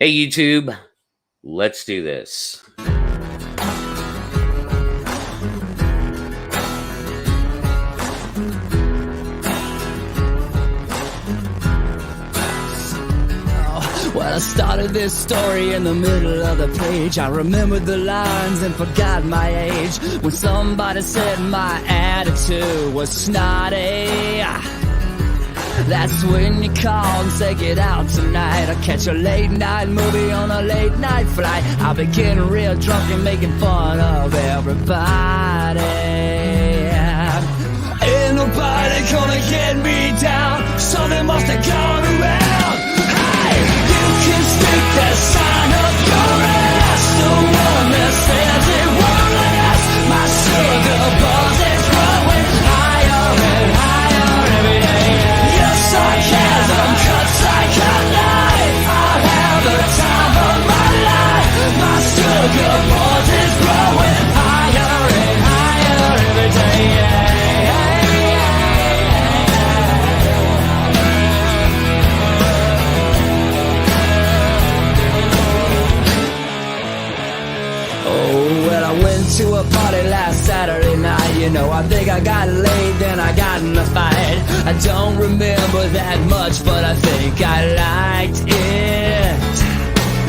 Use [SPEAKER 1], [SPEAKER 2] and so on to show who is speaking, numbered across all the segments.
[SPEAKER 1] Hey, YouTube, let's do this.
[SPEAKER 2] Well, I started this story in the middle of the page. I remembered the lines and forgot my age. When somebody said my attitude was snotty, that's when you call and say get out tonight. I catch a late night movie on a late night flight. I'll be getting real drunk and making fun of everybody. Ain't nobody gonna get me down. Something must have gone around. Hey, you can stick that sign up your ass. The one that says it won't last. My sugar buzz is growing higher and higher every day. Your sarcasm cuts like a knife. I'll have the time of my life. My sugar buzz is growing higher and higher every day. To a party last Saturday night. You know, I think I got laid, then I got in a fight. I don't remember that much, but I think I liked it.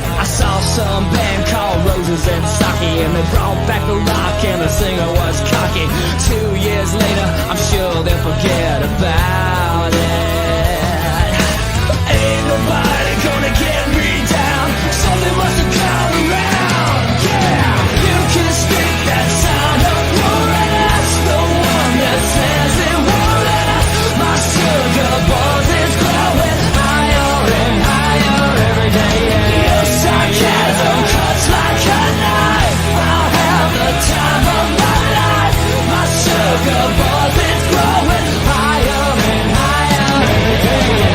[SPEAKER 2] I saw some band called Roses and Sake, and they brought back the rock and the singer was cocky. 2 years later, I'm sure they'll forget about it. Ain't nobody gonna get me down. Something must have gone around. Yeah, you can stick that sign up your ass. The one that says it won't last. My sugar buzz is growing higher and higher every day. Your sarcasm cuts like a knife. I'll have the time of my life. My sugar buzz is growing higher and higher every day.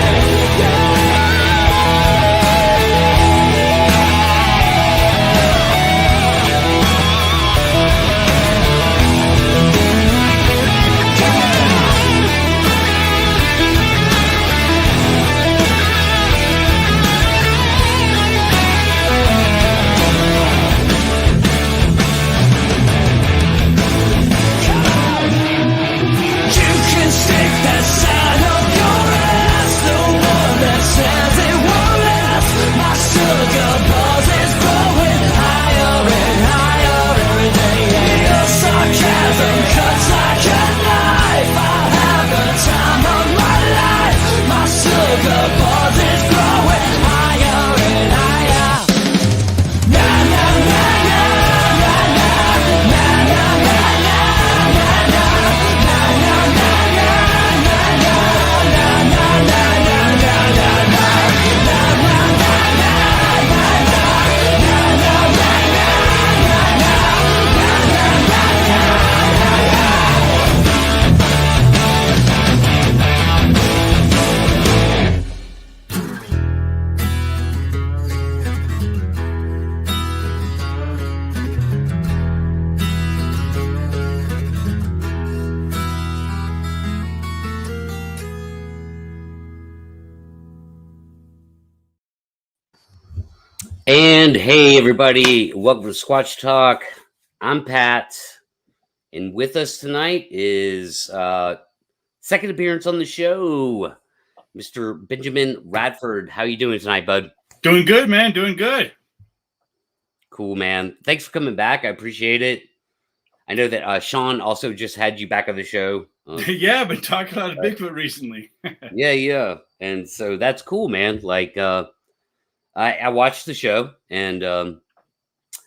[SPEAKER 1] And hey, everybody, welcome to Squatch Talk. I'm Pat, and with us tonight is second appearance on the show, Mr. Benjamin Radford. How you doing tonight, bud?
[SPEAKER 3] Doing good, man. Doing good.
[SPEAKER 1] Cool, man. Thanks for coming back. I appreciate it. I know that Sean also just had you back on the show.
[SPEAKER 3] Yeah, I've been talking about Bigfoot recently.
[SPEAKER 1] Yeah. And so that's cool, man. Like, I watched the show, and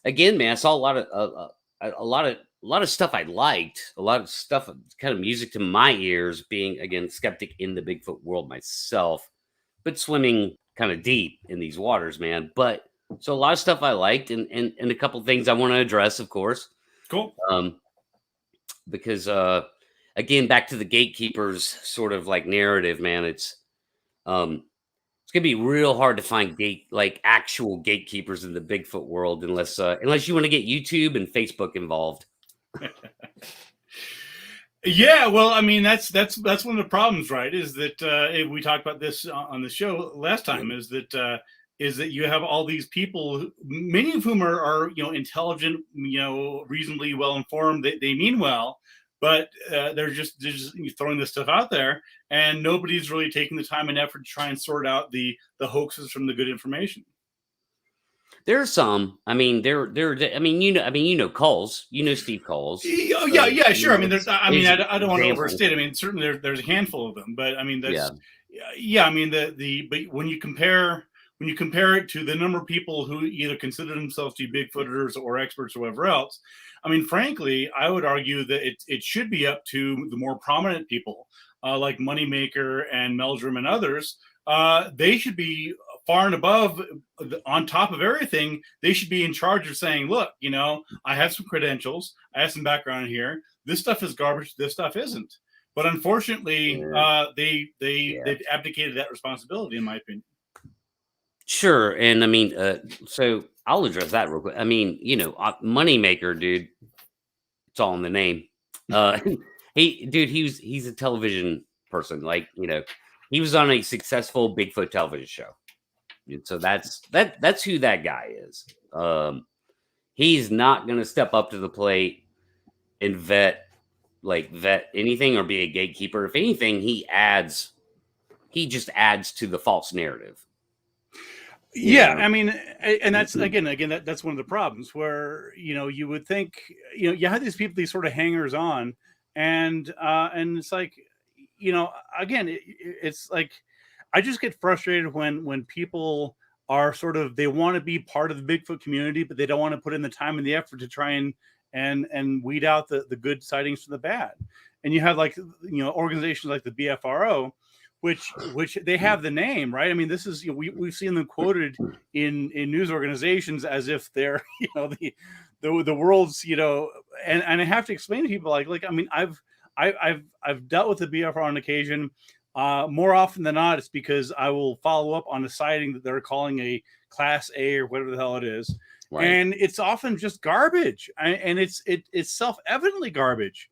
[SPEAKER 1] again, man, I saw a lot of stuff I liked, a lot of stuff, kind of music to my ears, being again skeptic in the Bigfoot world myself, but swimming kind of deep in these waters, man. But so a lot of stuff I liked, and a couple of things I want to address, of course.
[SPEAKER 3] Cool.
[SPEAKER 1] Because again, back to the gatekeepers sort of like narrative, man. It's gonna be real hard to find actual gatekeepers in the Bigfoot world unless you want to get YouTube and Facebook involved.
[SPEAKER 3] Yeah, well, I mean, that's one of the problems, right? Is that we talked about this on the show last time? Is that is that you have all these people, many of whom are intelligent, reasonably well informed. They mean well, but they're just throwing this stuff out there, and nobody's really taking the time and effort to try and sort out the hoaxes from the good information.
[SPEAKER 1] There are some. I mean, I mean, Coles. Steve Coles.
[SPEAKER 3] Yeah, sure. I mean, there's. I mean, I don't want to
[SPEAKER 1] example.
[SPEAKER 3] overstate. I mean, certainly there's a handful of them, but I mean, that's.
[SPEAKER 1] Yeah.
[SPEAKER 3] I mean, but when you compare it to the number of people who either consider themselves to be Bigfooters or experts or whatever else, I mean, frankly, I would argue that it should be up to the more prominent people like Moneymaker and Meldrum and others. They should be far and above, on top of everything. They should be in charge of saying, look, I have some credentials, I have some background here. This stuff is garbage. This stuff isn't. But unfortunately, they've abdicated that responsibility, in my opinion.
[SPEAKER 1] Sure, and I mean, so I'll address that real quick. I mean, Moneymaker, dude, it's all in the name. He's a television person. Like, he was on a successful Bigfoot television show. And so that's who that guy is. He's not going to step up to the plate and vet anything or be a gatekeeper. If anything, he just adds to the false narrative.
[SPEAKER 3] Yeah, I mean, and that's again that's one of the problems where you would think you have these people, these sort of hangers on, and it's like again it's like I just get frustrated when people are sort of, they want to be part of the Bigfoot community, but they don't want to put in the time and the effort to try and weed out the good sightings from the bad. And you have organizations like the BFRO, which they have the name, right? I mean, this is, we've seen them quoted in news organizations as if they're, the world's, and I have to explain to people like, I mean, I've dealt with the BFR on occasion. More often than not, it's because I will follow up on a sighting that they're calling a class A or whatever the hell it is. Right. And it's often just garbage. And it's self-evidently garbage.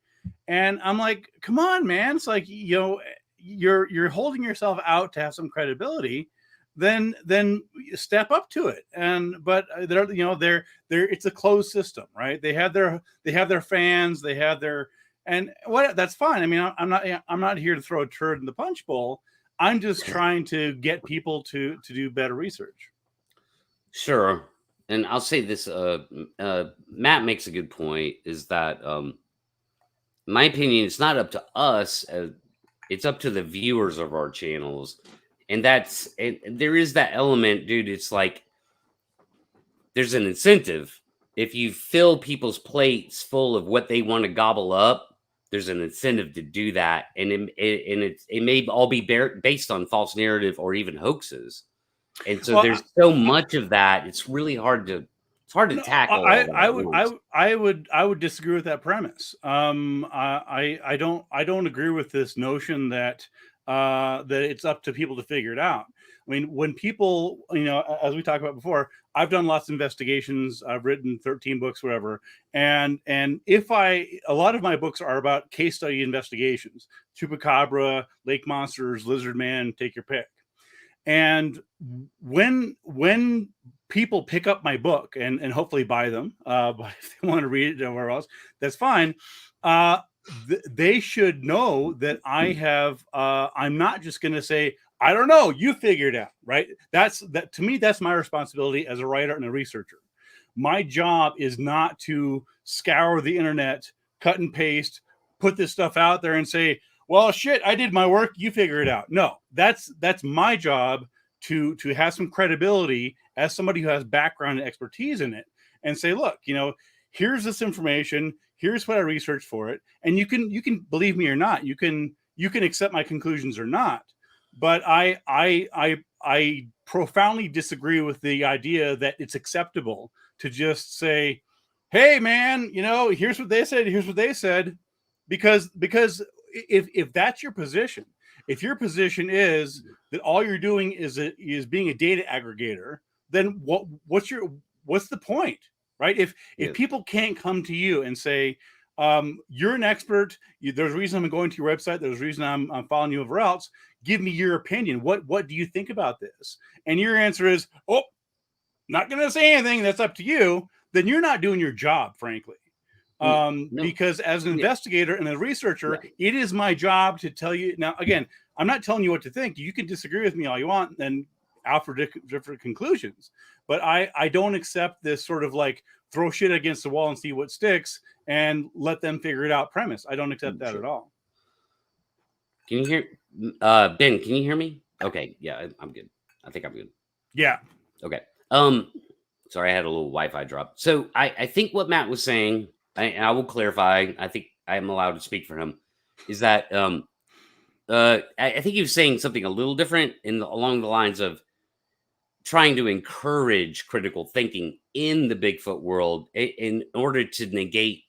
[SPEAKER 3] And I'm like, come on, man. It's like, you're holding yourself out to have some credibility, then step up to it. But it's a closed system, right? They have their fans, they have their, and that's fine. I mean, I'm not here to throw a turd in the punch bowl. I'm just trying to get people to do better research.
[SPEAKER 1] Sure. And I'll say this, Matt makes a good point, is that, in my opinion, it's not up to us, it's up to the viewers of our channels. And there is that element, dude. It's like, there's an incentive. If you fill people's plates full of what they want to gobble up, there's an incentive to do that. And it may all be based on false narrative or even hoaxes. And so there's so much of that. It's really hard to tackle.
[SPEAKER 3] I would disagree with that premise. I don't agree with this notion that it's up to people to figure it out. I mean, when people, as we talked about before, I've done lots of investigations. I've written 13 books, whatever. And a lot of my books are about case study investigations, chupacabra, lake monsters, lizard man, take your pick. And when people pick up my book and hopefully buy them, but if they want to read it anywhere else, that's fine. They should know that I have, I'm not just going to say, I don't know, you figure it out, right? To me, that's my responsibility as a writer and a researcher. My job is not to scour the internet, cut and paste, put this stuff out there and say, well, shit, I did my work, you figure it out. No, that's my job to have some credibility as somebody who has background and expertise in it, and say, look, here's this information, here's what I researched for it, and you can believe me or not, you can accept my conclusions or not. But I profoundly disagree with the idea that it's acceptable to just say, hey, man, here's what they said, because if that's your position, if your position is that all you're doing is being a data aggregator, then what's the point, right? If people can't come to you and say, you're an expert, there's a reason I'm going to your website, there's a reason I'm following you over else, give me your opinion. What do you think about this? And your answer is, oh, not going to say anything. That's up to you. Then you're not doing your job, frankly.
[SPEAKER 1] No.
[SPEAKER 3] Because as an investigator and a researcher, it is my job to tell you. Now, again, I'm not telling you what to think. You can disagree with me all you want and offer different conclusions. But I don't accept this sort of like throw shit against the wall and see what sticks and let them figure it out premise. I don't accept that at all.
[SPEAKER 1] Can you hear Ben? Can you hear me? Okay, yeah, I'm good. I think I'm good.
[SPEAKER 3] Yeah.
[SPEAKER 1] Okay. Sorry, I had a little Wi-Fi drop. So I think what Matt was saying, and I will clarify, I think I'm allowed to speak for him, is that I think he was saying something a little different along the lines of trying to encourage critical thinking in the Bigfoot world in order to negate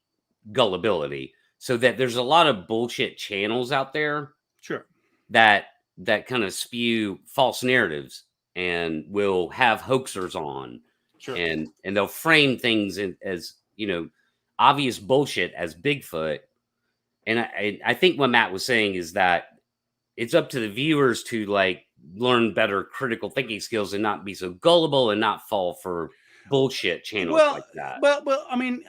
[SPEAKER 1] gullibility. So that there's a lot of bullshit channels out there,
[SPEAKER 3] sure,
[SPEAKER 1] that kind of spew false narratives and will have hoaxers on,
[SPEAKER 3] sure,
[SPEAKER 1] and they'll frame things as obvious bullshit as Bigfoot. And I think what Matt was saying is that it's up to the viewers to like learn better critical thinking skills and not be so gullible and not fall for bullshit channels like that.
[SPEAKER 3] Well, I mean,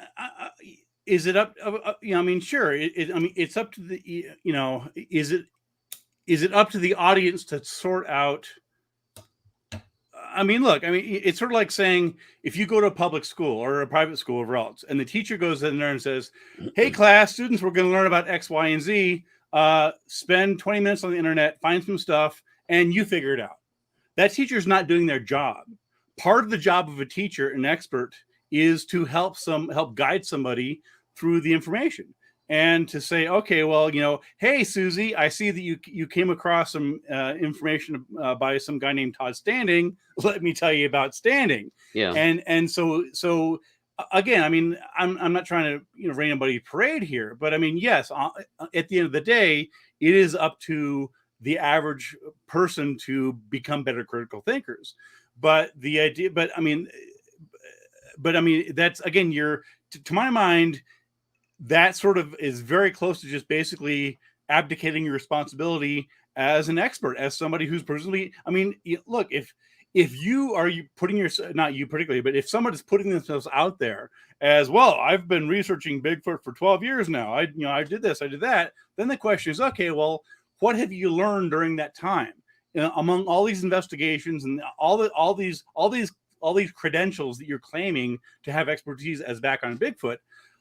[SPEAKER 3] is it up? I mean, sure. I mean, it's up to the, is it up to the audience to sort out? I mean, look, I mean, it's sort of like saying if you go to a public school or a private school or else, and the teacher goes in there and says, "Hey, class, students, we're going to learn about X, Y, and Z. Spend 20 minutes on the internet, find some stuff, and you figure it out." That teacher's not doing their job. Part of the job of a teacher, an expert, is to help guide somebody through the information and to say, okay, well, hey, Susie, I see that you came across some information by some guy named Todd Standing. Let me tell you about Standing.
[SPEAKER 1] Yeah.
[SPEAKER 3] And so again, I mean, I'm not trying to rain anybody's parade here, but I mean, yes, at the end of the day, it is up to the average person to become better critical thinkers. But the idea, but I mean, that's again, to my mind, that sort of is very close to just basically abdicating your responsibility as an expert, as somebody who's personally, I mean, look, if you are putting yourself, not you particularly, but if someone is putting themselves out there as, well, I've been researching Bigfoot for 12 years now, I did this, I did that, then the question is, okay, well, what have you learned during that time? Among all these investigations and all these credentials that you're claiming to have expertise as background in Bigfoot,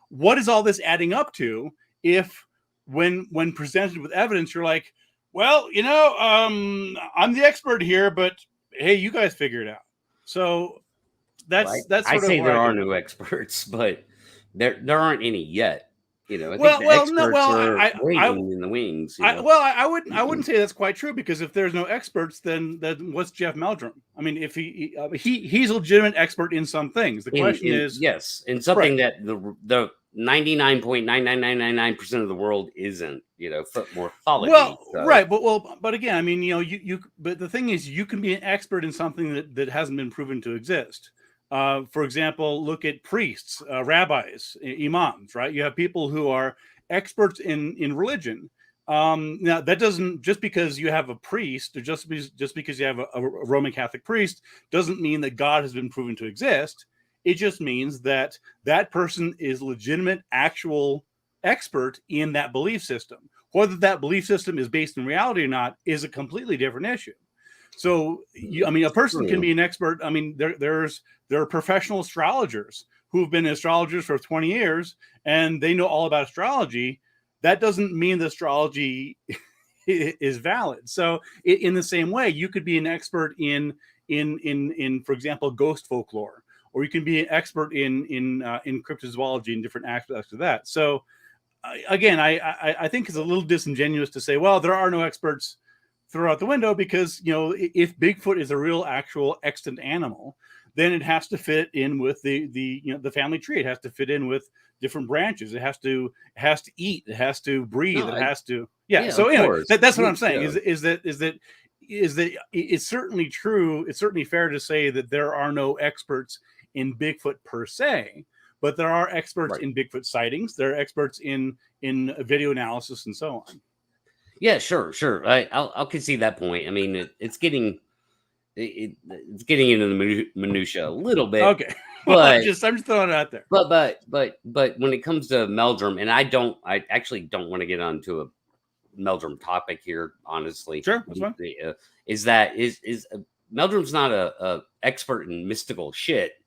[SPEAKER 3] what is all this adding up to? If when presented with evidence, you're like, well, I'm the expert here, but hey, you guys figure it out. So that's
[SPEAKER 1] I say there are no experts, but there aren't any yet. I think the experts are waiting in the wings.
[SPEAKER 3] I wouldn't say that's quite true, because if there's no experts, then what's Jeff Meldrum? I mean, if he's a legitimate expert in some things. The question is,
[SPEAKER 1] yes, in something that the 99.99999% of the world isn't. Morphology.
[SPEAKER 3] Well, so. Right, but again, I mean, but the thing is, you can be an expert in something that hasn't been proven to exist. For example, look at priests, rabbis, imams, right? You have people who are experts in religion. Now, that doesn't, just because you have a priest, or just because you have a Roman Catholic priest, doesn't mean that God has been proven to exist. It just means that that person is legitimate, actual expert in that belief system. Whether that belief system is based in reality or not is a completely different issue. So, a person can be an expert. I mean, there are professional astrologers who've been astrologers for 20 years and they know all about astrology. That doesn't mean the astrology is valid. So, in the same way, you could be an expert in for example, ghost folklore, or you can be an expert in cryptozoology and different aspects of that. So, again, I think it's a little disingenuous to say, well, there are no experts, throw out the window, because if Bigfoot is a real actual extant animal, then it has to fit in with the family tree. It has to fit in with different branches. It has to eat. It has to breathe. So anyway, that's what I'm saying. Is that it's certainly true. It's certainly fair to say that there are no experts in Bigfoot per se, but there are experts in Bigfoot sightings. There are experts in video analysis and so on.
[SPEAKER 1] Yeah, sure, sure. I'll concede that point. I mean, it's getting it's getting into the minutia a little bit,
[SPEAKER 3] Okay. Well,
[SPEAKER 1] but
[SPEAKER 3] I'm just throwing it out there.
[SPEAKER 1] but when it comes to Meldrum, and I actually don't want to get onto a Meldrum topic here, honestly.
[SPEAKER 3] Sure, that's fine.
[SPEAKER 1] Is Meldrum's not a expert in mystical shit.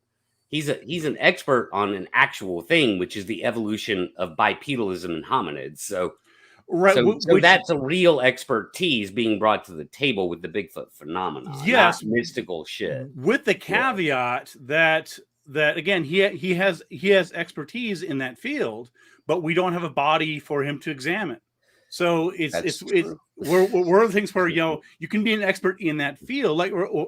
[SPEAKER 1] He's an expert on an actual thing, which is the evolution of bipedalism in hominids. So
[SPEAKER 3] Right.
[SPEAKER 1] so that's a real expertise being brought to the table with the Bigfoot phenomenon.
[SPEAKER 3] Yes,
[SPEAKER 1] not mystical shit.
[SPEAKER 3] with the caveat that again he has expertise in that field, but we don't have a body for him to examine. So it's one of the things where you can be an expert in that field. Like or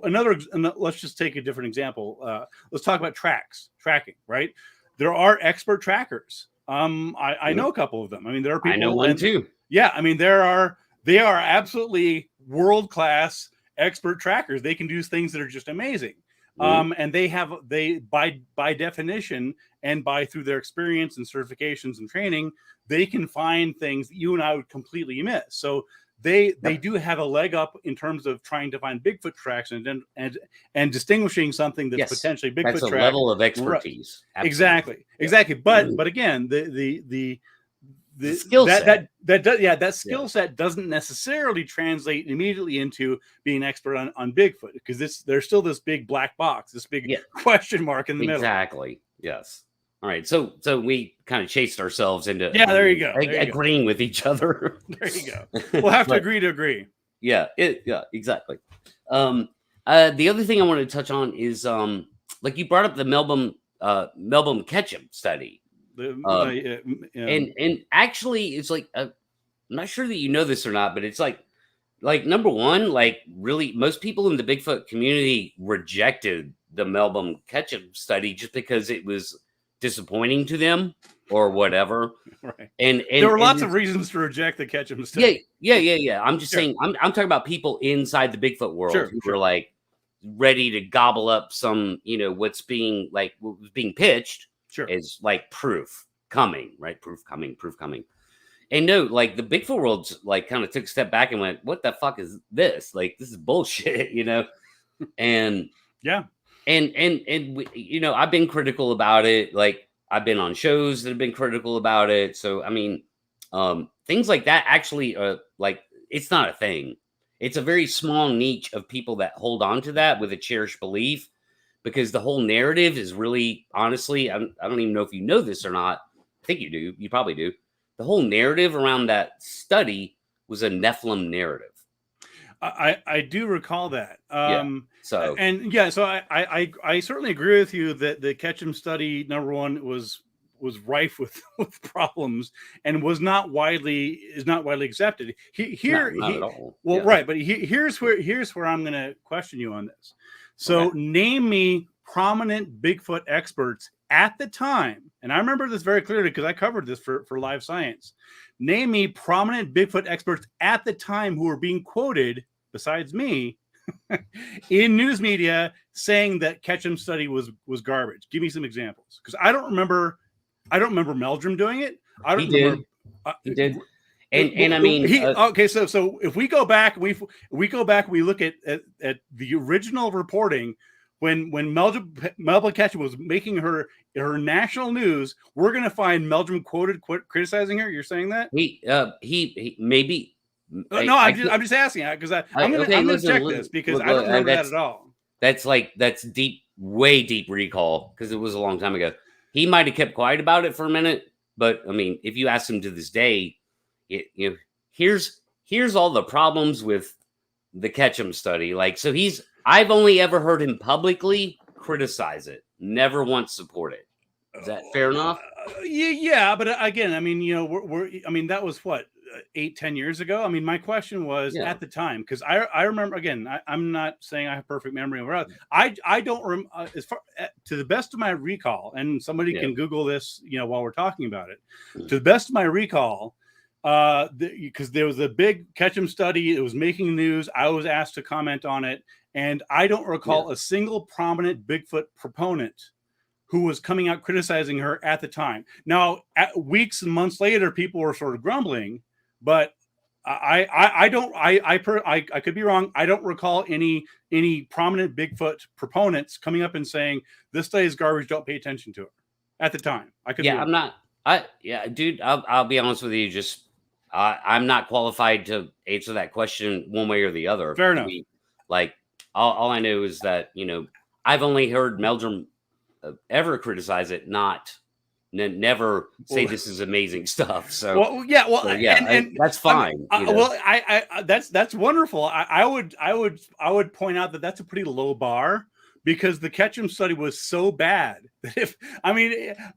[SPEAKER 3] let's just take a different example. Let's talk about tracking. Right, there are expert trackers. I know a couple of them. I mean, there are people.
[SPEAKER 1] I know one too.
[SPEAKER 3] Yeah, I mean, they are absolutely world-class expert trackers. They can do things that are just amazing. And they by definition and through their experience and certifications and training, they can find things that you and I would completely miss. So they do have a leg up in terms of trying to find Bigfoot tracks and distinguishing something that's potentially Bigfoot
[SPEAKER 1] that's a
[SPEAKER 3] track.
[SPEAKER 1] level of expertise.
[SPEAKER 3] Absolutely. Exactly. But again, the
[SPEAKER 1] skill set
[SPEAKER 3] that skill set doesn't necessarily translate immediately into being an expert on Bigfoot, because there's still this big black box, this big question mark in the middle.
[SPEAKER 1] Exactly. Yes. All right. So we kind of chased ourselves into
[SPEAKER 3] there you go.
[SPEAKER 1] Agreeing with each other.
[SPEAKER 3] There you go. We'll have to agree to agree.
[SPEAKER 1] Yeah. Exactly. The other thing I wanted to touch on is like you brought up the Melbourne Ketchum study. And actually it's like I'm not sure that you know this or not, but it's like number one, like really most people in the Bigfoot community rejected the Melbourne Ketchum study just because it was disappointing to them or whatever.
[SPEAKER 3] Right.
[SPEAKER 1] And
[SPEAKER 3] there were lots of reasons to reject the Ketchum study.
[SPEAKER 1] Yeah. I'm just saying I'm talking about people inside the Bigfoot world who were like ready to gobble up some, what was being pitched as like proof coming, right? Proof coming. And no, like the Bigfoot world's like kind of took a step back and went, what the fuck is this? Like, this is bullshit, And and I've been critical about it. Like I've been on shows that have been critical about it. So, I mean, things like that actually like, it's not a thing. It's a very small niche of people that hold on to that with a cherished belief, because the whole narrative is really, honestly, I don't even know if you know this or not. I think you do. You probably do. The whole narrative around that study was a Nephilim narrative.
[SPEAKER 3] I do recall that.
[SPEAKER 1] So
[SPEAKER 3] I certainly agree with you that the Ketchum study, number one, was rife with problems and is not widely accepted. Not at all. Well, right, but here's where I'm going to question you on this. So name me prominent Bigfoot experts at the time, and I remember this very clearly because I covered this for Live Science. Name me prominent Bigfoot experts at the time who were being quoted, besides me, in news media saying that Ketchum study was garbage. Give me some examples, because I don't remember Meldrum doing it. He
[SPEAKER 1] did. And I mean,
[SPEAKER 3] So if we go back, we look at the original reporting when Melba Ketchum was making her national news. We're going to find Meldrum quoted criticizing her. You're saying that
[SPEAKER 1] he maybe.
[SPEAKER 3] I'm just asking because I'm going to check this because I don't remember that at all.
[SPEAKER 1] That's deep, way deep recall, because it was a long time ago. He might have kept quiet about it for a minute, but I mean, if you ask him to this day, here's all the problems with the Ketchum study. Like, so I've only ever heard him publicly criticize it, never once support it. Is that fair enough?
[SPEAKER 3] Yeah, but again, I mean, that was what, 8-10 years ago. I mean, my question was at the time, because I remember, again, I'm not saying I have perfect memory of it. I don't as far to the best of my recall, and somebody can Google this, while we're talking about it. To the best of my recall, because there was a big Ketchum study, it was making news. I was asked to comment on it, and I don't recall a single prominent Bigfoot proponent who was coming out criticizing her at the time. Now, weeks and months later, people were sort of grumbling, but I don't I could be wrong. I don't recall any prominent Bigfoot proponents coming up and saying this study is garbage. Don't pay attention to it at the time. I could.
[SPEAKER 1] Yeah,
[SPEAKER 3] be
[SPEAKER 1] I'm not. Dude. I'll be honest with you. Just I'm not qualified to answer that question one way or the other.
[SPEAKER 3] Fair enough.
[SPEAKER 1] Like all I know is that I've only heard Meldrum ever criticize it, never say this is amazing stuff. So and that's fine.
[SPEAKER 3] That's wonderful. I would point out that that's a pretty low bar, because the Ketchum study was so bad that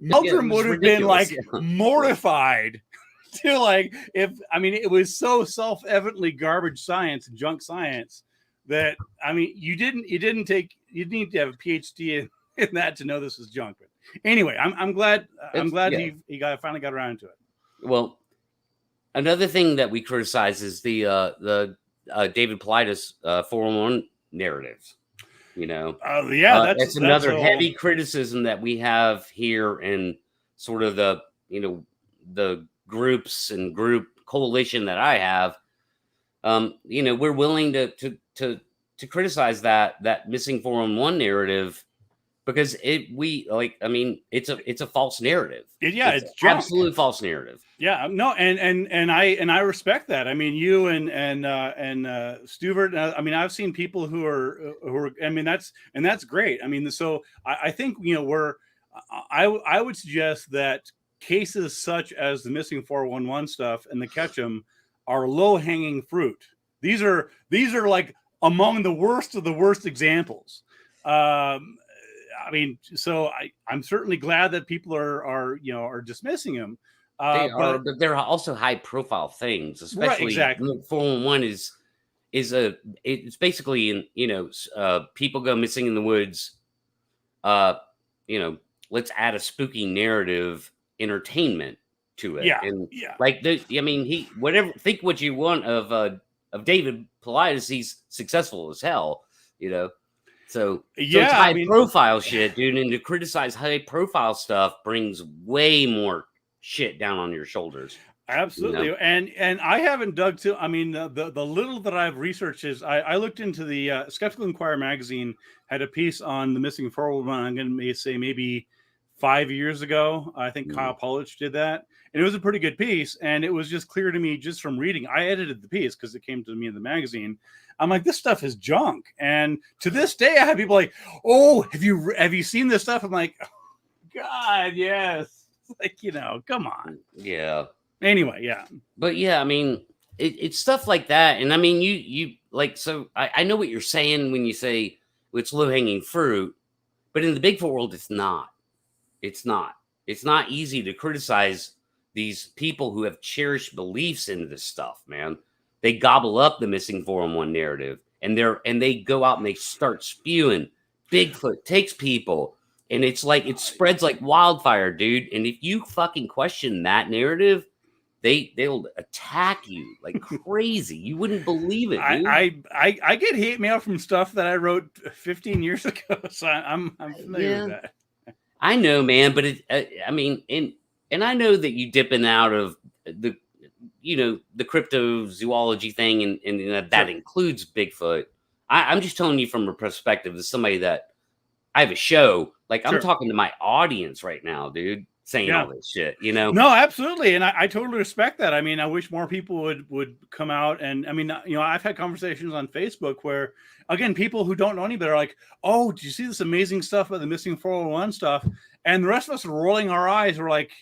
[SPEAKER 3] Meldrum would have been like mortified to it was so self-evidently garbage science and junk science that you didn't need to have a PhD in that to know this was junk. But anyway, I'm glad he finally got around to it.
[SPEAKER 1] Well, another thing that we criticize is the David Paulides 411 narratives.
[SPEAKER 3] That's
[SPEAKER 1] another heavy criticism that we have here in sort of the groups and group coalition that I have. We're willing to criticize that missing 411 narrative, because it's a false narrative.
[SPEAKER 3] It's
[SPEAKER 1] absolute false narrative.
[SPEAKER 3] Yeah, no, and I respect that. You and Stewart. I've seen people who are. That's great. So I think I would suggest that cases such as the missing 411 stuff and the Ketchum are low hanging fruit. These are like among the worst of the worst examples. So I'm certainly glad that people are dismissing them.
[SPEAKER 1] But they're also high profile things, especially 411 it's basically people go missing in the woods. Let's add a spooky narrative entertainment to it. Think what you want of David Paulides. He's successful as hell, So it's high profile shit, dude. And to criticize high profile stuff brings way more shit down on your shoulders.
[SPEAKER 3] Absolutely. And I haven't dug to, the little that I've researched is I looked into the Skeptical Inquirer magazine had a piece on the missing 411. I'm going to say maybe 5 years ago. I think Kyle Polich did that. And it was a pretty good piece. And it was just clear to me just from reading. I edited the piece because it came to me in the magazine. I'm like, this stuff is junk. And to this day, I have people like, oh, have you seen this stuff? I'm like, oh, God, yes. Like, come on.
[SPEAKER 1] Yeah.
[SPEAKER 3] Anyway, yeah.
[SPEAKER 1] But yeah, it's stuff like that. And you so I know what you're saying when you say it's low hanging fruit, but in the Bigfoot world, it's not. It's not easy to criticize these people who have cherished beliefs in this stuff, man. They gobble up the missing 411 narrative, and they go out and they start spewing Bigfoot takes people, and it's like it spreads like wildfire, dude. And if you fucking question that narrative, they'll attack you like crazy. You wouldn't believe it, dude.
[SPEAKER 3] I get hate mail from stuff that I wrote 15 years ago, so I'm familiar with that.
[SPEAKER 1] I know, man, but and I know that you dipping out of the cryptozoology thing, and that includes Bigfoot. I'm just telling you from a perspective as somebody that I have a show. Like I'm talking to my audience right now, dude, saying all this shit, No,
[SPEAKER 3] absolutely. And I totally respect that. I wish more people would come out. And I've had conversations on Facebook where, again, people who don't know any better are like, oh, did you see this amazing stuff about the missing 401 stuff? And the rest of us are rolling our eyes. We're like,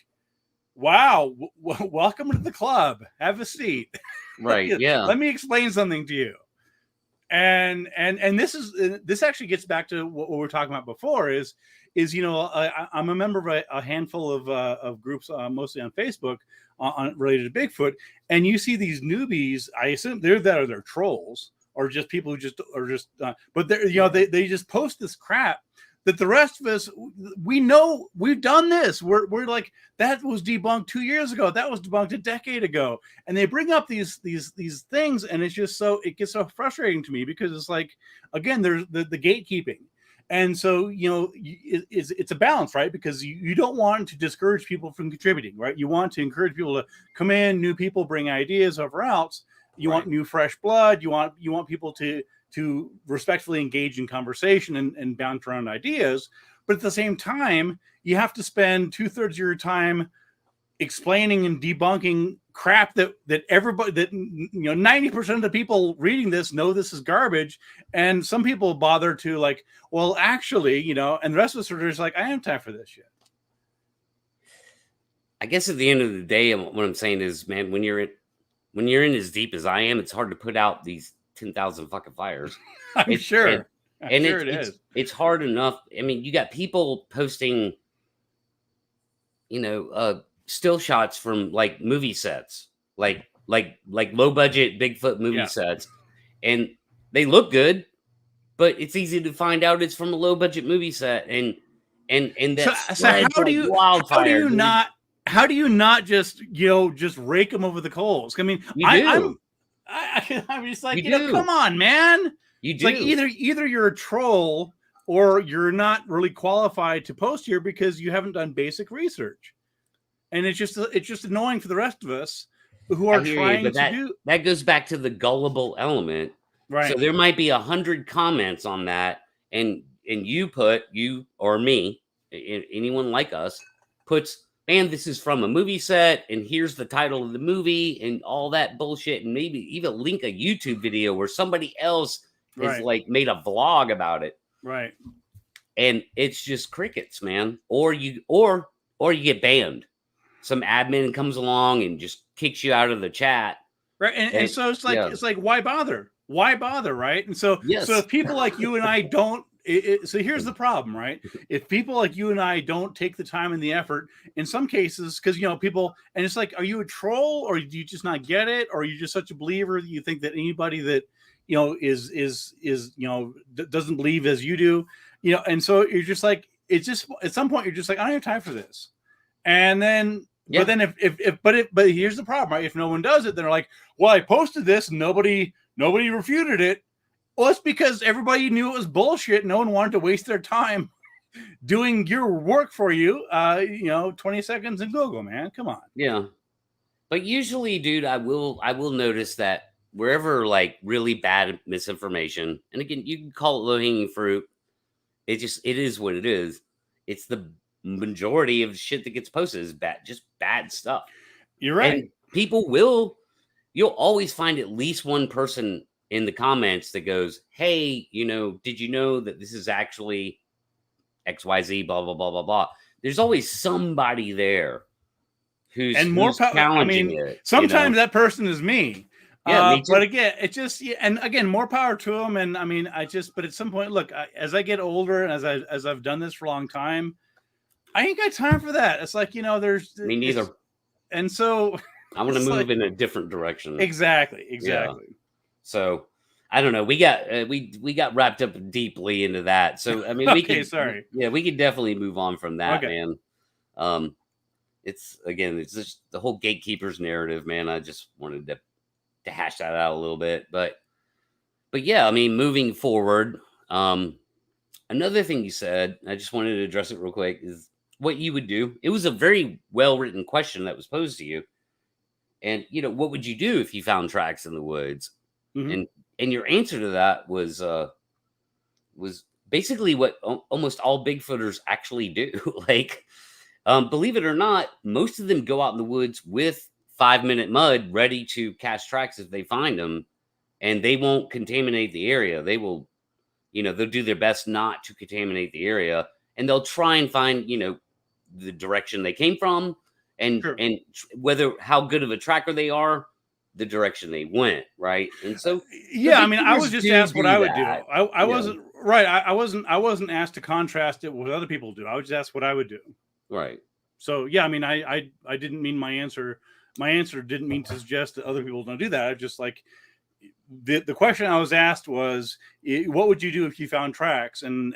[SPEAKER 3] wow, welcome to the club. Have a seat.
[SPEAKER 1] Right. Yeah.
[SPEAKER 3] Let me explain something to you. And this actually gets back to what we were talking about before is I'm a member of a handful of groups, mostly on Facebook, related to Bigfoot. And you see these newbies. I assume they're trolls or just people who just are just. But they just post this crap that the rest of us, we know we've done this. We're like, that was debunked 2 years ago. That was debunked a decade ago. And they bring up these things, and it's just it gets so frustrating to me because it's like, again, there's the gatekeeping. And so, it's a balance, right? Because you don't want to discourage people from contributing, right? You want to encourage people to come in, new people bring ideas over else. You want new, fresh blood. You want people to respectfully engage in conversation and bounce around ideas. But at the same time, you have to spend 2/3 of your time explaining and debunking crap that everybody, that 90% of the people reading this know this is garbage, and some people bother to like, well, actually, and the rest of us are just like, I am time for this shit.
[SPEAKER 1] I guess at the end of the day, what I'm saying is, man, when you're in as deep as I am, it's hard to put out these 10,000 fucking fires.
[SPEAKER 3] I'm sure.
[SPEAKER 1] It's hard enough. I mean, you got people posting, still shots from like movie sets, like low budget Bigfoot movie sets, and they look good, but it's easy to find out it's from a low budget movie set, and that's
[SPEAKER 3] so how do you not just rake them over the coals? I mean, I'm just like, come on, man.
[SPEAKER 1] You do.
[SPEAKER 3] It's like either you're a troll or you're not really qualified to post here because you haven't done basic research. And it's just annoying for the rest of us who are trying to do.
[SPEAKER 1] That goes back to the gullible element, right? So there might be 100 comments on that, and you or me, anyone like us, puts, man, this is from a movie set, and here's the title of the movie, and all that bullshit, and maybe even link a YouTube video where somebody else has like made a vlog about it,
[SPEAKER 3] right?
[SPEAKER 1] And it's just crickets, man. Or you get banned. Some admin comes along and just kicks you out of the chat.
[SPEAKER 3] Right. And so it's like, why bother? Why bother? Right. And so, so if people like you and I don't, so here's the problem, right? If people like you and I don't take the time and the effort, in some cases, because, people, and it's like, are you a troll, or do you just not get it? Or are you just such a believer that you think that anybody that, doesn't believe as you do, and so you're just like, it's just, at some point, you're just like, I don't have time for this. And then, but then but here's the problem, right? If no one does it, then they're like, well, I posted this and nobody refuted it. Well, it's because everybody knew it was bullshit. No one wanted to waste their time doing your work for you. 20 seconds in Google, man. Come on.
[SPEAKER 1] Yeah. But usually, dude, I will notice that wherever like really bad misinformation, and again, you can call it low-hanging fruit. It is what it is. It's the majority of shit that gets posted is bad stuff.
[SPEAKER 3] You're right. And
[SPEAKER 1] you'll always find at least one person in the comments that goes, hey, did you know that this is actually XYZ, blah, blah, blah, blah, blah. There's always somebody there who's challenging it.
[SPEAKER 3] Sometimes that person is me.
[SPEAKER 1] Yeah, me too.
[SPEAKER 3] But again, it's just, and again, more power to them. And I mean, but at some point, look, as I get older and as I've done this for a long time, I ain't got time for that. It's like, there's
[SPEAKER 1] me neither.
[SPEAKER 3] And so
[SPEAKER 1] I want to move in a different direction.
[SPEAKER 3] Exactly.
[SPEAKER 1] Yeah. So I don't know. We got wrapped up deeply into that. So I mean, we could definitely move on from that, man. It's just the whole gatekeepers narrative, man. I just wanted to hash that out a little bit, but yeah, I mean, moving forward, another thing you said, I just wanted to address it real quick, is what you would do. It was a very well-written question that was posed to you. And, what would you do if you found tracks in the woods? Mm-hmm. And your answer to that was basically what almost all Bigfooters actually do. Like, believe it or not, most of them go out in the woods with 5-minute mud ready to cast tracks if they find them, and they won't contaminate the area. They will, they'll do their best not to contaminate the area, and they'll try and find, the direction they came from, and whether how good of a tracker they are, the direction they went, right? And so,
[SPEAKER 3] I mean, I was just asked what I would do. I wasn't right. I wasn't asked to contrast it with what other people do. I was just asked what I would do.
[SPEAKER 1] Right.
[SPEAKER 3] So yeah, I mean, I didn't mean my answer. My answer didn't mean to suggest that other people don't do that. I just like the question I was asked was, what would you do if you found tracks? And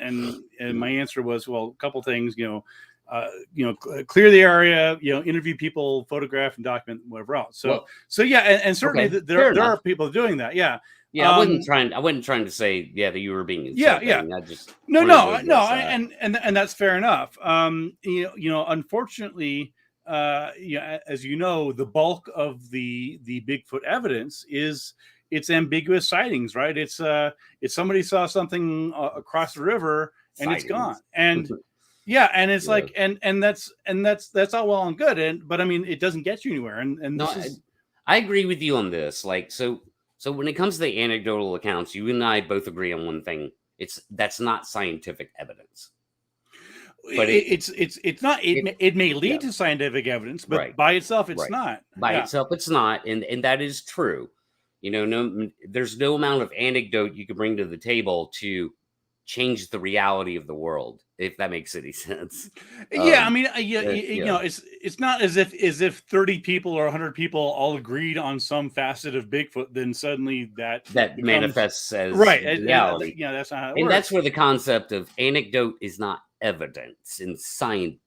[SPEAKER 3] my answer was, well, a couple things, clear the area, interview people, photograph and document, whatever else. So yeah, and certainly there are people doing that. Yeah.
[SPEAKER 1] Yeah, I wasn't trying to say that you were being insulting.
[SPEAKER 3] Yeah.
[SPEAKER 1] I just
[SPEAKER 3] no, and that's fair enough. Unfortunately, as you know, the bulk of the Bigfoot evidence is it's ambiguous sightings, right? It's somebody saw something across the river and it's gone,
[SPEAKER 1] Sightings.
[SPEAKER 3] and yeah, and it's
[SPEAKER 1] Yeah.
[SPEAKER 3] like, and that's all well and good, but I mean, it doesn't get you anywhere, and
[SPEAKER 1] No,
[SPEAKER 3] this is
[SPEAKER 1] I agree with you on this. Like, so when it comes to the anecdotal accounts, you and I both agree on one thing. That's not scientific evidence. But
[SPEAKER 3] it's not it may
[SPEAKER 1] yeah,
[SPEAKER 3] lead to scientific evidence, but
[SPEAKER 1] right,
[SPEAKER 3] by itself it's
[SPEAKER 1] right.
[SPEAKER 3] not.
[SPEAKER 1] By
[SPEAKER 3] Yeah.
[SPEAKER 1] itself, it's not, and that is true. There's no amount of anecdote you can bring to the table to change the reality of the world, if that makes any sense.
[SPEAKER 3] Yeah, I
[SPEAKER 1] Um,
[SPEAKER 3] mean,
[SPEAKER 1] yeah,
[SPEAKER 3] it's not as if 30 people or 100 people all agreed on some facet of Bigfoot, then suddenly that
[SPEAKER 1] that
[SPEAKER 3] becomes
[SPEAKER 1] manifests as
[SPEAKER 3] right.
[SPEAKER 1] reality.
[SPEAKER 3] That's not how it
[SPEAKER 1] And that's
[SPEAKER 3] works.
[SPEAKER 1] where the concept of anecdote is not evidence in scientific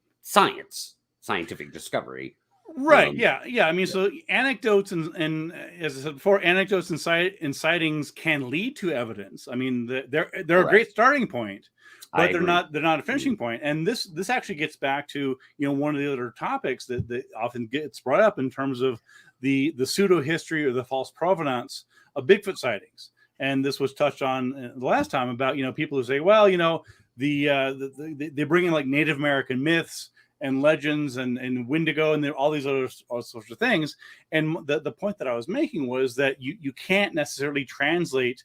[SPEAKER 1] discovery.
[SPEAKER 3] Right.
[SPEAKER 1] Um,
[SPEAKER 3] Yeah. I mean,
[SPEAKER 1] yeah,
[SPEAKER 3] so anecdotes and as I said before, anecdotes and sightings can lead to evidence. I mean, they're a
[SPEAKER 1] correct.
[SPEAKER 3] great starting point,
[SPEAKER 1] I
[SPEAKER 3] but
[SPEAKER 1] agree.
[SPEAKER 3] they're not a
[SPEAKER 1] Mhm.
[SPEAKER 3] finishing point. And this actually gets back to one of the other topics that often gets brought up in terms of the pseudo history or the false provenance of Bigfoot sightings. And this was touched on the last time about people who say, well, they bring in like Native American myths and legends and Wendigo and all these other all sorts of things. And the point that I was making was that you can't necessarily translate,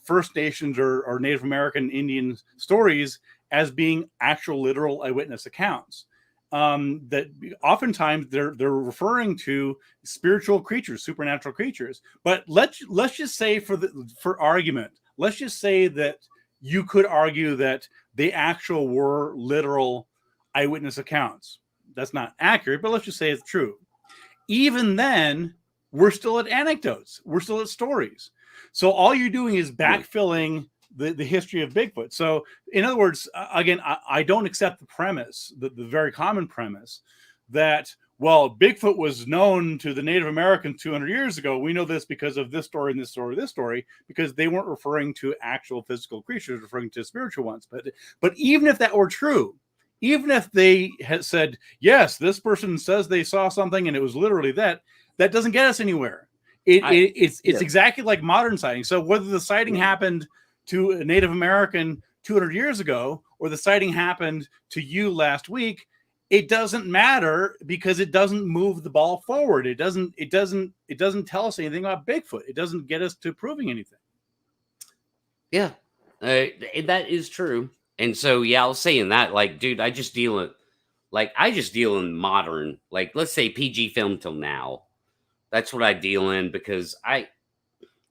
[SPEAKER 3] First Nations or Native American Indian stories as being actual literal eyewitness accounts. That oftentimes they're referring to spiritual creatures, supernatural creatures. But let's just say for argument, let's just say that you could argue that they actual were literal eyewitness accounts. That's not accurate, but let's just say it's true. Even then, we're still at anecdotes. We're still at stories. So all you're doing is
[SPEAKER 1] Yeah.
[SPEAKER 3] backfilling the history of Bigfoot. So in other words, again, I don't accept the premise, the very common premise that, well, Bigfoot was known to the Native Americans 200 years ago. We know this because of this story and this story, this story, because they weren't referring to actual physical creatures, referring to spiritual ones. But even if that were true, even if they had said, yes, this person says they saw something and it was literally that doesn't get us anywhere. It's
[SPEAKER 1] Yeah,
[SPEAKER 3] exactly like modern sightings. So whether the sighting
[SPEAKER 1] yeah.
[SPEAKER 3] happened to a Native American 200 years ago or the sighting happened to you last week, it doesn't matter because it doesn't move the ball forward. It doesn't tell us anything about Bigfoot. It doesn't get us to proving anything.
[SPEAKER 1] Yeah, that is true. And so, yeah, I was saying that, like, dude, I just deal in modern, like, let's say PG film till now. That's what I deal in because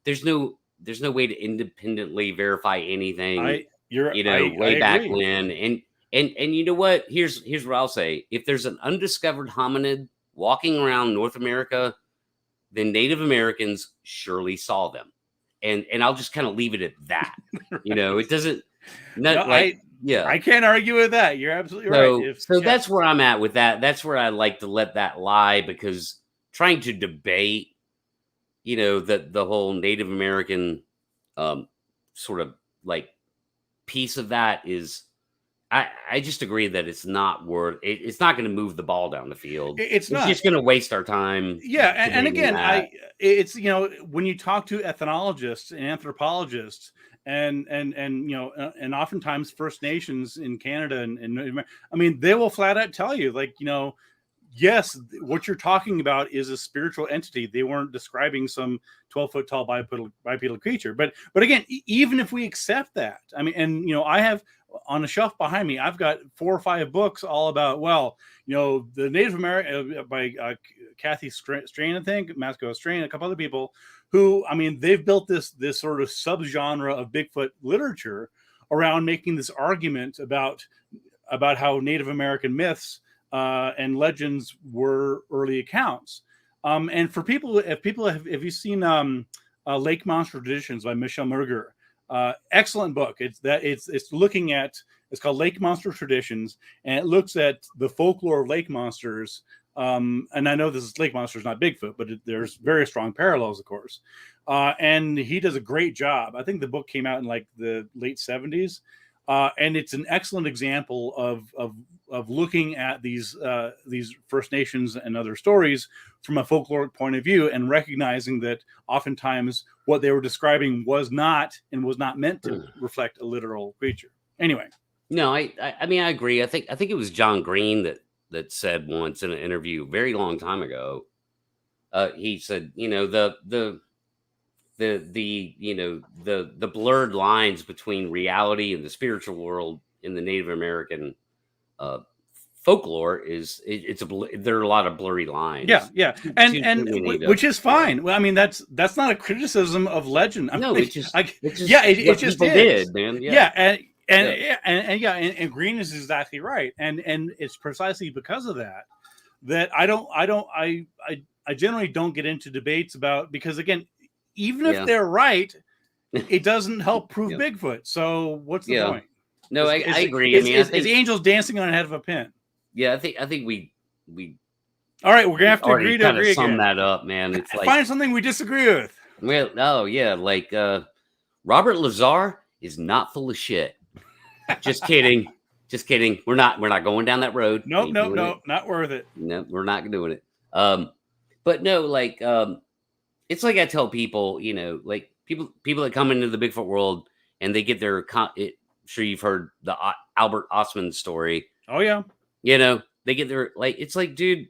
[SPEAKER 1] there's no way to independently verify anything,
[SPEAKER 3] I
[SPEAKER 1] way back
[SPEAKER 3] agree.
[SPEAKER 1] when. And you know what? Here's what I'll say. If there's an undiscovered hominid walking around North America, then Native Americans surely saw them. And I'll just kind of leave it at that. It doesn't not
[SPEAKER 3] No,
[SPEAKER 1] like yeah.
[SPEAKER 3] I can't argue with that. You're absolutely
[SPEAKER 1] So
[SPEAKER 3] right.
[SPEAKER 1] that's where I'm at with that. That's where I like to let that lie because trying to debate, the whole Native American sort of like piece of that is I just agree that it's not worth it's not going to move the ball down the field.
[SPEAKER 3] It's
[SPEAKER 1] It's
[SPEAKER 3] not.
[SPEAKER 1] just going to waste our time
[SPEAKER 3] Yeah, and
[SPEAKER 1] debating
[SPEAKER 3] again,
[SPEAKER 1] that.
[SPEAKER 3] it's when you talk to ethnologists and anthropologists and oftentimes First Nations in Canada and I mean, they will flat out tell you, like, yes, what you're talking about is a spiritual entity. They weren't describing some 12-foot tall bipedal creature. But again, even if we accept that, I mean, and I have on a shelf behind me, I've got 4 or 5 books all about, well, the Native American by Kathy Strain, I think, Masco Strain, a couple other people who, I mean, they've built this sort of subgenre of Bigfoot literature around making this argument about how Native American myths and legends were early accounts. And for people, if you seen Lake Monster Traditions by Michelle Merger, excellent book. It's looking at, it's called Lake Monster Traditions, and it looks at the folklore of lake monsters. And I know this is lake monsters, not Bigfoot, but there's very strong parallels, of course. And he does a great job. I think the book came out in like the late 70s. And it's an excellent example of of looking at these First Nations and other stories from a folkloric point of view, and recognizing that oftentimes what they were describing was not meant to reflect a literal creature. Anyway,
[SPEAKER 1] no, I mean I agree. I think it was John Green that said once in an interview a very long time ago. He said, you know, the blurred lines between reality and the spiritual world in the Native American folklore there are a lot of blurry lines.
[SPEAKER 3] Yeah, and which is fine. Well, I mean that's not a criticism of legend.
[SPEAKER 1] It's just
[SPEAKER 3] it just
[SPEAKER 1] did, man.
[SPEAKER 3] And Green is exactly right, and it's precisely because of that I generally don't get into debates about, because again, even if they're right, it doesn't help prove Bigfoot. So what's the point?
[SPEAKER 1] No, I agree.
[SPEAKER 3] It's angels dancing on the head of a pin.
[SPEAKER 1] Yeah, I think we.
[SPEAKER 3] All right, we're gonna have to agree to agree
[SPEAKER 1] sum
[SPEAKER 3] again.
[SPEAKER 1] that up, man. It's like,
[SPEAKER 3] find something we disagree with.
[SPEAKER 1] Well, oh yeah, like Robert Lazar is not full of shit. Just kidding. Just kidding. We're not going down that road.
[SPEAKER 3] No, not worth it.
[SPEAKER 1] No, we're not doing it. But no, like it's like I tell people, you know, like people that come into the Bigfoot world and they get their sure you've heard the Albert Ostman story.
[SPEAKER 3] Oh yeah.
[SPEAKER 1] You know, they get their, like, it's like, dude,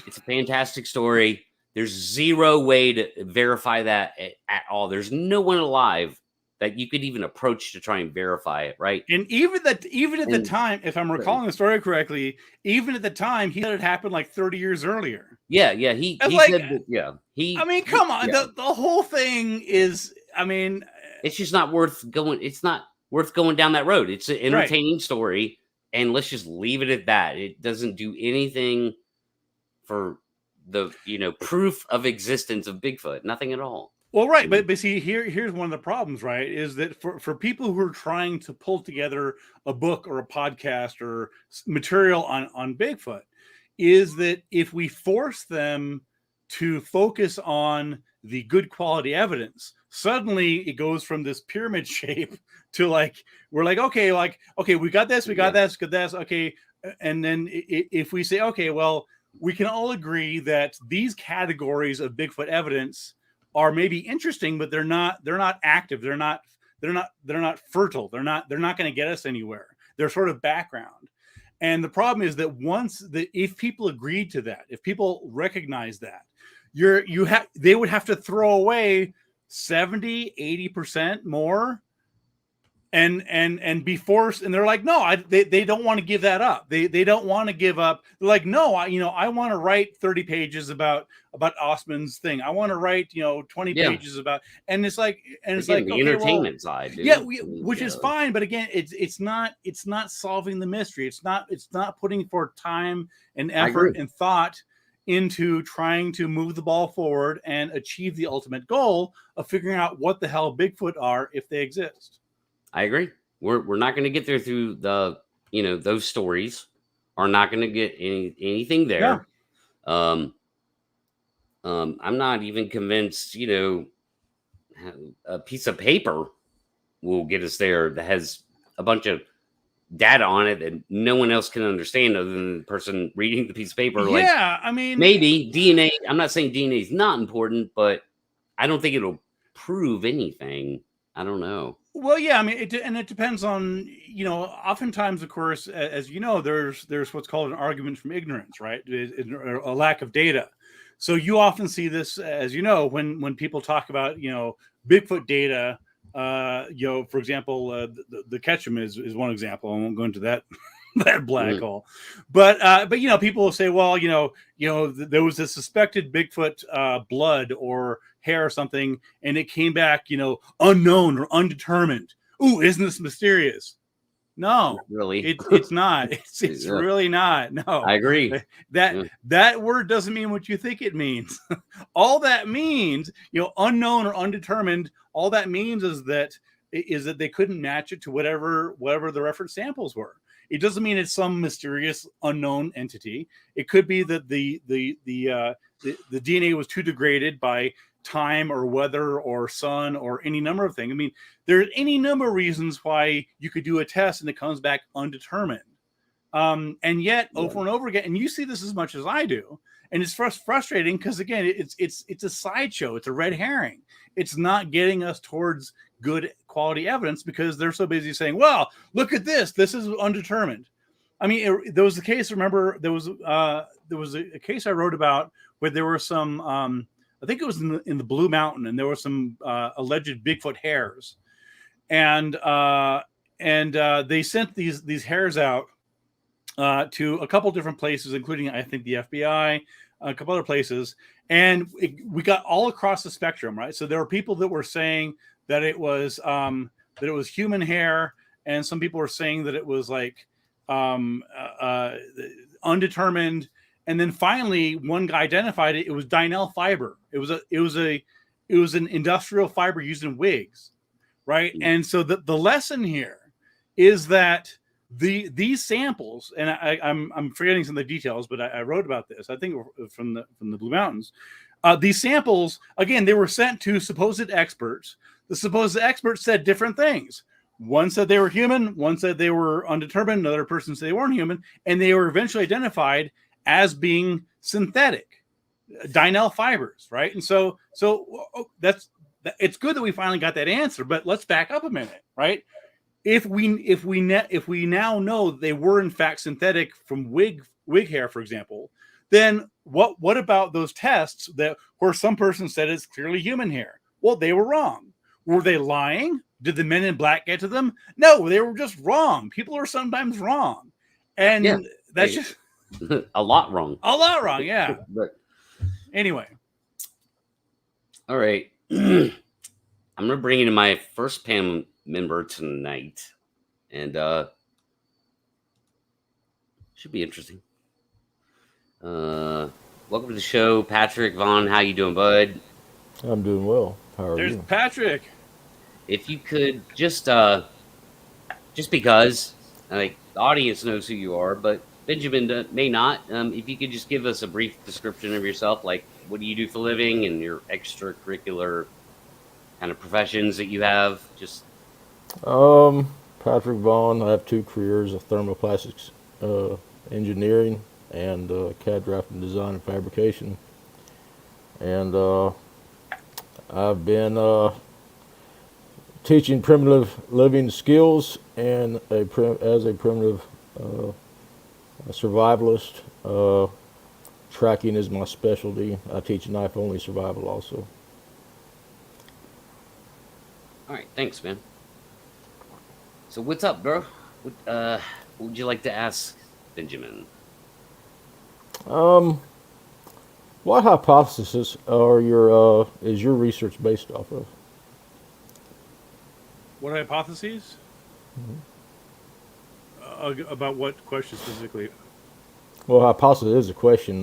[SPEAKER 1] it's a fantastic story. There's zero way to verify that at all. There's no one alive that you could even approach to try and verify it, right?
[SPEAKER 3] And even at the time, if I'm recalling the story correctly, even at the time, he said it happened like 30 years earlier.
[SPEAKER 1] Yeah. He said that,
[SPEAKER 3] I mean, come on. The whole thing is, I mean,
[SPEAKER 1] it's just not worth going. It's not worth going down that road. It's an entertaining story, and let's just leave it at that. It doesn't do anything for the, you know, proof of existence of Bigfoot. Nothing at all.
[SPEAKER 3] Well, right, but see, here's one of the problems, right? Is that for people who are trying to pull together a book or a podcast or material on Bigfoot, is that if we force them to focus on the good quality evidence, suddenly it goes from this pyramid shape to like, we're like, okay, we got this, okay, and then if we say, okay, well, we can all agree that these categories of Bigfoot evidence are maybe interesting, but they're not active. They're not fertile. They're not going to get us anywhere. They're sort of background. And the problem is that if people agreed to that, if people recognize that, they would have to throw away 70, 80% more and be forced, and they're like, no, they don't want to give that up. They don't want to give up. They're like, no, I want to write 30 pages about Ostman's thing. I want to write 20 pages about, and it's like
[SPEAKER 1] the entertainment side, dude.
[SPEAKER 3] Yeah, which is fine, but again, it's not solving the mystery. It's not putting forth time and effort and thought into trying to move the ball forward and achieve the ultimate goal of figuring out what the hell Bigfoot are if they exist.
[SPEAKER 1] I agree. We're not going to get there through the, those stories are not going to get anything there. Yeah. I'm not even convinced, a piece of paper will get us there that has a bunch of data on it that no one else can understand other than the person reading the piece of paper.
[SPEAKER 3] Yeah, I mean,
[SPEAKER 1] maybe DNA. I'm not saying DNA is not important, but I don't think it'll prove anything. I don't know.
[SPEAKER 3] Well, yeah, I mean, it depends on, oftentimes, of course, as you know, there's what's called an argument from ignorance, right? A lack of data. So you often see this, as you know, when people talk about, Bigfoot data, for example, the Ketchum is one example. I won't go into that black hole, but people will say, well, there was a suspected Bigfoot blood or hair or something, and it came back, unknown or undetermined. Ooh, isn't this mysterious? No,
[SPEAKER 1] not really.
[SPEAKER 3] It's not. It's really not. No,
[SPEAKER 1] I agree.
[SPEAKER 3] That word doesn't mean what you think it means. All that means, unknown or undetermined. All that means is that they couldn't match it to whatever the reference samples were. It doesn't mean it's some mysterious unknown entity. It could be that the DNA was too degraded by time or weather or sun or any number of things. I mean, there's any number of reasons why you could do a test and it comes back undetermined. And yet over and over again, and you see this as much as I do, and it's frustrating because again, it's a sideshow. It's a red herring. It's not getting us towards good quality evidence because they're so busy saying, well, look at this. This is undetermined. I mean, there was a case, remember, there was a case I wrote about where there were some, I think it was in the Blue Mountain, and there were some alleged Bigfoot hares. And they sent these hares out to a couple different places, including, I think, the FBI, a couple other places. And we got all across the spectrum, right? So there were people that were saying that it was human hair, and some people were saying that it was like undetermined. And then finally, one guy identified it. It was Dynel fiber. It was an industrial fiber used in wigs, right? And so the lesson here is that these samples, and I'm forgetting some of the details, but I wrote about this. I think from the Blue Mountains. These samples, again, they were sent to supposed experts. The supposed experts said different things. One said they were human. One said they were undetermined. Another person said they weren't human, and they were eventually identified as being synthetic Dynel fibers, right? And so it's good that we finally got that answer. But let's back up a minute, right? If we now know they were in fact synthetic from wig hair, for example, then what about those tests where some person said it's clearly human hair? Well, they were wrong. Were they lying? Did the men in black get to them? No, they were just wrong. People are sometimes wrong, and that's just
[SPEAKER 1] a lot wrong.
[SPEAKER 3] A lot wrong, yeah.
[SPEAKER 1] But
[SPEAKER 3] anyway,
[SPEAKER 1] all right. I'm gonna bring in my first panel member tonight, and should be interesting. Welcome to the show, Patrick Vaugn. How you doing, bud?
[SPEAKER 4] I'm doing well. How are you?
[SPEAKER 3] There's Patrick.
[SPEAKER 1] If you could just because like the audience knows who you are, but Benjamin may not. If you could just give us a brief description of yourself, like what do you do for a living and your extracurricular kind of professions that you have, just.
[SPEAKER 4] Patrick Vaugn. I have two careers of thermoplastics engineering and CAD drafting, design, and fabrication. And I've been teaching primitive living skills and as a primitive survivalist. Tracking is my specialty. I teach knife-only survival also.
[SPEAKER 1] All right, thanks, man. So what's up, bro? What would you like to ask Benjamin?
[SPEAKER 4] What hypothesis is your research based off of?
[SPEAKER 3] What hypotheses? About what question specifically?
[SPEAKER 4] Well, hypothesis is a question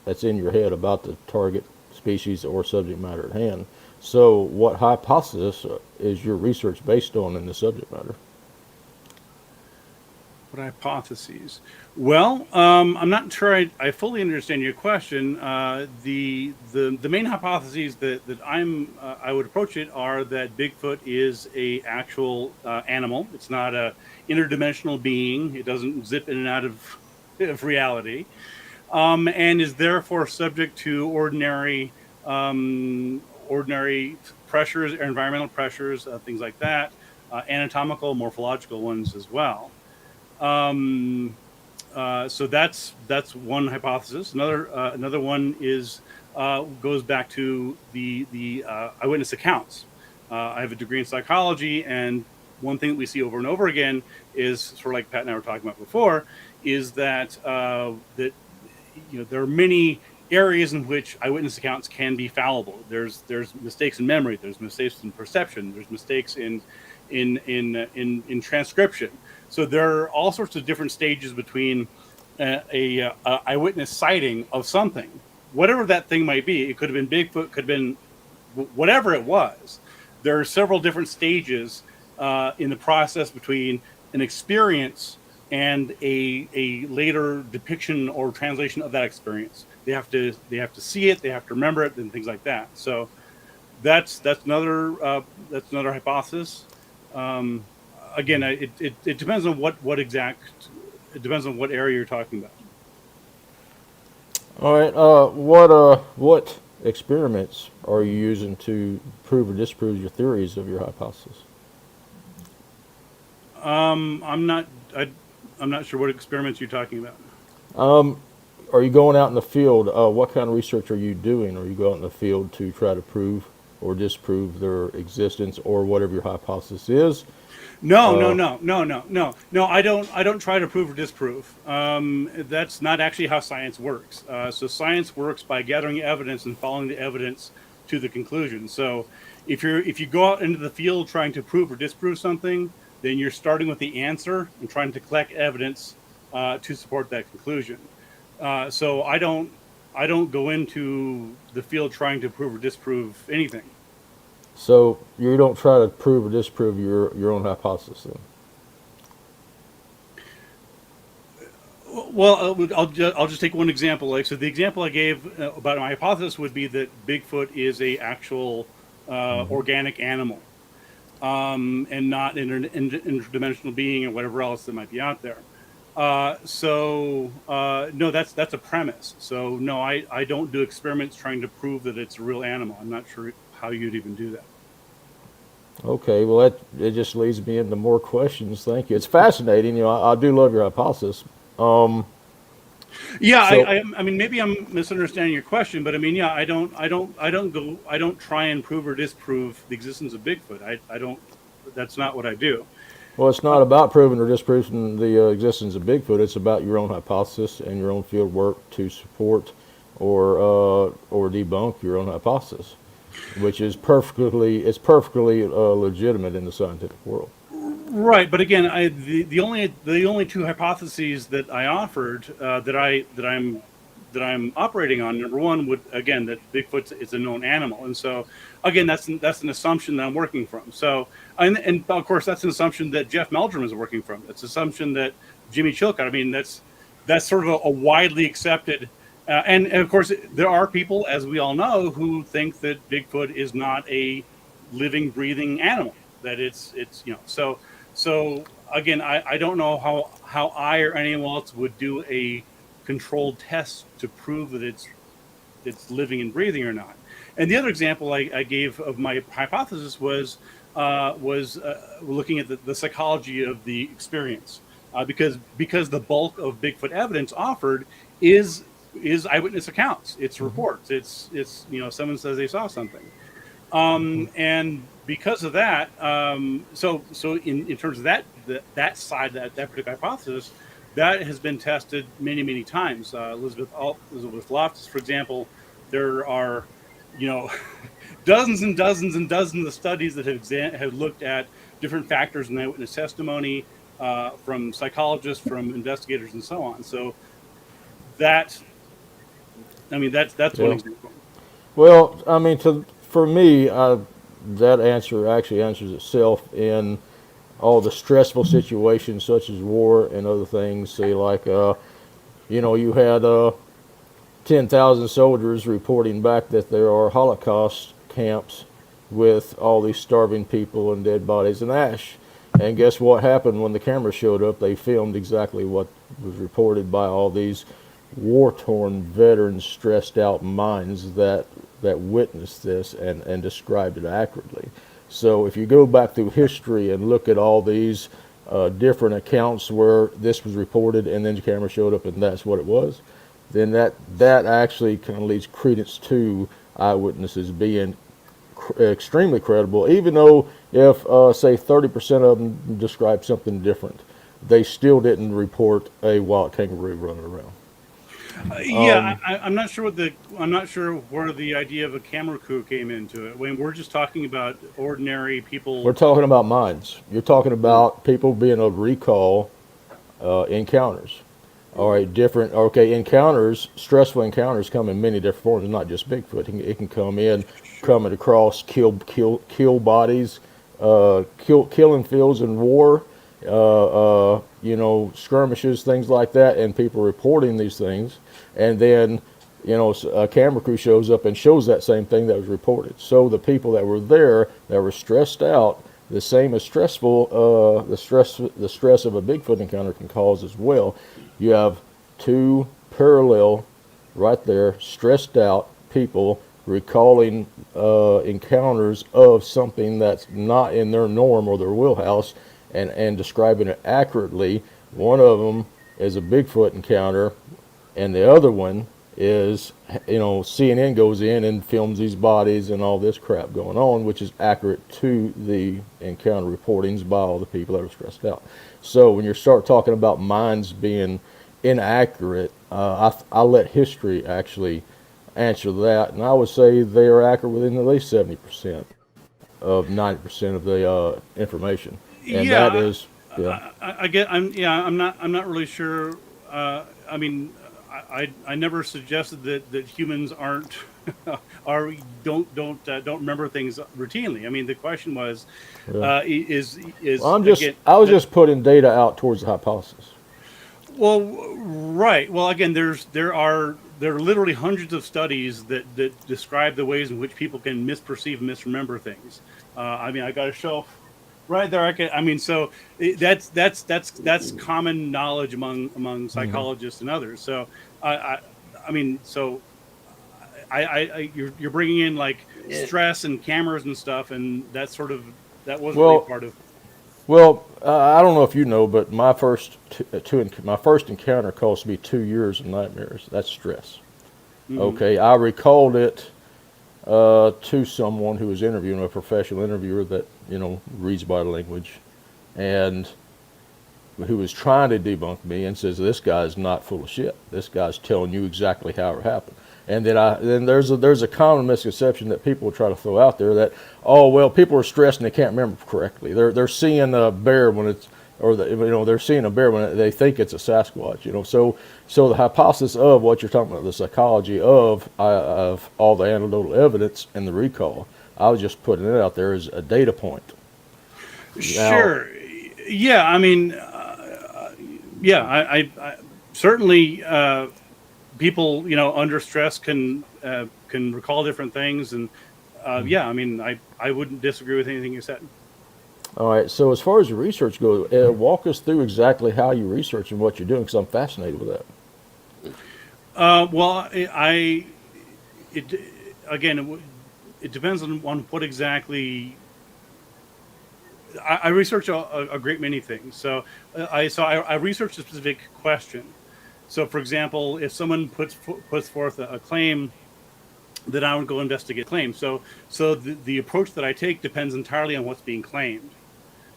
[SPEAKER 4] that's in your head about the target species or subject matter at hand. So what hypothesis is your research based on in the subject matter?
[SPEAKER 3] What hypotheses? Well, I'm not sure I fully understand your question. The main hypotheses that I would approach it are that Bigfoot is a actual animal. It's not a interdimensional being. It doesn't zip in and out of reality, and is therefore subject to ordinary pressures, or environmental pressures, things like that, anatomical, morphological ones as well. So that's one hypothesis. Another one is goes back to the eyewitness accounts. I have a degree in psychology, and one thing that we see over and over again is sort of like Pat and I were talking about before, is that there are many areas in which eyewitness accounts can be fallible. There's mistakes in memory. There's mistakes in perception. There's mistakes in transcription. So there are all sorts of different stages between a eyewitness sighting of something, whatever that thing might be. It could have been Bigfoot, could have been whatever it was. There are several different stages in the process between an experience and a later depiction or translation of that experience. They have to see it, they have to remember it, and things like that. So that's another hypothesis. Again, it depends on what exact it depends on what area you're talking about.
[SPEAKER 4] All right. What experiments are you using to prove or disprove your theories of your hypothesis?
[SPEAKER 3] I'm not sure what experiments you're talking about.
[SPEAKER 4] Are you going out in the field? What kind of research are you doing? Are you going out in the field to try to prove or disprove their existence or whatever your hypothesis is?
[SPEAKER 3] No. I don't try to prove or disprove. That's not actually how science works. So science works by gathering evidence and following the evidence to the conclusion. So if you go out into the field trying to prove or disprove something, then you're starting with the answer and trying to collect evidence to support that conclusion. So I don't go into the field trying to prove or disprove anything.
[SPEAKER 4] So you don't try to prove or disprove your own hypothesis then?
[SPEAKER 3] Well, I'll just take one example. Like, so the example I gave about my hypothesis would be that Bigfoot is a actual organic animal, and not an interdimensional being or whatever else that might be out there. No, that's a premise. So no, I don't do experiments trying to prove that it's a real animal. I'm not sure how you'd even do that.
[SPEAKER 4] Okay, well, it just leads me into more questions. Thank you. It's fascinating. I do love your hypothesis.
[SPEAKER 3] Yeah,
[SPEAKER 4] So-
[SPEAKER 3] I mean, maybe I'm misunderstanding your question, but I mean, yeah, I don't try and prove or disprove the existence of Bigfoot. I don't. That's not what I do.
[SPEAKER 4] Well, it's not about proving or disproving the existence of Bigfoot. It's about your own hypothesis and your own field work to support or debunk your own hypothesis, which is perfectly legitimate in the scientific world.
[SPEAKER 3] Right, but again, the only two hypotheses that I offered that I'm operating on. Number one would, again, that Bigfoot is a known animal, and so again, that's an assumption that I'm working from. So, and of course, that's an assumption that Jeff Meldrum is working from. That's an assumption that Jimmy Chilcott. I mean, that's sort of a widely accepted. And of course, there are people, as we all know, who think that Bigfoot is not a living, breathing animal. That it's so again, I don't know how I or anyone else would do a controlled test to prove that it's living and breathing or not. And the other example I gave of my hypothesis was looking at the psychology of the experience, because the bulk of Bigfoot evidence offered is eyewitness accounts. It's reports. It's someone says they saw something, and because of that, so in terms of that side, that particular hypothesis, that has been tested many times. Elizabeth Loftus, for example, there are dozens and dozens and dozens of studies that have looked at different factors in eyewitness testimony, from psychologists, from investigators, and so on. So that's one example.
[SPEAKER 4] Well, I mean, for me, that answer actually answers itself in all the stressful situations such as war and other things. Say, like, you had 10,000 soldiers reporting back that there are Holocaust camps with all these starving people and dead bodies and ash. And guess what happened when the camera showed up? They filmed exactly what was reported by all these war-torn veterans, stressed out minds that witnessed this and described it accurately. So if you go back through history and look at all these different accounts where this was reported and then the camera showed up and that's what it was, then that actually kind of leads credence to eyewitnesses being extremely credible, even though if say 30% of them described something different, they still didn't report a wild kangaroo running around.
[SPEAKER 3] I'm not sure where the idea of a camera crew came into it. When we're just talking about ordinary people.
[SPEAKER 4] We're talking about minds. You're talking about people being able to recall encounters. All right, encounters, stressful encounters come in many different forms, not just Bigfoot. It can come in, coming across, kill bodies, killing fields in war, skirmishes, things like that, and people reporting these things. And then, a camera crew shows up and shows that same thing that was reported. So the people that were there, that were stressed out, the same as stressful, the stress of a Bigfoot encounter can cause as well. You have two parallel, right there, stressed out people recalling encounters of something that's not in their norm or their wheelhouse, and describing it accurately. One of them is a Bigfoot encounter, and the other one is, CNN goes in and films these bodies and all this crap going on, which is accurate to the encounter reportings by all the people that are stressed out. So when you start talking about minds being inaccurate, I let history actually answer that, and I would say they are accurate within at least 70% of 90% of the information, and
[SPEAKER 3] Yeah,
[SPEAKER 4] that is, yeah.
[SPEAKER 3] I get. I'm not really sure. I mean, I never suggested that humans aren't don't remember things routinely. I mean, the question was,
[SPEAKER 4] Yeah.
[SPEAKER 3] is
[SPEAKER 4] Well,
[SPEAKER 3] again.
[SPEAKER 4] I was just putting data out towards the hypothesis.
[SPEAKER 3] Well, right. Well, again, there are literally hundreds of studies that describe the ways in which people can misperceive and misremember things. I mean, I got a shelf right there. I mean, so that's common knowledge among psychologists and others. So I mean, so you're bringing in like stress and cameras and stuff, and that wasn't really part of.
[SPEAKER 4] Well, I don't know if you know, but my first encounter cost me 2 years of nightmares. That's stress.
[SPEAKER 3] Mm-hmm.
[SPEAKER 4] Okay, I recalled it to someone who was interviewing, a professional interviewer that reads body language, and who was trying to debunk me, and says, this guy's not full of shit. This guy's telling you exactly how it happened. And then there's a common misconception that people try to throw out there that, oh well, people are stressed and they can't remember correctly. They're seeing a bear when it's, or they're seeing a bear when they think it's a Sasquatch. So the hypothesis of what you're talking about, the psychology of all the anecdotal evidence and the recall, I was just putting it out there as a data point.
[SPEAKER 3] Sure. Yeah. I mean, yeah. I certainly. People, under stress can recall different things, and yeah, I mean, I wouldn't disagree with anything you said.
[SPEAKER 4] All right. So as far as your research goes, walk us through exactly how you research and what you're doing, because I'm fascinated with that.
[SPEAKER 3] Well, it depends on what exactly. I research a great many things. So I research a specific question. So, for example, if someone puts forth a claim, then I would go investigate the claim. So the approach that I take depends entirely on what's being claimed.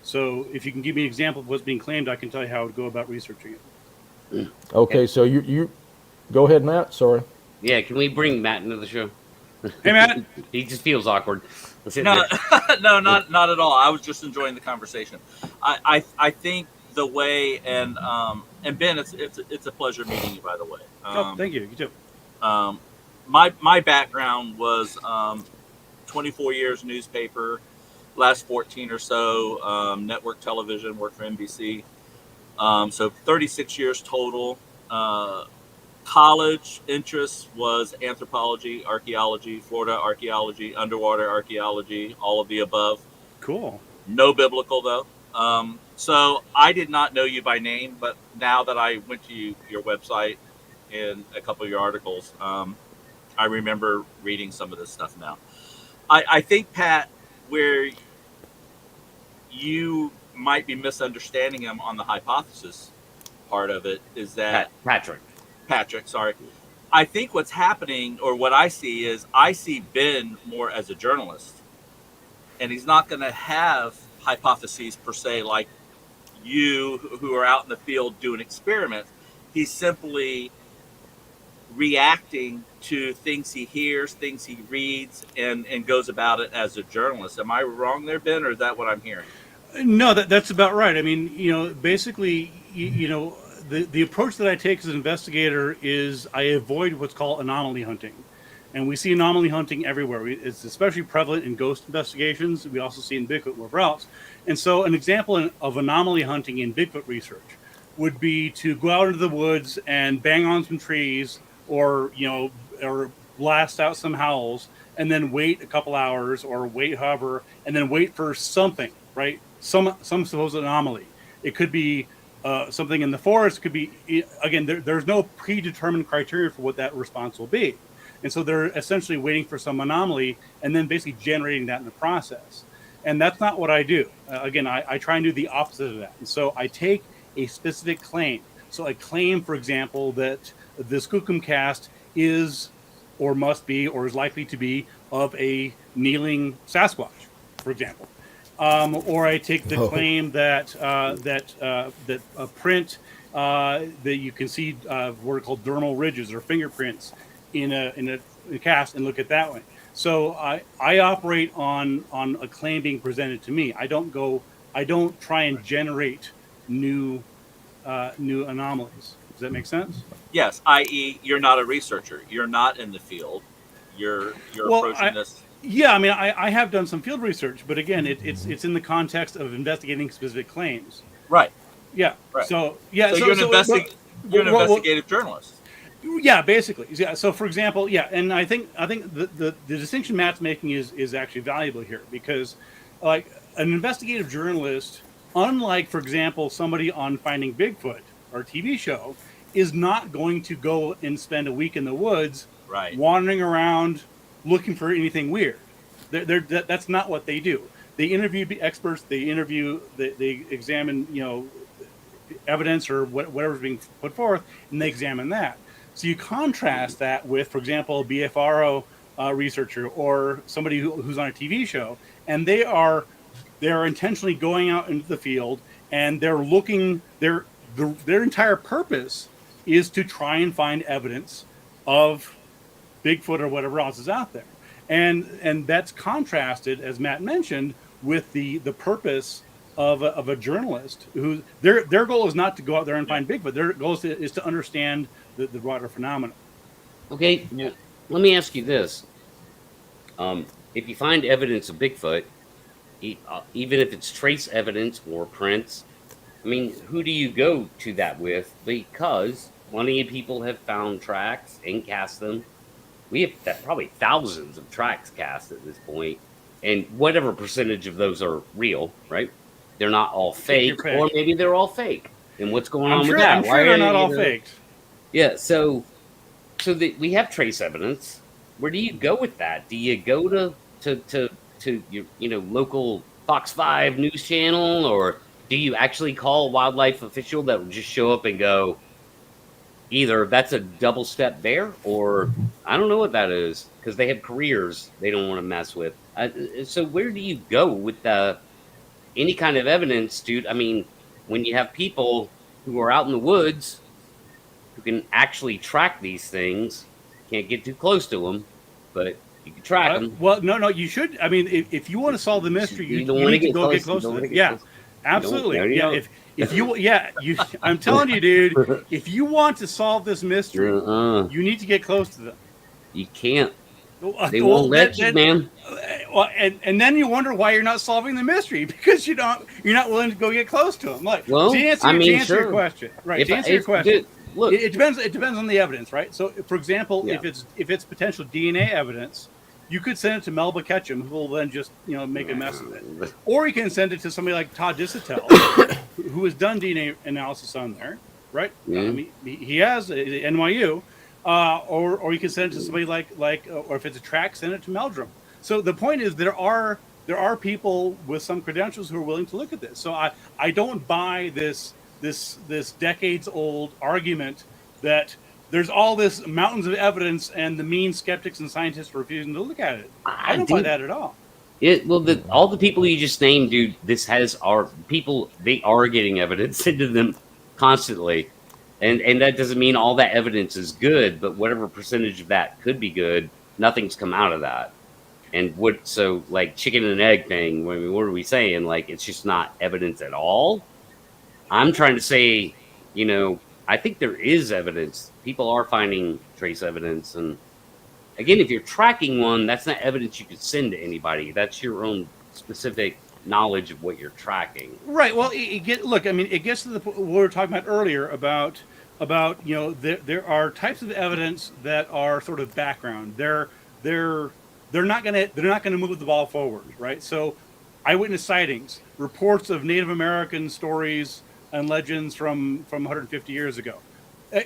[SPEAKER 3] So if you can give me an example of what's being claimed, I can tell you how I would go about researching it.
[SPEAKER 4] Okay, so you go ahead, Matt. Sorry.
[SPEAKER 1] Yeah, can we bring Matt into the show?
[SPEAKER 3] Hey, Matt.
[SPEAKER 1] He just feels awkward.
[SPEAKER 5] No, no, not at all. I was just enjoying the conversation. I think the way, and Ben, it's a pleasure meeting you, by the way.
[SPEAKER 3] Thank you. You too.
[SPEAKER 5] My background was 24 years newspaper, last 14 or so network television, worked for NBC. So 36 years total. College interest was anthropology, archaeology, Florida archaeology, underwater archaeology, all of the above.
[SPEAKER 3] Cool.
[SPEAKER 5] No biblical, though. So I did not know you by name, but now that I went to your website and a couple of your articles, I remember reading some of this stuff now. I think, Pat, where you might be misunderstanding him on the hypothesis part of it is that... Patrick, sorry. I think what's happening, or what I see Ben more as a journalist. And he's not going to have hypotheses per se like you who are out in the field doing experiments. He's simply reacting to things he hears, things he reads, and goes about it as a journalist. Am I wrong there, Ben, or is that what I'm hearing?
[SPEAKER 3] No, that's about right. I mean, basically, the approach that I take as an investigator is I avoid what's called anomaly hunting. And we see anomaly hunting everywhere. It's especially prevalent in ghost investigations. We also see in Bigfoot wherever else. And so an example of anomaly hunting in Bigfoot research would be to go out into the woods and bang on some trees or blast out some howls and then wait a couple hours or wait however, and then wait for something. right? Some supposed anomaly. It could be something in the forest. It could be, again, there's no predetermined criteria for what that response will be. And so they're essentially waiting for some anomaly and then basically generating that in the process. And that's not what I do. Again, I try and do the opposite of that. And so I take a specific claim. So I claim, for example, that the Skookum cast is or must be or is likely to be of a kneeling Sasquatch, for example. Or I take the claim that a print that you can see what are called dermal ridges or fingerprints in a cast and look at that one. So I operate on a claim being presented to me. I don't try and generate new anomalies. Does that make sense?
[SPEAKER 5] Yes, i.e., you're not a researcher. You're not in the field. You're approaching this.
[SPEAKER 3] Yeah, I mean, I have done some field research, but again, it's in the context of investigating specific claims.
[SPEAKER 5] Right.
[SPEAKER 3] Yeah.
[SPEAKER 5] Right.
[SPEAKER 3] So yeah.
[SPEAKER 5] So you're an investigative journalist.
[SPEAKER 3] Yeah, basically. Yeah. So for example, yeah, and I think the distinction Matt's making is actually valuable here because, like, an investigative journalist, unlike, for example, somebody on Finding Bigfoot or a TV show, is not going to go and spend a week in the woods,
[SPEAKER 5] right,
[SPEAKER 3] wandering around looking for anything weird. That's not what they do. They interview experts. They examine evidence or whatever's being put forth, and they examine that. So you contrast that with, for example, a BFRO researcher or somebody who's on a TV show, and they are intentionally going out into the field and they're looking. Their entire purpose is to try and find evidence of Bigfoot or whatever else is out there, and that's contrasted, as Matt mentioned, with the purpose of a journalist who their goal is not to go out there and find Bigfoot. Their goal is to understand the broader phenomena.
[SPEAKER 1] Okay, let me ask you this: if you find evidence of Bigfoot, even if it's trace evidence or prints, I mean, who do you go to that with? Because plenty of people have found tracks and cast them. We have probably thousands of tracks cast at this point, and whatever percentage of those are real, right? They're not all fake, or maybe they're all fake. And what's going on with that?
[SPEAKER 3] I'm sure they're not all faked.
[SPEAKER 1] Yeah, so we have trace evidence. Where do you go with that? Do you go to your local Fox 5 news channel, or do you actually call a wildlife official that will just show up and go, either that's a double step there, or I don't know what that is, because they have careers they don't want to mess with. So where do you go with any kind of evidence, dude? I mean, when you have people who are out in the woods who can actually track these things, can't get too close to them, but you can track them.
[SPEAKER 3] Well, no, you should. I mean, if you want to solve the mystery, you need to go get close to it. Yeah, absolutely. Yeah, I'm telling you, dude, if you want to solve this mystery, you need to get close to them.
[SPEAKER 1] You can't. They won't let you, man.
[SPEAKER 3] Well, and then you wonder why you're not solving the mystery, because you're not willing to go get close to them. Like, to answer your question, right? To answer your question, look, it depends. It depends on the evidence, right? So, for example, if it's potential DNA evidence, you could send it to Melba Ketchum, who will then just make a mess of it, or you can send it to somebody like Todd Disotell, who has done DNA analysis on there, right? He has NYU. Or you can send it to somebody like or if it's a track, send it to Meldrum. So the point is, there are people with some credentials who are willing to look at this. So I don't buy this decades old argument that there's all this mountains of evidence and the mean skeptics and scientists are refusing to look at it. I don't buy that at all.
[SPEAKER 1] All the people you just named, dude, they are getting evidence into them constantly. And that doesn't mean all that evidence is good, but whatever percentage of that could be good, nothing's come out of that. And like chicken and egg thing, I mean, what are we saying? Like, it's just not evidence at all? I'm trying to say, I think there is evidence. People are finding trace evidence. And again, if you're tracking one, that's not evidence you could send to anybody. That's your own specific knowledge of what you're tracking.
[SPEAKER 3] Right. Well, it gets to what we were talking about earlier about there are types of evidence that are sort of background. They're not gonna move the ball forward, right? So eyewitness sightings, reports of Native American stories and legends from 150 years ago.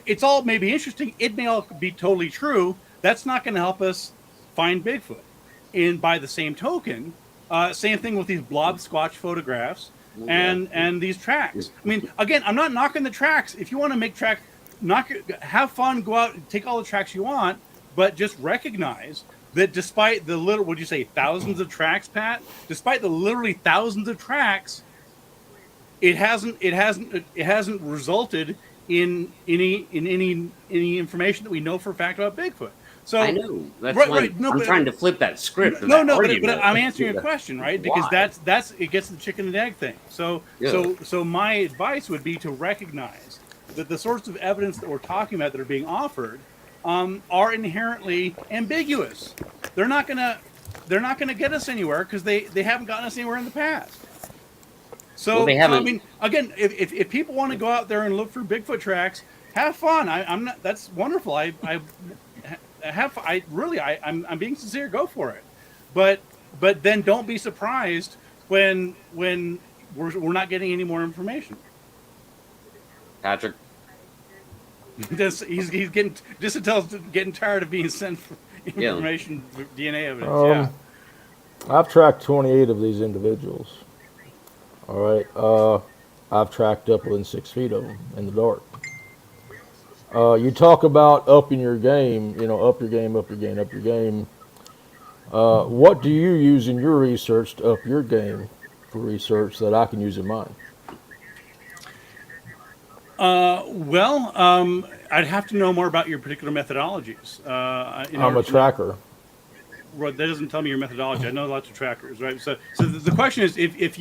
[SPEAKER 3] It's all maybe interesting. It may all be totally true. That's not going to help us find Bigfoot. And by the same token, same thing with these blob squatch photographs and these tracks. I mean, again, I'm not knocking the tracks. If you want to make tracks, have fun, go out, take all the tracks you want, but just recognize that despite the little, would you say thousands of tracks, Pat? Despite the literally thousands of tracks, it hasn't resulted in any information that we know for a fact about Bigfoot. So
[SPEAKER 1] I know that's right. No, I'm trying to flip that script.
[SPEAKER 3] But I'm answering your question, right? Because that's it gets the chicken and egg thing. So my advice would be to recognize that the sorts of evidence that we're talking about that are being offered are inherently ambiguous. They're not gonna get us anywhere because they haven't gotten us anywhere in the past. So, I mean, again, if people want to go out there and look for Bigfoot tracks, have fun. I'm not. That's wonderful. I'm being sincere. Go for it. But then don't be surprised when we're not getting any more information.
[SPEAKER 1] Patrick,
[SPEAKER 3] he's getting tired of being sent for information, DNA evidence.
[SPEAKER 4] I've tracked 28 of these individuals. All right, I've tracked up within 6 feet of them in the dark. You talk about upping your game, up your game. What do you use in your research to up your game for research that I can use in mine?
[SPEAKER 3] I'd have to know more about your particular methodologies.
[SPEAKER 4] I'm a tracker.
[SPEAKER 3] Well, that doesn't tell me your methodology. I know lots of trackers, right? So the question is, if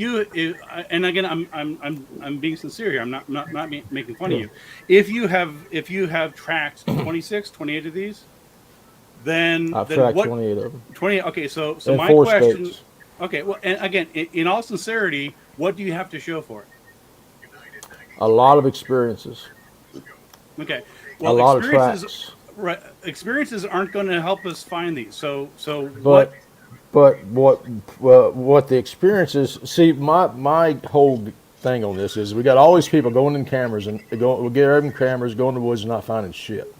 [SPEAKER 3] and again, I'm being sincere here. I'm not making fun of you. If you have tracked 26, 28 of these, then
[SPEAKER 4] I've tracked 28 of them.
[SPEAKER 3] 20. Okay, so
[SPEAKER 4] in
[SPEAKER 3] my
[SPEAKER 4] 4
[SPEAKER 3] question.
[SPEAKER 4] States.
[SPEAKER 3] Okay, well, and again, in all sincerity, what do you have to show for it?
[SPEAKER 4] A lot of experiences.
[SPEAKER 3] Okay, well,
[SPEAKER 4] a lot of tracks.
[SPEAKER 3] Right, experiences aren't going to help us find these.
[SPEAKER 4] But what the experiences? See, my whole thing on this is we got all these people going in cameras and we get every cameras going to the woods and not finding shit.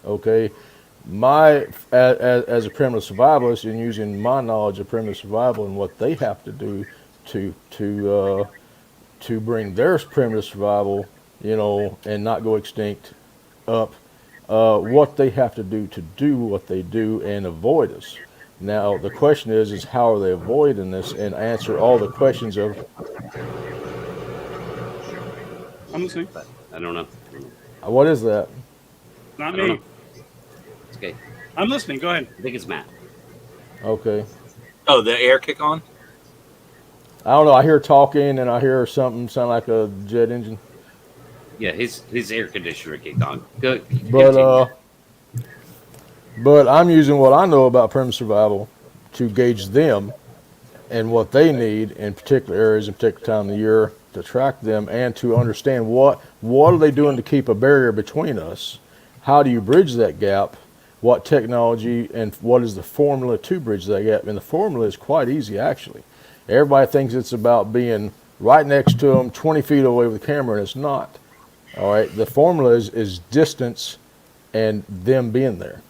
[SPEAKER 4] Okay, as a primitive survivalist and using my knowledge of primitive survival and what they have to do to bring their primitive survival, and not go extinct up. What they have to do what they do and avoid us. Now the question is how are they avoiding this and answer all the questions of.
[SPEAKER 3] I'm listening.
[SPEAKER 1] I don't know.
[SPEAKER 4] What is that?
[SPEAKER 3] Not me.
[SPEAKER 1] It's okay.
[SPEAKER 3] I'm listening. Go ahead.
[SPEAKER 1] I think it's Matt.
[SPEAKER 4] Okay.
[SPEAKER 5] Oh, the air kick on?
[SPEAKER 4] I don't know. I hear talking and I hear something sound like a jet engine.
[SPEAKER 1] Yeah, his air conditioner kicked on. Good.
[SPEAKER 4] But I'm using what I know about primitive survival to gauge them and what they need in particular areas, in particular time of the year, to track them and to understand what are they doing to keep a barrier between us. How do you bridge that gap? What technology and what is the formula to bridge that gap? And the formula is quite easy, actually. Everybody thinks it's about being right next to them, 20 feet away with the camera, and it's not. All right, the formula is distance and them being there.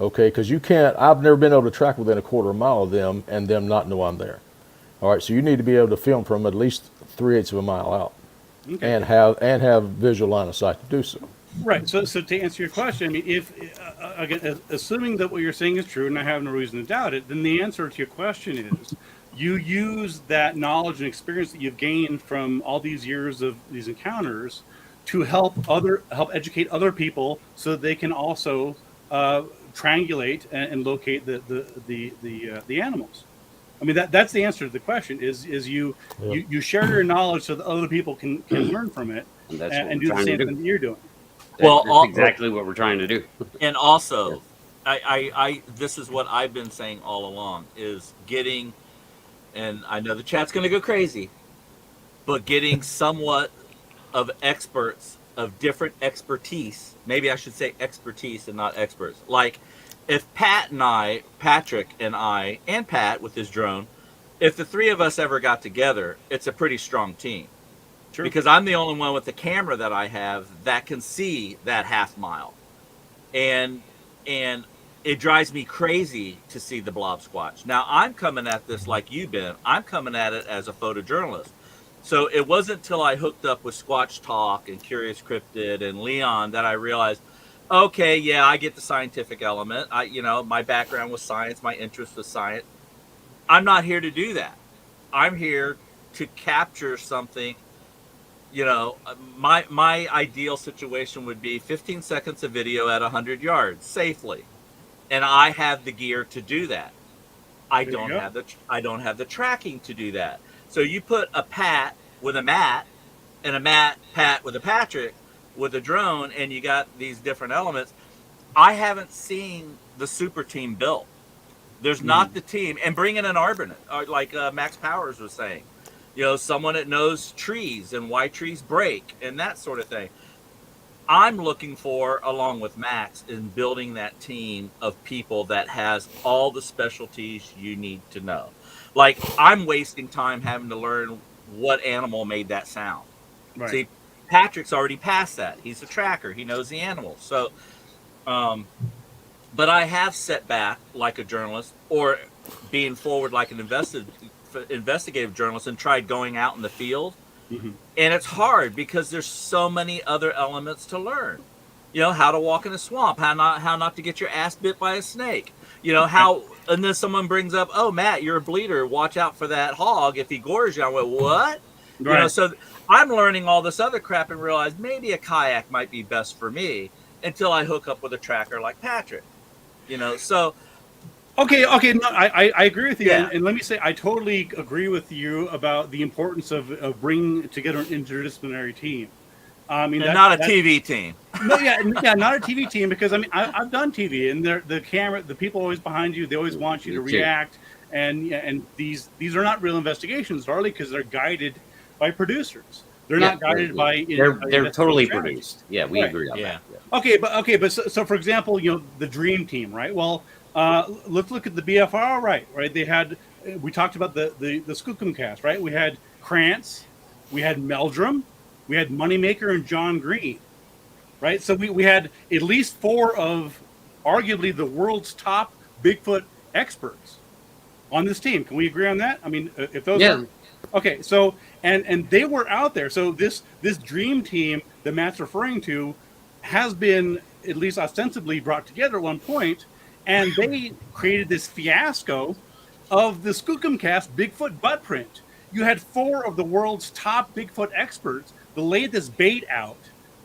[SPEAKER 4] Okay, because I've never been able to track within a quarter mile of them and them not know I'm there. All right, so you need to be able to film from at least 3/8 of a mile out, okay, and have visual line of sight to do so.
[SPEAKER 3] Right. So to answer your question, I mean, if again, assuming that what you're saying is true, and I have no reason to doubt it, then the answer to your question is you use that knowledge and experience that you've gained from all these years of these encounters to help educate other people so that they can also triangulate and locate the animals. I mean, that's the answer to the question is you share your knowledge so that other people can learn from it and do the same thing that you're doing.
[SPEAKER 1] That's exactly what we're trying to do.
[SPEAKER 5] And also, I this is what I've been saying all along is getting, and I know the chat's going to go crazy, but getting somewhat of experts of different expertise. Maybe I should say expertise and not experts. Like if Patrick and I, and Pat with his drone, if the three of us ever got together, it's a pretty strong team.
[SPEAKER 3] True.
[SPEAKER 5] Because I'm the only one with the camera that I have that can see that half mile. And it drives me crazy to see the blob squatch. Now, I'm coming at this like you've been. I'm coming at it as a photojournalist. So it wasn't until I hooked up with Squatch Talk and Curious Cryptid and Leon that I realized, okay, yeah, I get the scientific element. My background was science. My interest was science. I'm not here to do that. I'm here to capture something. My ideal situation would be 15 seconds of video at 100 yards safely. And I have the gear to do that. I don't have the tracking to do that. So you put a Pat with a Matt and a Pat with a Patrick with a drone, and you got these different elements. I haven't seen the super team built. There's not the team. And bring in an arborist, like Max Powers was saying. Someone that knows trees and why trees break and that sort of thing. I'm looking for, along with Max, in building that team of people that has all the specialties you need to know. Like, I'm wasting time having to learn what animal made that sound. Right. See, Patrick's already past that. He's a tracker. He knows the animals. So, but I have set back like a journalist, or being forward like an investigative journalist, and tried going out in the field. Mm-hmm. And it's hard because there's so many other elements to learn. How to walk in a swamp, how not to get your ass bit by a snake. And then someone brings up, oh, Matt, you're a bleeder. Watch out for that hog. If he gores you, I went, what? Right. So I'm learning all this other crap and realize maybe a kayak might be best for me until I hook up with a tracker like Patrick. So.
[SPEAKER 3] Okay. No, I agree with you. Yeah. And let me say, I totally agree with you about the importance of bringing together an interdisciplinary team.
[SPEAKER 5] Not a TV team.
[SPEAKER 3] No, not a TV team, because I've done TV, and the people always behind you. They always want you to react, and these are not real investigations, hardly, because they're guided by producers. They're not guided by.
[SPEAKER 1] They're totally produced. Yeah, we agree on that.
[SPEAKER 3] Yeah. Okay, but so for example, the Dream Team, right? Well, let's look at the BFR, right? We talked about the Skookum cast, right? We had Krantz, we had Meldrum, we had Moneymaker and John Green, right? So we had at least 4 of arguably the world's top Bigfoot experts on this team. Can we agree on that? If those are okay, so and they were out there. So this Dream Team that Matt's referring to has been at least ostensibly brought together at one point, and they created this fiasco of the Skookum cast Bigfoot butt print. You had 4 of the world's top Bigfoot experts that laid this bait out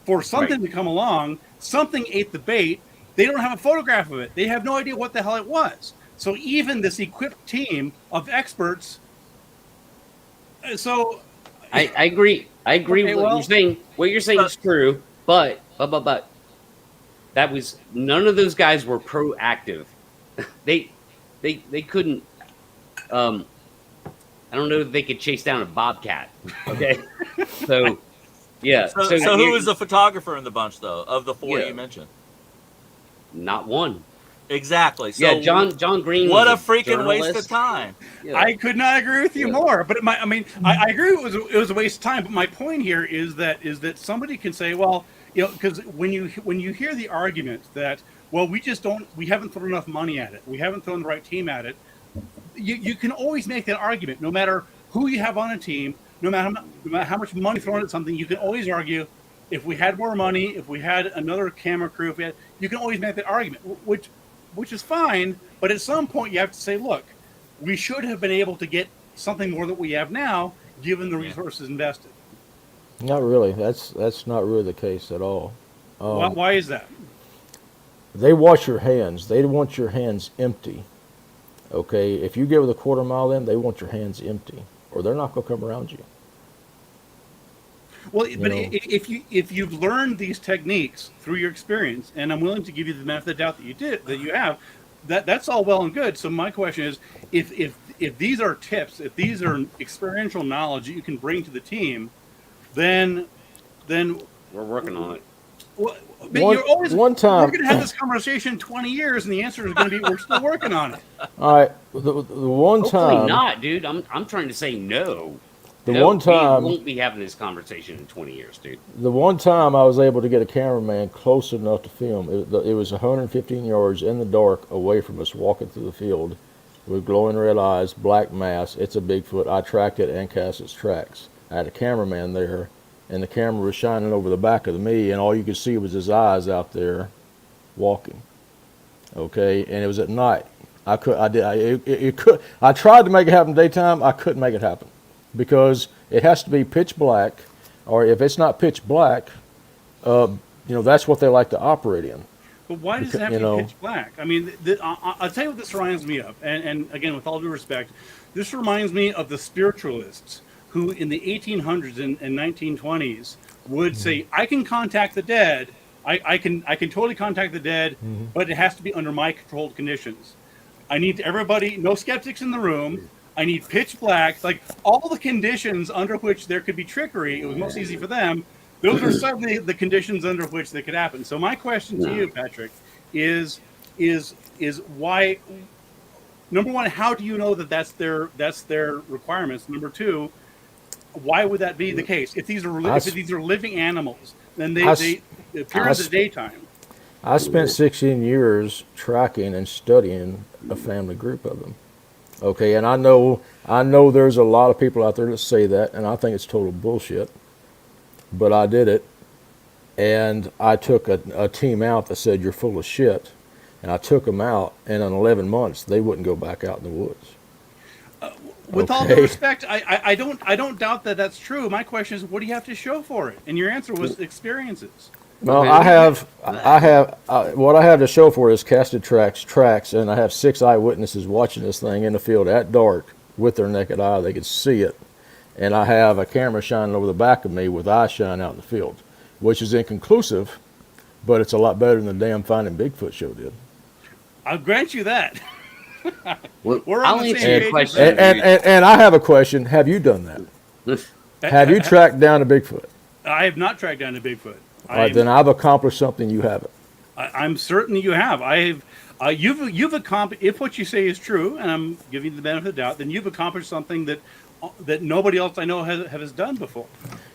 [SPEAKER 3] for something to come along. Something ate the bait. They don't have a photograph of it. They have no idea what the hell it was. So even this equipped team of experts. So
[SPEAKER 1] I agree. With what you're saying. What you're saying is true, but that was, none of those guys were proactive. They couldn't. I don't know if they could chase down a bobcat. Okay, so yeah.
[SPEAKER 5] So who was the photographer in the bunch, though, of the 4 you mentioned?
[SPEAKER 1] Not one.
[SPEAKER 5] Exactly. So
[SPEAKER 1] yeah, John Green.
[SPEAKER 5] What a freaking waste of time.
[SPEAKER 3] Yeah. I could not agree with you more. But I agree it was a waste of time. But my point here is that somebody can say, well, because when you hear the argument that, well, we haven't thrown enough money at it, we haven't thrown the right team at it. You can always make that argument, no matter who you have on a team, no matter how much money thrown at something. You can always argue, if we had more money, if we had another camera crew, you can always make that argument, which is fine. But at some point, you have to say, look, we should have been able to get something more than we have now, given the resources invested.
[SPEAKER 4] Not really. That's not really the case at all.
[SPEAKER 3] Why is that?
[SPEAKER 4] They wash your hands. They want your hands empty. Okay, if you give the 1/4 mile in, they want your hands empty, or they're not going to come around you.
[SPEAKER 3] Well, but if you've learned these techniques through your experience, and I'm willing to give you the benefit of the doubt that you have, that's all well and good. So my question is, if these are tips, if these are experiential knowledge that you can bring to the team, then
[SPEAKER 1] we're working on it.
[SPEAKER 3] But you're always, one time, we're going to have this conversation in 20 years, and the answer is going to be we're still working on it.
[SPEAKER 4] All right, the one
[SPEAKER 1] Hopefully
[SPEAKER 4] time,
[SPEAKER 1] not, dude. I'm trying to say no.
[SPEAKER 4] The one time
[SPEAKER 1] we won't be having this conversation in 20 years, dude.
[SPEAKER 4] The one time I was able to get a cameraman close enough to film, it was 115 yards in the dark away from us, walking through the field with glowing red eyes, black mass. It's a Bigfoot. I tracked it and cast its tracks. I had a cameraman there, and the camera was shining over the back of me, and all you could see was his eyes out there walking. Okay, and it was at night. I tried to make it happen daytime. I couldn't make it happen because it has to be pitch black, or if it's not pitch black, that's what they like to operate in.
[SPEAKER 3] But why does it have to be pitch black? I mean, I'll tell you what this reminds me of, and again, with all due respect, this reminds me of the spiritualists who in the 1800s and 1920s would say, I can contact the dead, I can totally contact the dead, but it has to be under my controlled conditions. I need everybody, no skeptics in the room, I need pitch black, like all the conditions under which there could be trickery. It was most easy for them. Those are certainly the conditions under which they could happen. So my question to you, Patrick, is why? Number one, how do you know that that's their requirements? Number two, why would that be the case? If these are living animals, then they appear in the daytime.
[SPEAKER 4] I spent 16 years tracking and studying a family group of them. Okay, and I know there's a lot of people out there that say that, and I think it's total bullshit. But I did it, and I took a team out that said you're full of shit, and I took them out, and in 11 months they wouldn't go back out in the woods.
[SPEAKER 3] With all due respect, I don't doubt that that's true. My question is, what do you have to show for it? And your answer was experiences.
[SPEAKER 4] Well, what I have to show for it is casted tracks, and I have 6 eyewitnesses watching this thing in the field at dark with their naked eye. They could see it. And I have a camera shining over the back of me with eye shine out in the field, which is inconclusive, but it's a lot better than the damn Finding Bigfoot show did.
[SPEAKER 3] I'll grant you that.
[SPEAKER 1] We're on the same page.
[SPEAKER 4] And I have a question. Have you done that? Have you tracked down a Bigfoot?
[SPEAKER 3] I have not tracked down a Bigfoot.
[SPEAKER 4] All right, then I've accomplished something you haven't.
[SPEAKER 3] I'm certain you have. You've accomplished, if what you say is true, and I'm giving you the benefit of the doubt, then you've accomplished something that nobody else I know has done before.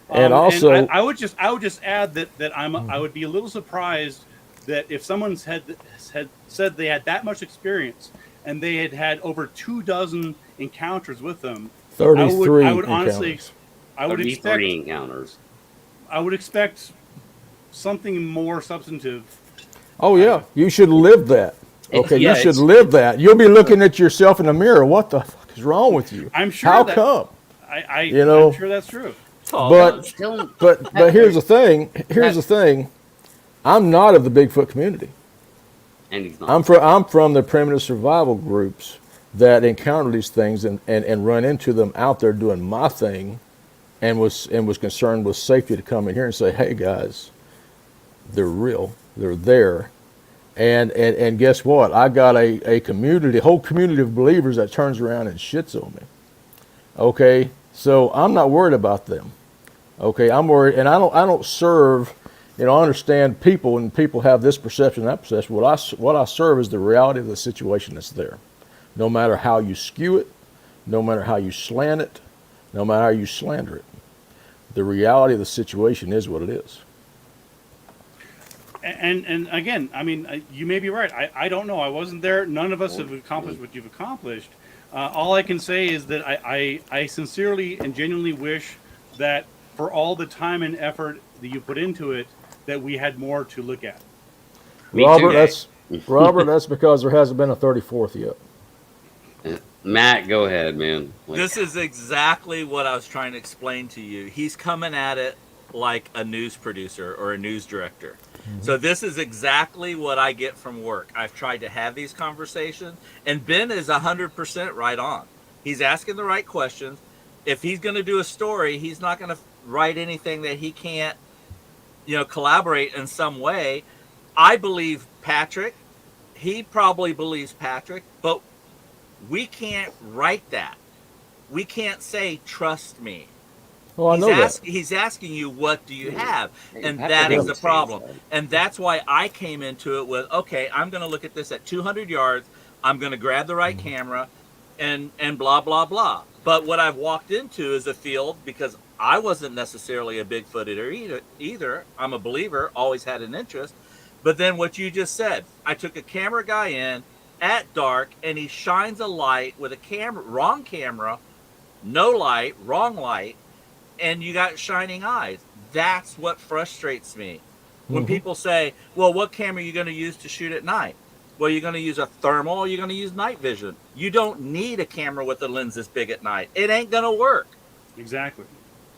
[SPEAKER 4] And also,
[SPEAKER 3] and I would just add that I would be a little surprised that if someone's had said they had that much experience and they had over 24 encounters with them.
[SPEAKER 4] 33
[SPEAKER 3] I would honestly, I would
[SPEAKER 1] 33
[SPEAKER 3] expect
[SPEAKER 1] encounters.
[SPEAKER 3] I would expect something more substantive.
[SPEAKER 4] Oh yeah, you should live that. Okay, you should live that. You'll be looking at yourself in the mirror. What the fuck is wrong with you?
[SPEAKER 3] I'm sure.
[SPEAKER 4] How come?
[SPEAKER 3] I'm sure that's true.
[SPEAKER 4] But here's the thing. Here's the thing. I'm not of the Bigfoot community.
[SPEAKER 1] And he's not.
[SPEAKER 4] I'm from the primitive survival groups that encounter these things and run into them out there doing my thing, and was concerned with safety to come in here and say, hey guys, they're real. They're there. And guess what? I got a community, whole community of believers that turns around and shits on me. Okay, so I'm not worried about them. Okay, I'm worried, and I don't serve. I understand people, and people have this perception, that perception. What I serve is the reality of the situation that's there. No matter how you skew it, no matter how you slant it, no matter how you slander it, the reality of the situation is what it is.
[SPEAKER 3] And again, I mean, you may be right. I don't know. I wasn't there. None of us have accomplished what you've accomplished. All I can say is that I sincerely and genuinely wish that for all the time and effort that you put into it, that we had more to look at.
[SPEAKER 4] Robert, that's because there hasn't been a 34th yet.
[SPEAKER 1] Matt, go ahead, man.
[SPEAKER 5] This is exactly what I was trying to explain to you. He's coming at it like a news producer or a news director. Mm-hmm. So this is exactly what I get from work. I've tried to have these conversations, and Ben is 100% right on. He's asking the right questions. If he's going to do a story, he's not going to write anything that he can't, collaborate in some way. I believe Patrick. He probably believes Patrick, but we can't write that. We can't say, trust me.
[SPEAKER 4] Oh, I know that.
[SPEAKER 5] He's asking you, what do you have? And that is the problem. And that's why I came into it with, okay, I'm going to look at this at 200 yards. I'm going to grab the right camera and blah, blah, blah. But what I've walked into is a field, because I wasn't necessarily a Bigfoot either. I'm a believer, always had an interest. But then what you just said, I took a camera guy in at dark, and he shines a light with a wrong camera, no light, wrong light, and you got shining eyes. That's what frustrates me. When people say, well, what camera are you going to use to shoot at night? Well, you're going to use a thermal, or you're going to use night vision. You don't need a camera with a lens this big at night. It ain't going to work.
[SPEAKER 3] Exactly.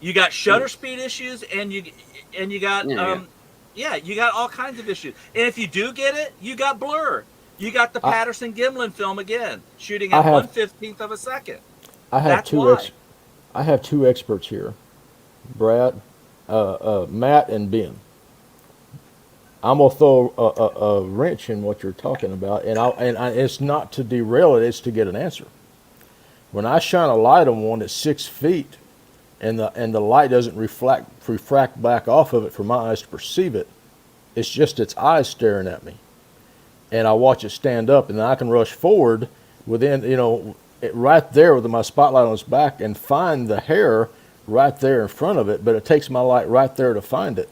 [SPEAKER 5] You got shutter speed issues, and you got you got all kinds of issues. And if you do get it, you got blur. You got the Patterson Gimlin film again, shooting at 1/15 of a second.
[SPEAKER 4] I have two experts here, Brad, Matt, and Ben. I'm gonna throw a wrench in what you're talking about, and it's not to derail it; it's to get an answer. When I shine a light on one that's 6 feet, and the light doesn't refract back off of it for my eyes to perceive it, it's just its eyes staring at me, and I watch it stand up, and then I can rush forward within, right there with my spotlight on its back and find the hair right there in front of it, but it takes my light right there to find it.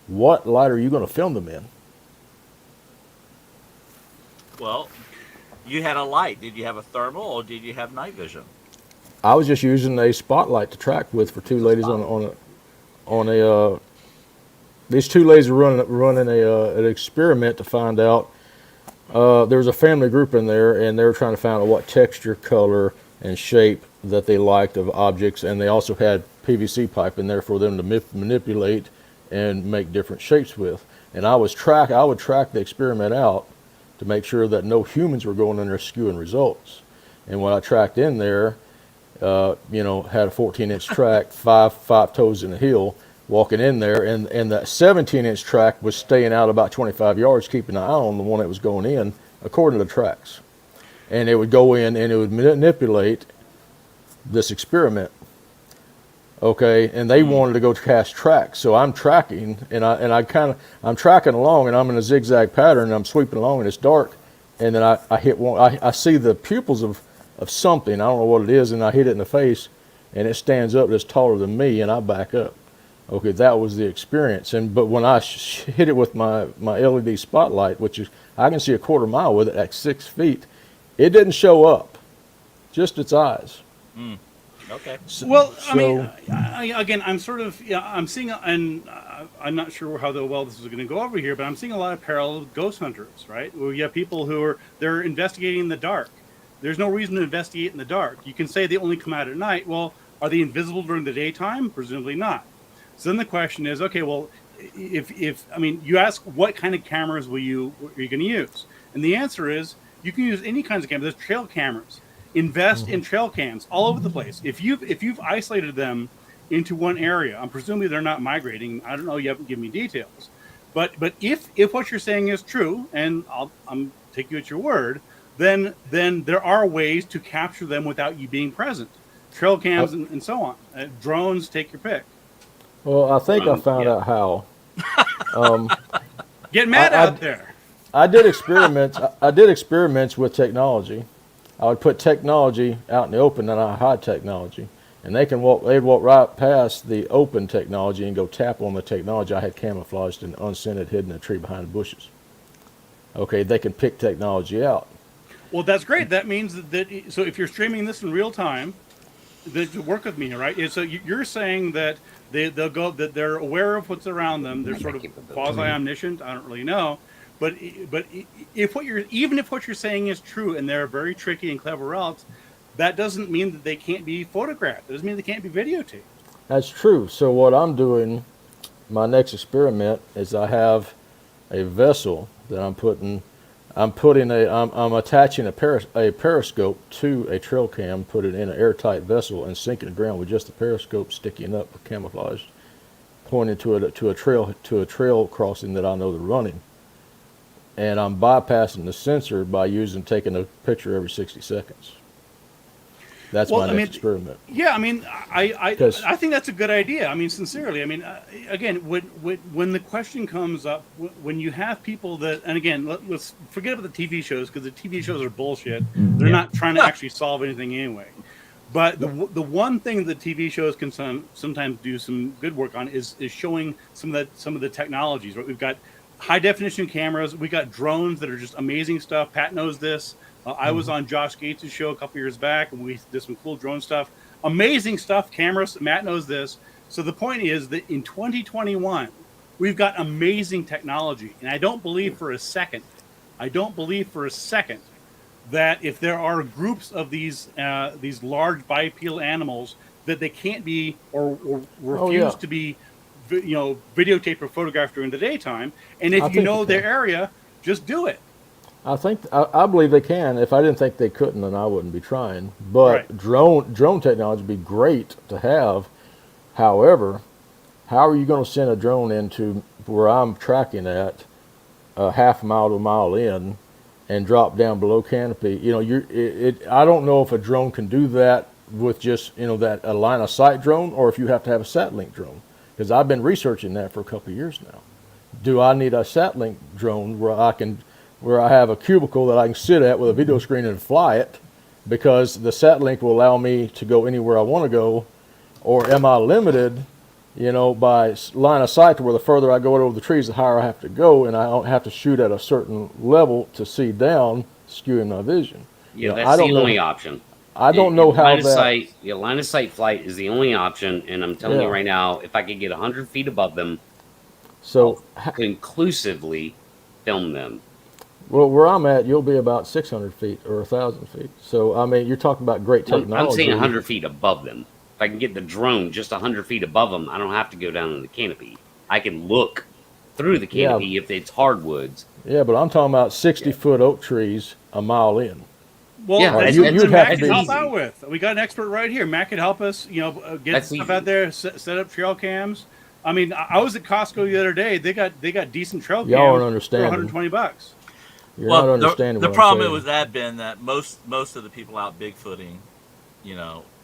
[SPEAKER 4] What light are you going to film them in?
[SPEAKER 5] Well, you had a light. Did you have a thermal, or did you have night vision?
[SPEAKER 4] I was just using a spotlight to track with for two ladies on a these two ladies were running an experiment to find out. There was a family group in there, and they were trying to find out what texture, color, and shape that they liked of objects, and they also had PVC pipe in there for them to manipulate and make different shapes with. And I would track the experiment out to make sure that no humans were going in there skewing results. And when I tracked in there, had a 14-inch track, five toes in the heel, walking in there, and that 17-inch track was staying out about 25 yards, keeping an eye on the one that was going in, according to the tracks. And it would go in and it would manipulate this experiment. Okay, and they wanted to go cast tracks, so I'm tracking, and I'm tracking along, and I'm in a zigzag pattern, and I'm sweeping along, and it's dark, and then I hit one. I see the pupils of something. I don't know what it is, and I hit it in the face, and it stands up. It's taller than me, and I back up. Okay, that was the experience. But when I hit it with my LED spotlight, which is I can see a quarter mile with it at 6 feet, it didn't show up, just its eyes.
[SPEAKER 5] Okay.
[SPEAKER 3] I mean, again, I'm sort of, I'm seeing, and I'm not sure how well this is going to go over here, but I'm seeing a lot of parallel with ghost hunters, right? Where you have people they're investigating in the dark. There's no reason to investigate in the dark. You can say they only come out at night. Well, are they invisible during the daytime? Presumably not. So then the question is, okay, well, you ask what kind of cameras are you going to use? And the answer is you can use any kinds of cameras. There's trail cameras. Invest in trail cams all over the place. If you've isolated them into one area, I'm presumably they're not migrating. I don't know. You haven't given me details. But if what you're saying is true, and I'm take you at your word, then there are ways to capture them without you being present. Trail cams and so on. Drones, take your pick.
[SPEAKER 4] Well, I think I found out how.
[SPEAKER 3] Get mad out there.
[SPEAKER 4] I did experiments with technology. I would put technology out in the open, and I hide technology, and they'd walk right past the open technology and go tap on the technology I had camouflaged and unscented, hidden in a tree behind the bushes. Okay, they can pick technology out.
[SPEAKER 3] Well, that's great. That means that so if you're streaming this in real time, that you work with me, right? So you're saying that they'll go, that they're aware of what's around them. They're sort of quasi omniscient. I don't really know. But if what you're saying is true, and they're very tricky and clever routes, that doesn't mean that they can't be photographed. It doesn't mean they can't be videotaped.
[SPEAKER 4] That's true. So what I'm doing, my next experiment is I have a vessel that I'm attaching a periscope to a trail cam, put it in an airtight vessel, and sinking the ground with just the periscope sticking up with camouflage, pointing to a trail crossing that I know they're running. And I'm bypassing the sensor by taking a picture every 60 seconds. That's my next experiment.
[SPEAKER 3] Yeah, I mean, I think that's a good idea. I mean, sincerely. I mean, again, when the question comes up, when you have people that, and again, let's forget about the TV shows, because the TV shows are bullshit. They're not trying to actually solve anything anyway. But the one thing that TV shows can sometimes do some good work on is showing some of the technologies. Right? We've got high definition cameras. We got drones that are just amazing stuff. Pat knows this. I was on Josh Gates' show a couple years back, and we did some cool drone stuff. Amazing stuff, cameras. Matt knows this. So the point is that in 2021, we've got amazing technology. And I don't believe for a second that if there are groups of these large bipedal animals, that they can't be or refuse to be, videotaped or photographed during the daytime. And if you know their area, just do it.
[SPEAKER 4] I believe they can. If I didn't think they couldn't, then I wouldn't be trying. But drone technology would be great to have. However, how are you going to send a drone into where I'm tracking at, half a mile to a mile in, and drop down below canopy? I don't know if a drone can do that with just that a line of sight drone, or if you have to have a sat-link drone. Because I've been researching that for a couple of years now. Do I need a sat-link drone where I have a cubicle that I can sit at with a video screen and fly it, because the sat-link will allow me to go anywhere I want to go? Or am I limited, by line of sight, to where the further I go over the trees, the higher I have to go, and I don't have to shoot at a certain level to see down, skewing my vision?
[SPEAKER 1] Yeah, that's the only option.
[SPEAKER 4] I don't know how that...
[SPEAKER 1] line of sight flight is the only option, and I'm telling you right now, if I could get 100 feet above them, I'll conclusively film them.
[SPEAKER 4] Well, where I'm at, you'll be about 600 feet or 1,000 feet. So, I mean, you're talking about great technology.
[SPEAKER 1] I'm saying 100 feet above them. If I can get the drone just 100 feet above them, I don't have to go down in the canopy. I can look through the canopy if it's hardwoods.
[SPEAKER 4] Yeah, but I'm talking about 60-foot oak trees a mile in.
[SPEAKER 3] Well, you'd have to help out with. We got an expert right here. Matt could help us, get stuff out there, set up trail cams. I mean, I was at Costco the other day. They got decent trail cams for $120.
[SPEAKER 4] You're not understanding
[SPEAKER 5] the problem with that, Ben, that most of the people out Bigfooting,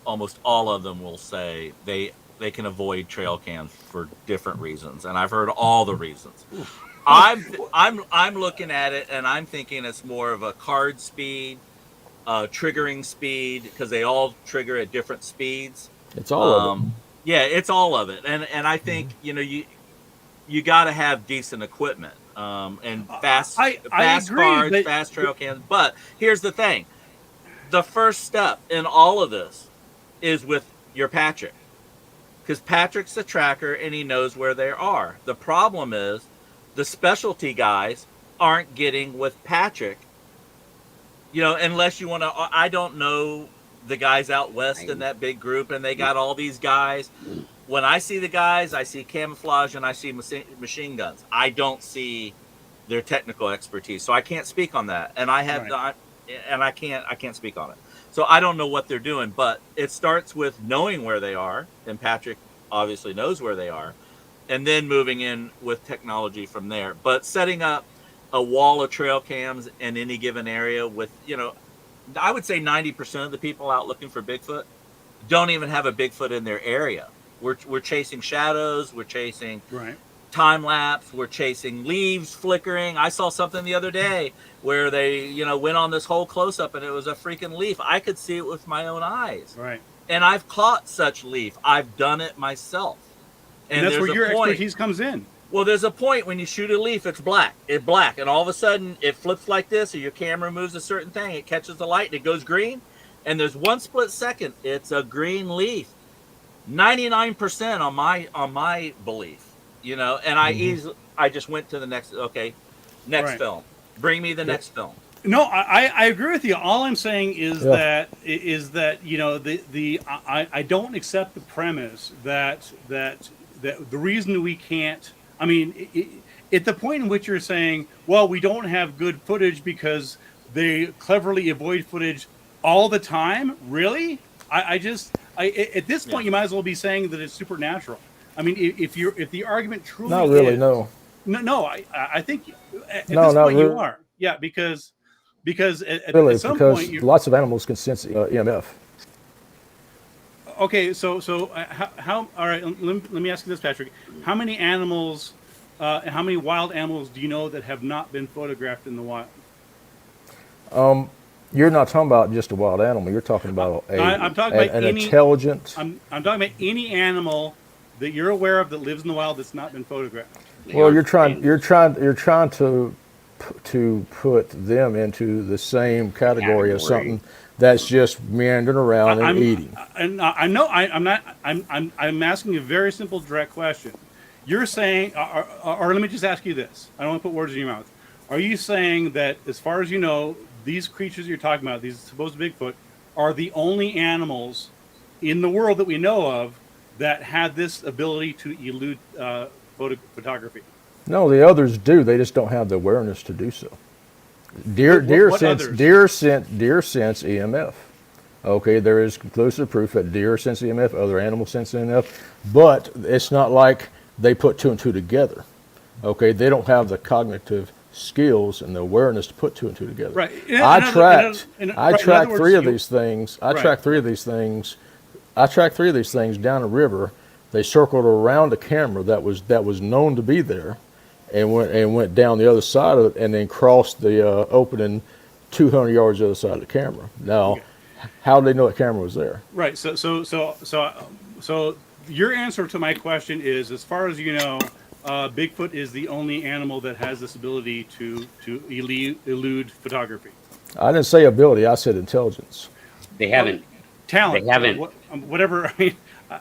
[SPEAKER 5] almost all of them will say they can avoid trail cams for different reasons, and I've heard all the reasons. I'm looking at it and I'm thinking it's more of a card speed, triggering speed, because they all trigger at different speeds.
[SPEAKER 4] It's all of it.
[SPEAKER 5] Yeah, it's all of it, and I think you got to have decent equipment. And fast cards, fast trail cams. But here's the thing. The first step in all of this is with your Patrick. Because Patrick's the tracker and he knows where they are. The problem is the specialty guys aren't getting with Patrick. Unless you want to, I don't know the guys out west in that big group, and they got all these guys. When I see the guys, I see camouflage and I see machine guns. I don't see their technical expertise, so I can't speak on that. And I have not, and I can't speak on it. So I don't know what they're doing. But it starts with knowing where they are, and Patrick obviously knows where they are, and then moving in with technology from there. But setting up a wall of trail cams in any given area with, I would say 90% of the people out looking for Bigfoot don't even have a Bigfoot in their area. We're chasing shadows. We're chasing time lapse. We're chasing leaves flickering. I saw something the other day where they, went on this whole close up and it was a freaking leaf. I could see it with my own eyes.
[SPEAKER 3] Right.
[SPEAKER 5] And I've caught such leaf. I've done it myself.
[SPEAKER 3] And that's where your expertise comes in.
[SPEAKER 5] Well, there's a point when you shoot a leaf, it's black. It's black. And all of a sudden it flips like this, or your camera moves a certain thing. It catches the light and it goes green. And there's one split second. It's a green leaf. 99% on my belief, and I just went to the next film. Bring me the next film.
[SPEAKER 3] No, I agree with you. All I'm saying is that I don't accept the premise that the reason we can't. I mean, at the point in which you're saying, well, we don't have good footage because they cleverly avoid footage all the time. Really? At this point, you might as well be saying that it's supernatural. I mean, if the argument truly
[SPEAKER 4] not really,
[SPEAKER 3] is,
[SPEAKER 4] no,
[SPEAKER 3] I think at this point really. You are, because at some point,
[SPEAKER 4] lots of animals can sense EMF.
[SPEAKER 3] Okay, so how? All right, let me ask you this, Patrick. How many animals, how many wild animals do you know that have not been photographed in the wild?
[SPEAKER 4] You're not talking about just a wild animal. You're talking about
[SPEAKER 3] I'm talking about
[SPEAKER 4] an
[SPEAKER 3] any
[SPEAKER 4] intelligent.
[SPEAKER 3] I'm talking about any animal that you're aware of that lives in the wild that's not been photographed.
[SPEAKER 4] Well, you're trying to put them into the same category as something that's just meandering around and eating.
[SPEAKER 3] And I know I'm not. I'm asking a very simple, direct question. You're saying, or let me just ask you this. I don't want to put words in your mouth. Are you saying that, as far as you know, these creatures you're talking about, these supposed Bigfoot, are the only animals in the world that we know of that had this ability to elude photography?
[SPEAKER 4] No, the others do. They just don't have the awareness to do so. Deer sense EMF. Okay, there is conclusive proof that deer sense EMF, other animals sense EMF, but it's not like they put two and two together. Okay, they don't have the cognitive skills and the awareness to put two and two together.
[SPEAKER 3] Right.
[SPEAKER 4] I tracked three of these things. I tracked three of these things down a river. They circled around a camera that was known to be there, and went down the other side of it, and then crossed the opening 200 yards the other side of the camera. Now, how did they know that camera was there?
[SPEAKER 3] Right. So your answer to my question is, as far as you know, Bigfoot is the only animal that has this ability to elude photography.
[SPEAKER 4] I didn't say ability. I said intelligence.
[SPEAKER 1] They haven't.
[SPEAKER 3] Talent.
[SPEAKER 1] They haven't.
[SPEAKER 3] Whatever. I mean,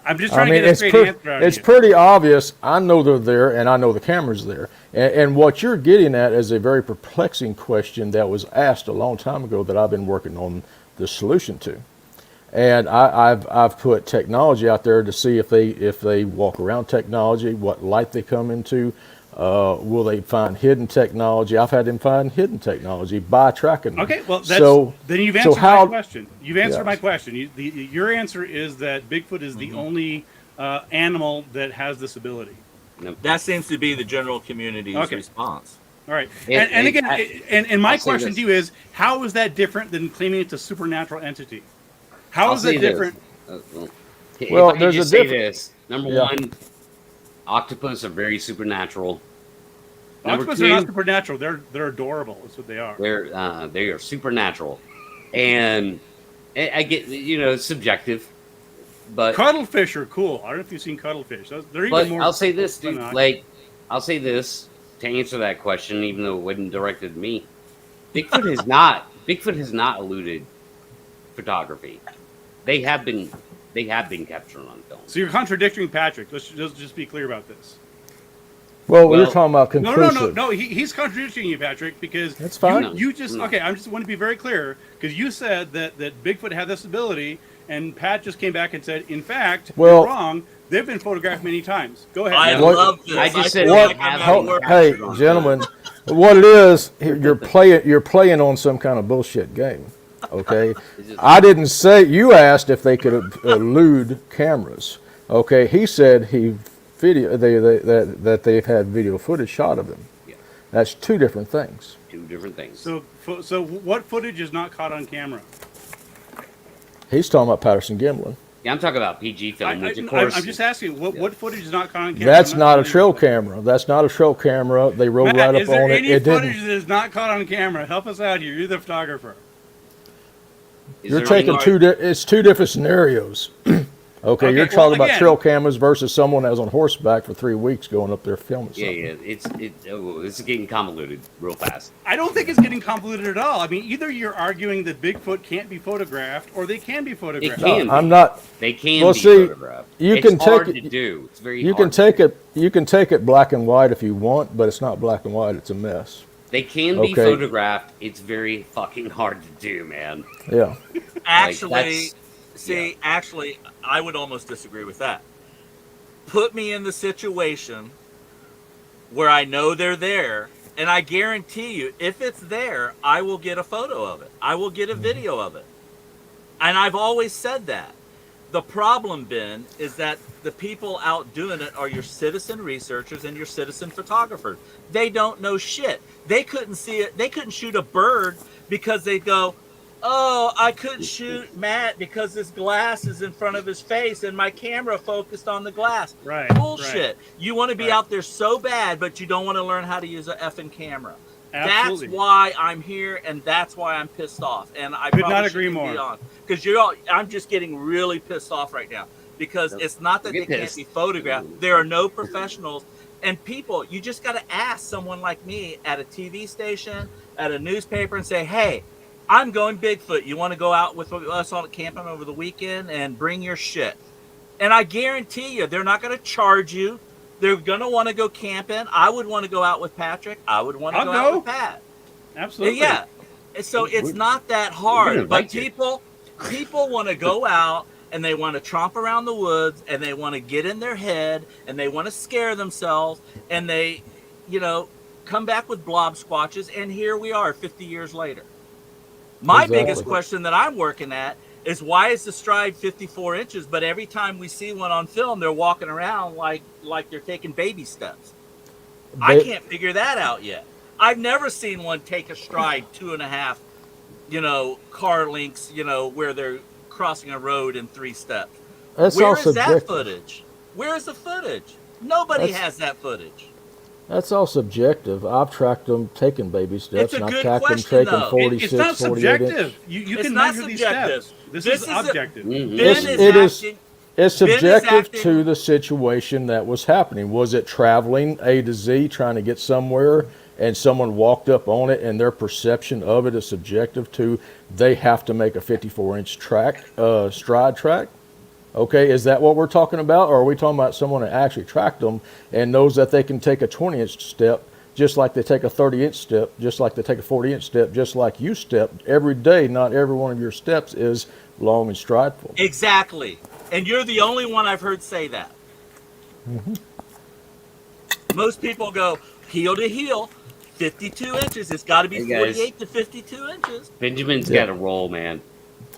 [SPEAKER 3] I'm just trying to get a straight answer out of
[SPEAKER 4] It's
[SPEAKER 3] you.
[SPEAKER 4] pretty obvious. I know they're there, and I know the camera's there. And what you're getting at is a very perplexing question that was asked a long time ago that I've been working on the solution to. And I've put technology out there to see if they walk around technology, what light they come into, will they find hidden technology. I've had them find hidden technology by tracking them.
[SPEAKER 3] Okay, well, then you've answered my question. You've answered my question. Your answer is that Bigfoot is the only animal that has this ability.
[SPEAKER 5] That seems to be the general community's response.
[SPEAKER 3] All right, and my question to you is, how is that different than claiming it's a supernatural entity? How is that different?
[SPEAKER 4] Well, there's a
[SPEAKER 1] difference. Number one, octopus are very supernatural.
[SPEAKER 3] Octopus are not supernatural. They're adorable. That's what they are.
[SPEAKER 1] They are supernatural, and I get it's subjective, but
[SPEAKER 3] cuttlefish are cool. I don't know if you've seen cuttlefish. They're even more.
[SPEAKER 1] I'll say this, dude. I'll say this to answer that question, even though it wasn't directed at me. Bigfoot has not eluded photography. They have been captured on film.
[SPEAKER 3] So you're contradicting Patrick. Let's just be clear about this.
[SPEAKER 4] Well, we're talking about conclusive.
[SPEAKER 3] No. He's contradicting you, Patrick, because
[SPEAKER 4] that's fine.
[SPEAKER 3] You just okay. I just want to be very clear because you said that Bigfoot had this ability, and Pat just came back and said, in fact, you're wrong. They've been photographed many times. Go ahead.
[SPEAKER 5] I love this.
[SPEAKER 1] I just said,
[SPEAKER 4] hey, gentlemen, what it is, you're playing on some kind of bullshit game. Okay, I didn't say. You asked if they could elude cameras. Okay, he said that they've had video footage shot of them.
[SPEAKER 1] Yeah.
[SPEAKER 4] That's two different things.
[SPEAKER 3] So what footage is not caught on camera?
[SPEAKER 4] He's talking about Patterson Gimlin.
[SPEAKER 1] Yeah, I'm talking about PG film, which of course.
[SPEAKER 3] I'm just asking, what footage is not caught on camera?
[SPEAKER 4] That's not a trail camera. That's not a trail camera. They rode right up on it.
[SPEAKER 3] Is there any footage that is not caught on camera? Help us out here. You're the photographer.
[SPEAKER 4] You're taking it's two different scenarios. Okay, you're talking about trail cameras versus someone that was on horseback for 3 weeks going up there filming something.
[SPEAKER 1] Yeah, it's getting convoluted real fast.
[SPEAKER 3] I don't think it's getting convoluted at all. I mean, either you're arguing that Bigfoot can't be photographed, or they can be photographed.
[SPEAKER 4] I'm not.
[SPEAKER 1] They can be photographed. It's hard to do. It's very hard.
[SPEAKER 4] You can take it black and white if you want, but it's not black and white. It's a mess.
[SPEAKER 1] They can be photographed. It's very fucking hard to do, man.
[SPEAKER 4] Yeah.
[SPEAKER 5] Actually, I would almost disagree with that. Put me in the situation where I know they're there, and I guarantee you, if it's there, I will get a photo of it. I will get a video of it. And I've always said that. The problem, Ben, is that the people out doing it are your citizen researchers and your citizen photographers. They don't know shit. They couldn't see it. They couldn't shoot a bird because they go, oh, I couldn't shoot Matt because this glass is in front of his face and my camera focused on the glass.
[SPEAKER 3] Right.
[SPEAKER 5] Bullshit.
[SPEAKER 3] Right.
[SPEAKER 5] You want to be out there so bad, but you don't want to learn how to use an effing camera.
[SPEAKER 3] Absolutely.
[SPEAKER 5] That's why I'm here, and that's why I'm pissed off. And I
[SPEAKER 3] could not agree more.
[SPEAKER 5] Because I'm just getting really pissed off right now. Because it's not that they can't be photographed. There are no professionals. And people, you just got to ask someone like me at a TV station, at a newspaper, and say, hey, I'm going Bigfoot. You want to go out with us on camping over the weekend and bring your shit? And I guarantee you, they're not going to charge you. They're going to want to go camping. I would want to go out with Patrick. I would want to go out with Pat.
[SPEAKER 3] Absolutely.
[SPEAKER 5] Yeah. So it's not that hard. But people want to go out and they want to tromp around the woods and they want to get in their head and they want to scare themselves and they, come back with blob squatches. And here we are 50 years later. My biggest question that I'm working at is why is the stride 54 inches, but every time we see one on film, they're walking around like they're taking baby steps. I can't figure that out yet. I've never seen one take a stride 2.5, car lengths, where they're crossing a road in 3 steps. Where is that footage? Where is the footage? Nobody has that footage.
[SPEAKER 4] That's all subjective. I've tracked them taking baby steps, and I've tracked them
[SPEAKER 5] question,
[SPEAKER 4] taking 46,
[SPEAKER 3] it's not
[SPEAKER 4] 48
[SPEAKER 3] subjective.
[SPEAKER 4] inch.
[SPEAKER 3] You can measure these steps. This is objective.
[SPEAKER 4] It's subjective to the situation that was happening. Was it traveling A to Z, trying to get somewhere, and someone walked up on it, and their perception of it is subjective to they have to make a 54-inch stride track? Okay, is that what we're talking about? Or are we talking about someone that actually tracked them and knows that they can take a 20-inch step just like they take a 30-inch step, just like they take a 40-inch step, just like you step every day? Not every one of your steps is long and strideful.
[SPEAKER 5] Exactly. And you're the only one I've heard say that.
[SPEAKER 4] Mm-hmm.
[SPEAKER 5] Most people go heel to heel, 52 inches. It's got to be 48 to 52 inches.
[SPEAKER 1] Benjamin's got to roll, man.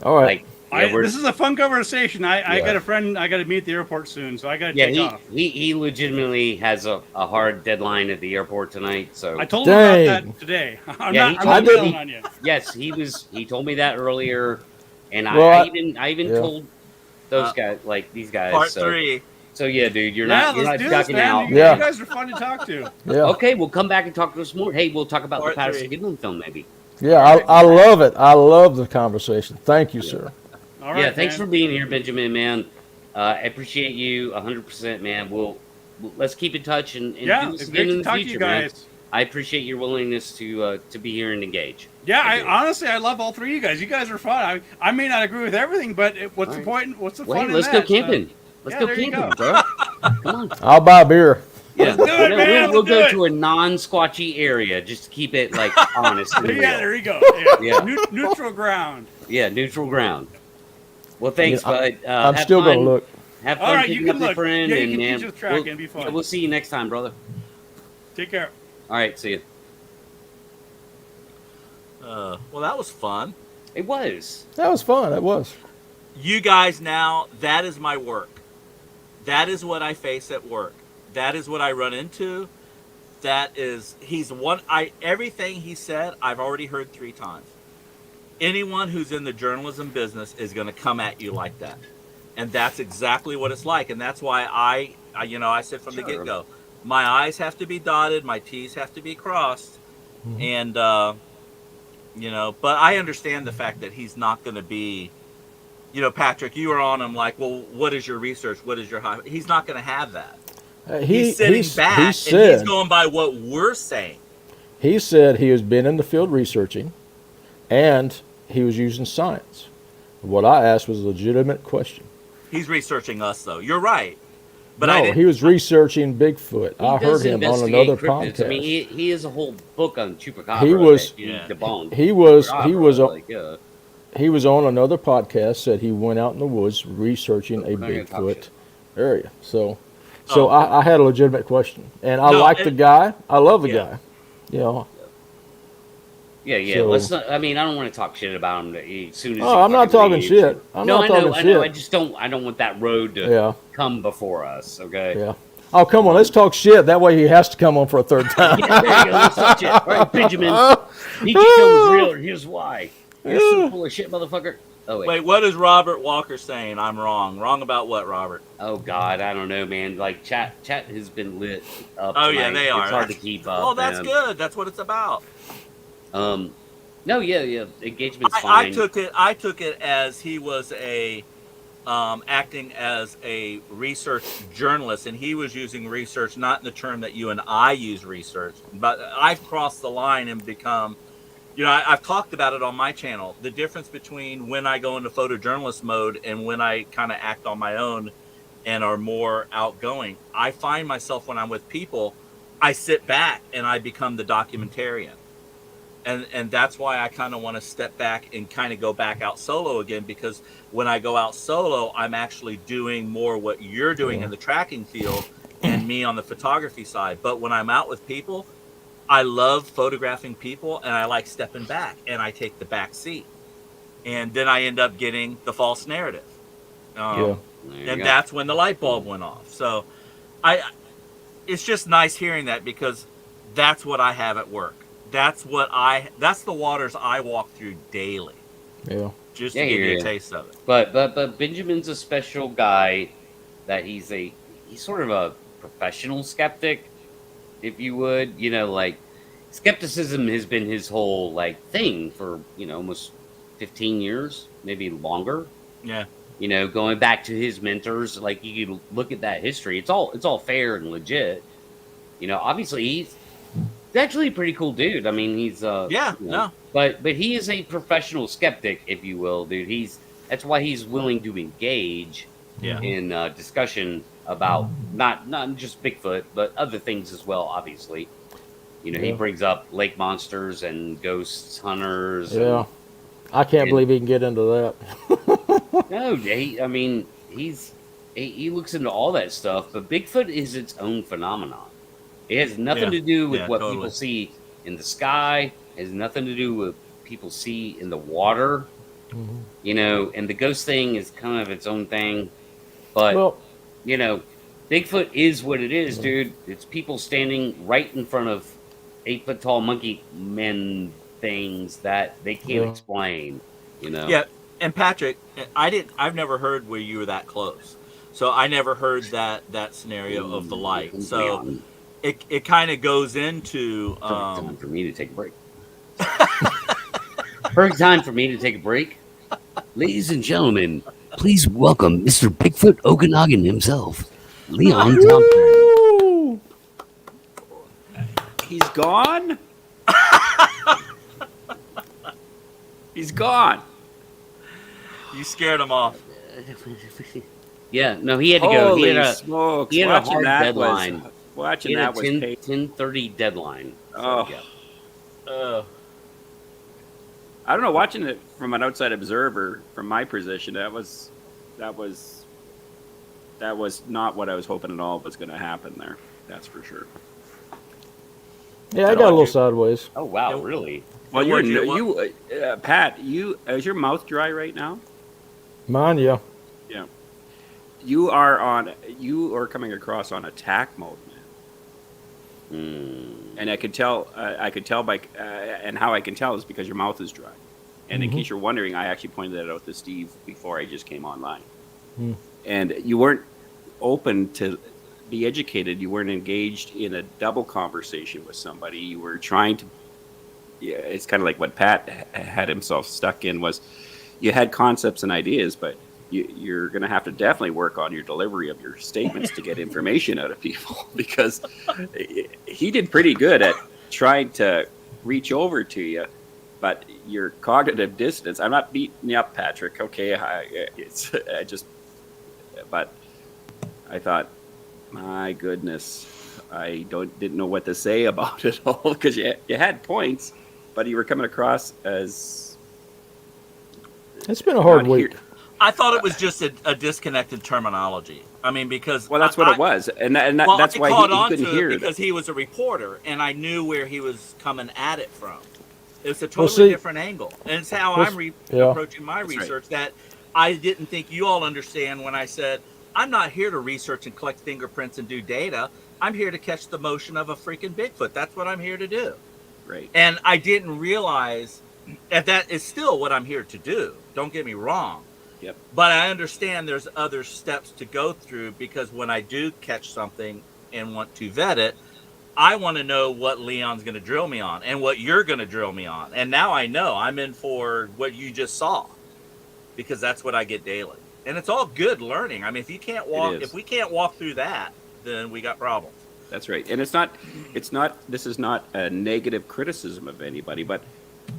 [SPEAKER 4] All right.
[SPEAKER 3] This is a fun conversation. I got a friend I got to meet at the airport soon, so I got to take off.
[SPEAKER 1] He legitimately has a hard deadline at the airport tonight. So
[SPEAKER 3] I told him about that today. I'm not telling on you.
[SPEAKER 1] Yes, he told me that earlier, and I even told those guys, like these guys.
[SPEAKER 5] Part 3.
[SPEAKER 1] So yeah, dude, you're not ducking out.
[SPEAKER 3] You guys are fun to talk to.
[SPEAKER 4] Yeah.
[SPEAKER 1] Okay, we'll come back and talk to us more. Hey, we'll talk about the Patterson Gimlin film maybe.
[SPEAKER 4] Yeah, I love it. I love the conversation. Thank you, sir.
[SPEAKER 3] All right,
[SPEAKER 1] thanks for being here, Benjamin, man. I appreciate you 100%, man. Let's keep in touch and do this again in the future, man. I appreciate your willingness to be here and engage.
[SPEAKER 3] Yeah, I love all 3 of you guys. You guys are fun. I may not agree with everything, but what's the point? What's the fun?
[SPEAKER 1] Let's go camping. Let's go camping, bro. Come on.
[SPEAKER 4] I'll buy a beer.
[SPEAKER 1] Yeah,
[SPEAKER 3] let's do it, man.
[SPEAKER 1] We'll go to a non-squatchy area just to keep it like honest. And
[SPEAKER 3] there you go. Yeah. Neutral ground.
[SPEAKER 1] Yeah, neutral ground. Well, thanks, bud.
[SPEAKER 4] I'm still going to look.
[SPEAKER 1] Have fun picking up your friend.
[SPEAKER 3] Yeah, you can just track and be fun.
[SPEAKER 1] We'll see you next time, brother.
[SPEAKER 3] Take care.
[SPEAKER 1] All right, see you.
[SPEAKER 5] Well, that was fun.
[SPEAKER 1] It was.
[SPEAKER 4] That was fun. It was.
[SPEAKER 5] You guys now, that is my work. That is what I face at work. That is what I run into. Everything he said, I've already heard 3 times. Anyone who's in the journalism business is going to come at you like that. And that's exactly what it's like. And that's why I said from the get-go, my I's have to be dotted, my T's have to be crossed. Mm-hmm. And, but I understand the fact that he's not going to be, Patrick, you were on him like, well, what is your research? What is your high? He's not going to have that. He's sitting back and he's going by what we're saying.
[SPEAKER 4] He said he has been in the field researching and he was using science. What I asked was a legitimate question.
[SPEAKER 5] He's researching us, though. You're right. But
[SPEAKER 4] no, he was researching Bigfoot. I heard him on another
[SPEAKER 1] cryptids.
[SPEAKER 4] podcast.
[SPEAKER 1] I mean, he has a whole book on chupacabra.
[SPEAKER 4] He was on another podcast. Said he went out in the woods researching a Bigfoot area. So I had a legitimate question, and I like the guy. I love the guy.
[SPEAKER 1] Yeah. So, let's not. I mean, I don't want to talk shit about him as soon as.
[SPEAKER 4] I'm not talking shit. I know.
[SPEAKER 1] I just don't. I don't want that road to come before us. Okay.
[SPEAKER 4] Yeah. Oh, come on. Let's talk shit. That way he has to come on for a third time.
[SPEAKER 1] There you go. Let's talk shit. All right, Benjamin. PG film is real, and here's why. You're so full of shit, motherfucker. Oh
[SPEAKER 5] Wait, what is Robert Walker saying? I'm wrong. Wrong about what, Robert?
[SPEAKER 1] Oh God, I don't know, man. Like chat has been lit up.
[SPEAKER 5] Oh
[SPEAKER 1] tonight.
[SPEAKER 5] yeah, they are.
[SPEAKER 1] It's hard to keep up.
[SPEAKER 5] Well, that's good. That's what it's about.
[SPEAKER 1] No, yeah. Engagement's fine.
[SPEAKER 5] I took it as he was acting as a research journalist, and he was using research not in the term that you and I use research, but I've crossed the line and become, I've talked about it on my channel, the difference between when I go into photojournalist mode and when I kind of act on my own and are more outgoing. I find myself when I'm with people, I sit back and I become the documentarian. And that's why I kind of want to step back and kind of go back out solo again, because when I go out solo, I'm actually doing more what you're doing in the tracking field and me on the photography side. But when I'm out with people, I love photographing people and I like stepping back and I take the back seat. And then I end up getting the false narrative. And that's when the light bulb went off. So it's just nice hearing that, because that's what I have at work. That's the waters I walk through daily. Yeah. Just to give you a taste of it.
[SPEAKER 1] But Benjamin's a special guy, that he's sort of a professional skeptic, if you would. Like skepticism has been his whole thing for, almost 15 years, maybe longer.
[SPEAKER 5] Yeah.
[SPEAKER 1] Going back to his mentors, you could look at that history. It's all fair and legit. Obviously he's actually a pretty cool dude. I mean, he's but he is a professional skeptic, if you will, dude. That's why he's willing to engage in discussion about not just Bigfoot, but other things as well. Obviously, he brings up lake monsters and ghosts hunters.
[SPEAKER 4] Yeah, I can't believe he can get into that.
[SPEAKER 1] No, he looks into all that stuff, but Bigfoot is its own phenomenon. It has nothing to do with what people see in the sky. It has nothing to do with people see in the water. Mm-hmm. And the ghost thing is kind of its own thing. But, Bigfoot is what it is, dude. It's people standing right in front of 8-foot tall monkey men things that they can't explain,
[SPEAKER 5] Yeah, and Patrick, I've never heard where you were that close. So I never heard that scenario of the light. So it kind of goes into
[SPEAKER 1] time for me to take a break. Perfect time for me to take a break. Ladies and gentlemen, please welcome Mr. Bigfoot Okanagan himself, Leon Thompson.
[SPEAKER 6] He's gone? He's gone.
[SPEAKER 5] You scared him off.
[SPEAKER 1] Yeah, no, he had to go.
[SPEAKER 6] Holy smokes.
[SPEAKER 1] He had a hard deadline.
[SPEAKER 6] Watching that was
[SPEAKER 1] 10:30 deadline. So,
[SPEAKER 6] I don't know. Watching it from an outside observer, from my position, that was not what I was hoping at all was going to happen there. That's for sure.
[SPEAKER 4] Yeah, I got a little sideways.
[SPEAKER 1] Oh wow, really?
[SPEAKER 6] Well, Pat, is your mouth dry right now?
[SPEAKER 4] Mine, yeah.
[SPEAKER 6] Yeah. You are coming across on attack mode, man. And I could tell by, and how I can tell is because your mouth is dry. And in case you're wondering, I actually pointed that out to Steve before I just came online. And you weren't open to be educated. You weren't engaged in a double conversation with somebody. You were trying to, it's kind of like what Pat had himself stuck in, was you had concepts and ideas, but you're going to have to definitely work on your delivery of your statements to get information out of people, because he did pretty good at trying to reach over to you, but your cognitive dissonance, I'm not beating you up, Patrick. Okay. But I thought, my goodness, I didn't know what to say about it all, because you had points, but you were coming across as,
[SPEAKER 4] it's been a hard week.
[SPEAKER 5] I thought it was just a disconnected terminology. I mean, because
[SPEAKER 6] that's what it was, and that's why he couldn't hear it,
[SPEAKER 5] because he was a reporter, and I knew where he was coming at it from. It was a totally different angle, and it's how I'm approaching my research. That I didn't think you all understand when I said I'm not here to research and collect fingerprints and do data. I'm here to catch the motion of a freaking Bigfoot. That's what I'm here to do.
[SPEAKER 6] Right.
[SPEAKER 5] And I didn't realize And that is still what I'm here to do. Don't get me wrong.
[SPEAKER 6] Yep.
[SPEAKER 5] But I understand there's other steps to go through, because when I do catch something and want to vet it, I want to know what Leon's going to drill me on and what you're going to drill me on. And now I know I'm in for what you just saw, because that's what I get daily. And it's all good learning. I mean, if we can't walk through that, then we got problems.
[SPEAKER 6] That's right. And this is not a negative criticism of anybody, but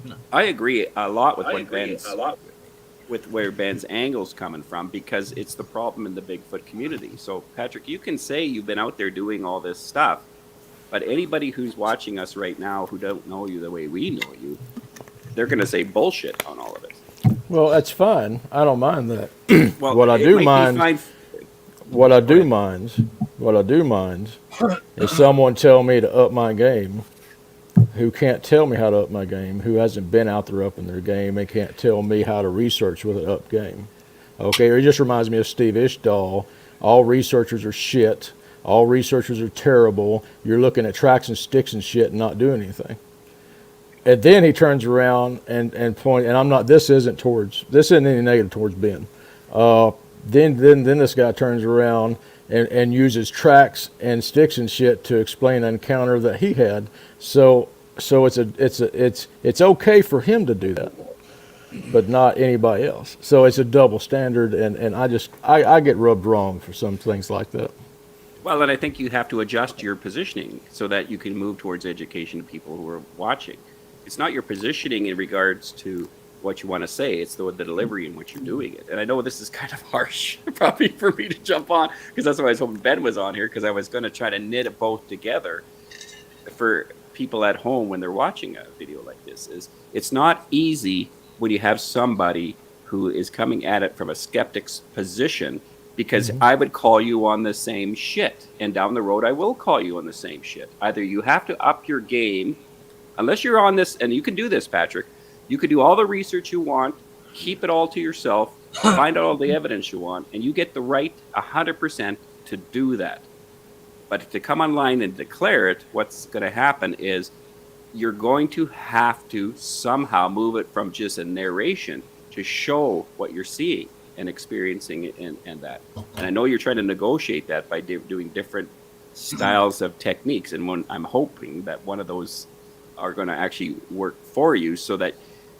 [SPEAKER 6] no. I agree a lot with where Ben's angle's coming from, because it's the problem in the Bigfoot community. So Patrick, you can say you've been out there doing all this stuff, but anybody who's watching us right now who don't know you the way we know you, they're going to say bullshit on all of it. Well,
[SPEAKER 4] that's fine. I don't mind that. Well, what I do mind is someone tell me to up my game, who can't tell me how to up my game, who hasn't been out there upping their game and can't tell me how to research with an up game. Okay, it just reminds me of Steve Ishdahl. All researchers are shit. All researchers are terrible. You're looking at tracks and sticks and shit and not doing anything. And then he turns around and point, and this isn't any negative towards Ben. Then this guy turns around and uses tracks and sticks and shit to explain an encounter that he had. So it's okay for him to do that, but not anybody else. So it's a double standard, and I get rubbed wrong for some things like that.
[SPEAKER 6] Well, and I think you have to adjust your positioning so that you can move towards education to people who are watching. It's not your positioning in regards to what you want to say. It's the delivery in which you're doing it. And I know this is kind of harsh probably for me to jump on, because that's why I was hoping Ben was on here, because I was going to try to knit it both together for people at home when they're watching a video like this. It's not easy when you have somebody who is coming at it from a skeptic's position, because I would call you on the same shit, and down the road I will call you on the same shit. Either you have to up your game, unless you're on this, and you can do this, Patrick. You could do all the research you want, keep it all to yourself, find out all the evidence you want, and you get the right 100% to do that. But to come online and declare it, what's going to happen is you're going to have to somehow move it from just a narration to show what you're seeing and experiencing it and that. And I know you're trying to negotiate that by doing different styles of techniques. And I'm hoping that one of those are going to actually work for you, so that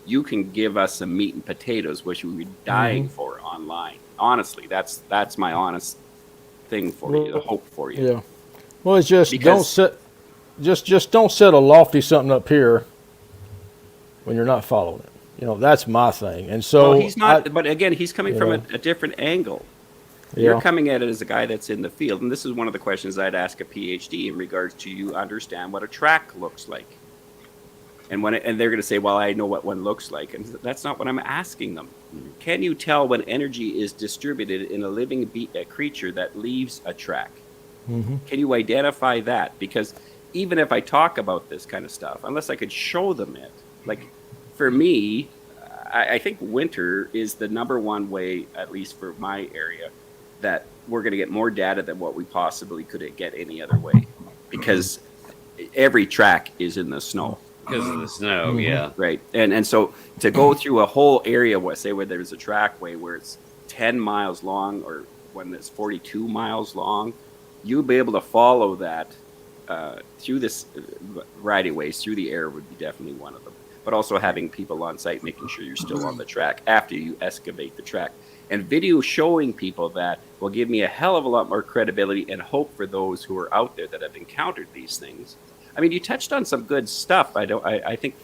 [SPEAKER 6] you can give us some meat and potatoes, which we're dying for online. Honestly, that's my honest thing for you, the hope for you.
[SPEAKER 4] Yeah. Well, it's just don't set a lofty something up here when you're not following it. That's my thing. And so
[SPEAKER 6] he's not. But again, he's coming from a different angle. Yeah. You're coming at it as a guy that's in the field, and this is one of the questions I'd ask a PhD in regards to you understand what a track looks like. And they're going to say, well, I know what one looks like. And that's not what I'm asking them. Can you tell when energy is distributed in a living creature that leaves a track? Can you identify that? Because even if I talk about this kind of stuff, unless I could show them it, like for me, I think winter is the number one way, at least for my area, that we're going to get more data than what we possibly could get any other way. Because every track is in the snow.
[SPEAKER 1] Because of the snow, yeah.
[SPEAKER 6] Right. And so to go through a whole area, where there's a trackway where it's 10 miles long, or when it's 42 miles long, you'll be able to follow that through this right of ways, through the air would be definitely one of them. But also having people on site, making sure you're still on the track after you excavate the track. And video showing people that will give me a hell of a lot more credibility and hope for those who are out there that have encountered these things. I mean, you touched on some good stuff. I think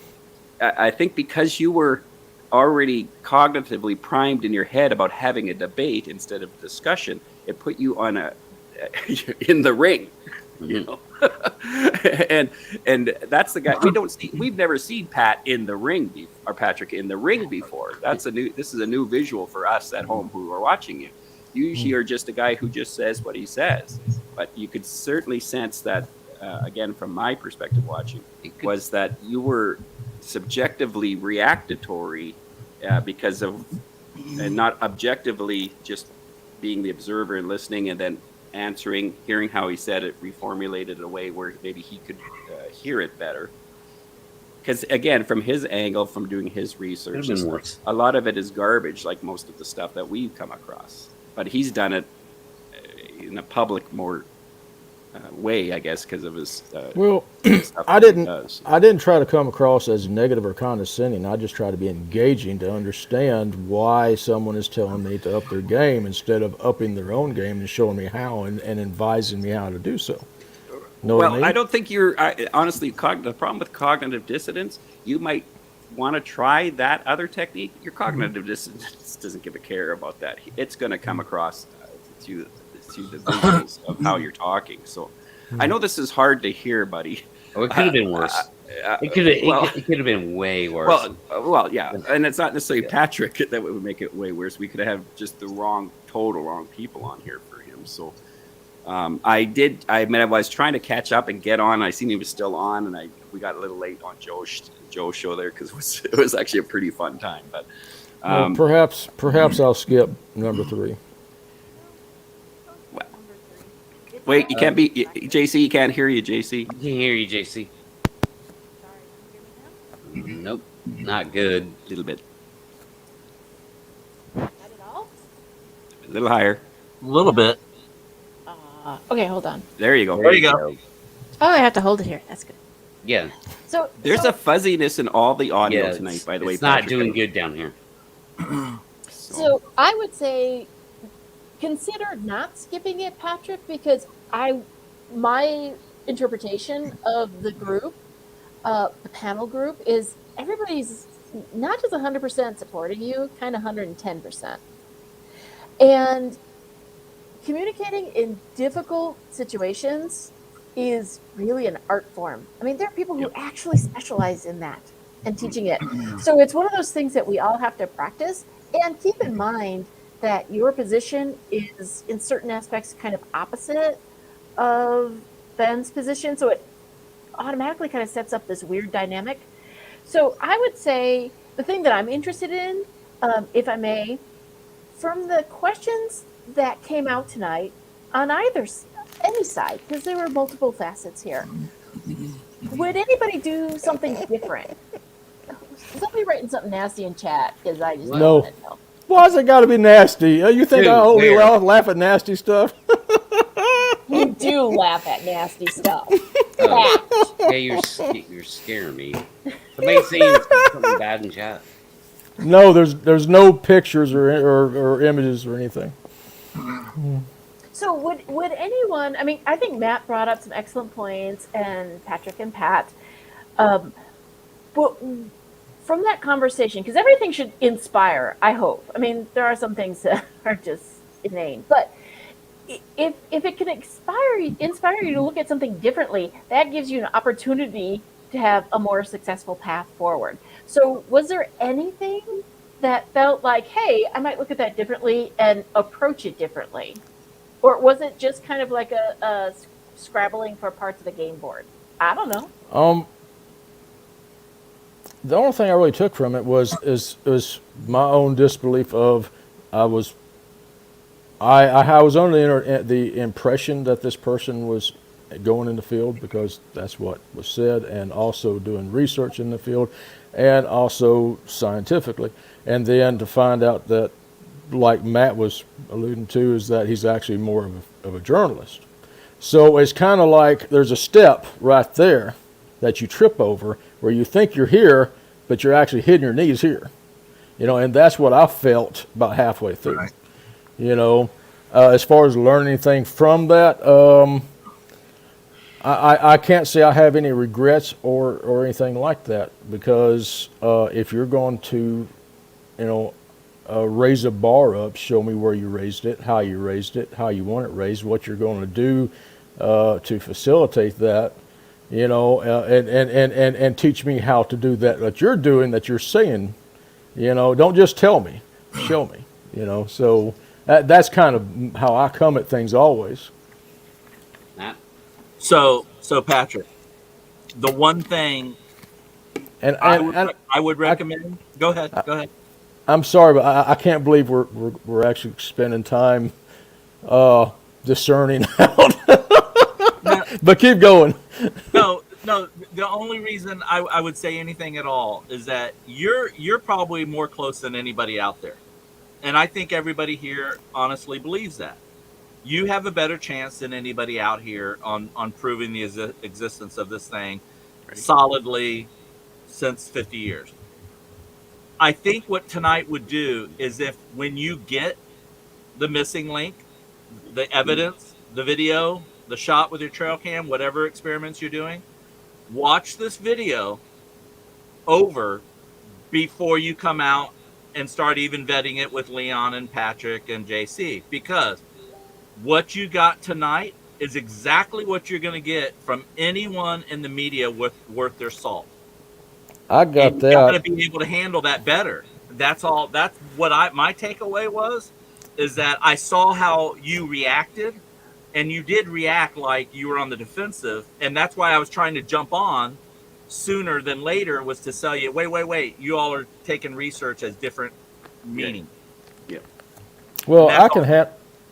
[SPEAKER 6] because you were already cognitively primed in your head about having a debate instead of discussion, it put you on in the ring, and that's the guy we've never seen Pat in the ring or Patrick in the ring before. This is a new visual for us at home who are watching you. You usually are just a guy who just says what he says, but you could certainly sense that. Again, from my perspective watching, was that you were subjectively reactatory because of, and not objectively just being the observer and listening and then answering, hearing how he said it, reformulated in a way where maybe he could hear it better. because again, from his angle, from doing his research,
[SPEAKER 1] worse.
[SPEAKER 6] A lot of it is garbage, like most of the stuff that we've come across. But he's done it in a public more way, I guess, because of his.
[SPEAKER 4] Well,
[SPEAKER 6] stuff
[SPEAKER 4] I
[SPEAKER 6] that he
[SPEAKER 4] didn't.
[SPEAKER 6] does.
[SPEAKER 4] I didn't try to come across as negative or condescending. I just try to be engaging to understand why someone is telling me to up their game instead of upping their own game and showing me how and advising me how to do so. Know what I mean?
[SPEAKER 6] I don't think you're honestly the problem with cognitive dissonance. You might want to try that other technique. Your cognitive dissonance doesn't give a care about that. It's going to come across to the visuals of how you're talking. So I know this is hard to hear, buddy.
[SPEAKER 1] Oh, it could have been worse. It could have been way worse.
[SPEAKER 6] Well, yeah, and it's not necessarily Patrick that would make it way worse. We could have just the total wrong people on here for him. So I was trying to catch up and get on. I seen he was still on, and we got a little late on Joe's show there because it was actually a pretty fun time. But
[SPEAKER 4] well, perhaps I'll skip number 3.
[SPEAKER 6] Wait, you can't be JC. You can't hear you, JC.
[SPEAKER 1] I can hear you, JC. Nope, not good.
[SPEAKER 6] A little bit.
[SPEAKER 7] Not at all?
[SPEAKER 6] A little higher.
[SPEAKER 5] A little bit.
[SPEAKER 7] Okay, hold on.
[SPEAKER 6] There you go.
[SPEAKER 5] There you go.
[SPEAKER 7] Oh, I have to hold it here. That's good.
[SPEAKER 1] Yeah.
[SPEAKER 6] There's a fuzziness in all the audio tonight, by the way.
[SPEAKER 1] It's not
[SPEAKER 6] Patrick.
[SPEAKER 1] doing good down here.
[SPEAKER 7] So I would say consider not skipping it, Patrick, because my interpretation of the group, the panel group, is everybody's not just 100% supporting you, kind of 110%. And communicating in difficult situations is really an art form. I mean, there are people who actually specialize in that and teaching it. So it's one of those things that we all have to practice. And keep in mind that your position is, in certain aspects, kind of opposite of Ben's position. So it automatically kind of sets up this weird dynamic. So I would say the thing that I'm interested in, if I may, from the questions that came out tonight on any side, because there were multiple facets here, would anybody do something different? Somebody writing something nasty in chat, because I just don't want to know.
[SPEAKER 4] Why's it got to be nasty? You think I only laugh at nasty stuff?
[SPEAKER 7] You do laugh at nasty stuff.
[SPEAKER 1] Yeah, you're scaring me. Somebody's saying something bad in chat.
[SPEAKER 4] No, there's no pictures or images or anything.
[SPEAKER 7] So would anyone? I mean, I think Matt brought up some excellent points, and Patrick and Pat. But from that conversation, because everything should inspire, I hope. I mean, there are some things that are just inane, but if it can inspire you to look at something differently, that gives you an opportunity to have a more successful path forward. So was there anything that felt like, hey, I might look at that differently and approach it differently? Or was it just kind of like a scrabbling for parts of the game board? I don't know.
[SPEAKER 4] The only thing I really took from it was my own disbelief of I was under the impression that this person was going in the field because that's what was said, and also doing research in the field, and also scientifically, and then to find out that, like Matt was alluding to, is that he's actually more of a journalist. So it's kind of like there's a step right there that you trip over where you think you're here, but you're actually hitting your knees here. And that's what I felt about halfway through. Right. As far as learning anything from that, I can't say I have any regrets or anything like that, because if you're going to, raise a bar up, show me where you raised it, how you want it raised, what you're going to do to facilitate that, and teach me how to do that you're doing, that you're saying, don't just tell me, show me, so that's kind of how I come at things always.
[SPEAKER 5] So Patrick, the one thing I would recommend. Go ahead.
[SPEAKER 4] I'm sorry, but I can't believe we're actually spending time discerning out. But keep going.
[SPEAKER 5] No, No, the only reason I would say anything at all is that you're probably more close than anybody out there. And I think everybody here honestly believes that. You have a better chance than anybody out here on proving the existence of this thing solidly since 50 years. I think what tonight would do is if when you get the missing link, the evidence, the video, the shot with your trail cam, whatever experiments you're doing, watch this video over before you come out and start even vetting it with Leon and Patrick and JC, because what you got tonight is exactly what you're going to get from anyone in the media worth their salt.
[SPEAKER 4] I got
[SPEAKER 5] and
[SPEAKER 4] that.
[SPEAKER 5] You got to be able to handle that better. That's all. That's what my takeaway was, is that I saw how you reacted, and you did react like you were on the defensive, and that's why I was trying to jump on sooner than later, was to tell you, wait, you all are taking research as different meaning.
[SPEAKER 6] Yeah.
[SPEAKER 4] Well,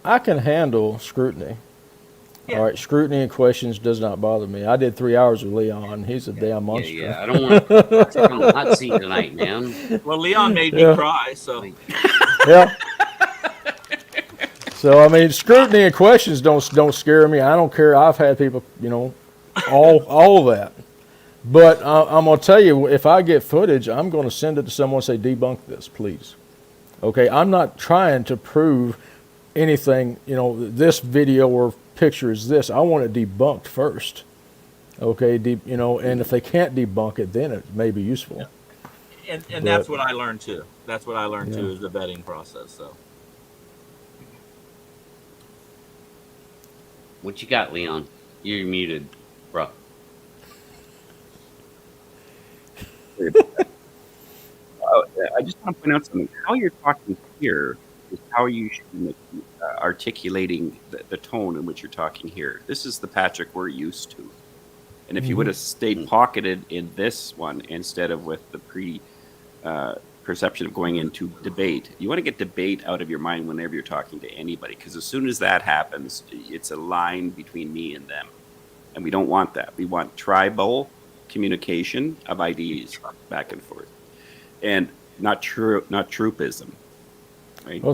[SPEAKER 4] I can handle scrutiny. Yeah. All right, scrutiny and questions does not bother me. I did 3 hours with Leon. He's a damn monster.
[SPEAKER 1] Yeah, I don't want to take on the hot seat tonight, man.
[SPEAKER 5] Well, Leon made me cry, so.
[SPEAKER 4] Yeah. So, I mean, scrutiny and questions don't scare me. I don't care. I've had people, all that. But I'm going to tell you, if I get footage, I'm going to send it to someone and say, debunk this, please. Okay, I'm not trying to prove anything, this video or picture is this. I want it debunked first. Okay, and if they can't debunk it, then it may be useful.
[SPEAKER 5] Yeah. And that's what I learned too. That's what I learned too, is the vetting process. So.
[SPEAKER 1] What you got, Leon? You're muted, bro.
[SPEAKER 6] I just want to point out something. How you're talking here is how you should be articulating the tone in which you're talking here. This is the Patrick we're used to. And if you would have stayed pocketed in this one instead of with the perception of going into debate, you want to get debate out of your mind whenever you're talking to anybody, because as soon as that happens, it's a line between me and them. And we don't want that. We want tribal communication of ideas back and forth. And not troopism. Right?
[SPEAKER 4] Well,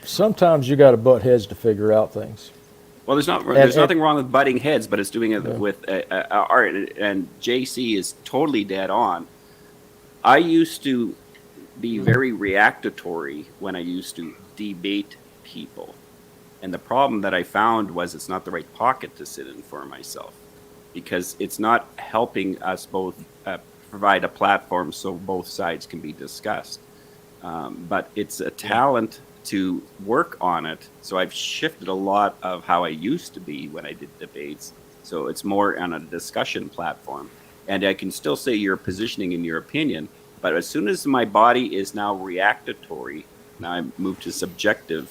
[SPEAKER 4] sometimes you got to butt heads to figure out things.
[SPEAKER 6] Well, there's nothing wrong with butting heads, but it's doing it with art. And JC is totally dead on. I used to be very reactatory when I used to debate people. And the problem that I found was it's not the right pocket to sit in for myself, because it's not helping us both provide a platform so both sides can be discussed. But it's a talent to work on it. So I've shifted a lot of how I used to be when I did debates. So it's more on a discussion platform. And I can still say your positioning and your opinion, but as soon as my body is now reactatory, now I move to subjective.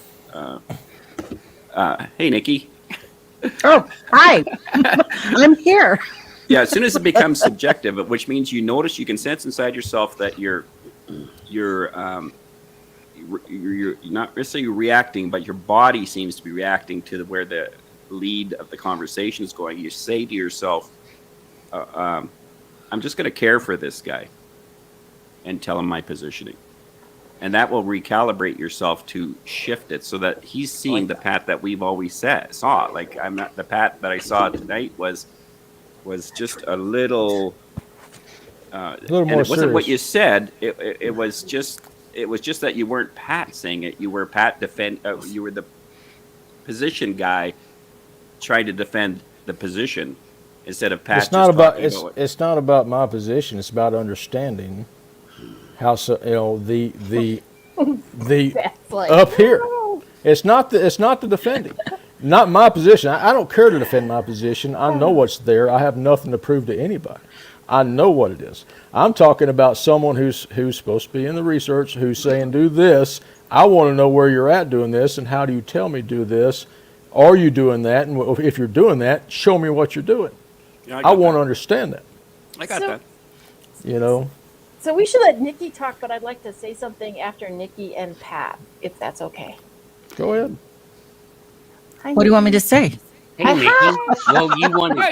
[SPEAKER 6] Hey, Nikki.
[SPEAKER 8] Oh, hi. I'm here.
[SPEAKER 6] Yeah, as soon as it becomes subjective, which means you can sense inside yourself that you're not necessarily reacting, but your body seems to be reacting to where the lead of the conversation is going. You say to yourself, I'm just going to care for this guy and tell him my positioning. And that will recalibrate yourself to shift it so that he's seeing the Pat that we've always saw. Like, I'm not, the Pat that I saw tonight was just a little
[SPEAKER 4] more
[SPEAKER 6] it wasn't
[SPEAKER 4] serious.
[SPEAKER 6] what you said. It was just that you weren't Pat saying it. You were Pat you were the position guy trying to defend the position instead of Pat.
[SPEAKER 4] It's not about my position. It's about understanding how the
[SPEAKER 7] like,
[SPEAKER 4] up here. It's not the defending. Not my position. I don't care to defend my position. I know what's there. I have nothing to prove to anybody. I know what it is. I'm talking about someone who's supposed to be in the research, who's saying, do this. I want to know where you're at doing this, and how do you tell me do this? Are you doing that? And if you're doing that, show me what you're doing. Yeah, I want to understand that.
[SPEAKER 6] I got that.
[SPEAKER 7] So we should let Nikki talk, but I'd like to say something after Nikki and Pat, if that's okay.
[SPEAKER 4] Go ahead.
[SPEAKER 8] What do you want me to say?
[SPEAKER 1] Hey, Nikki. Well, you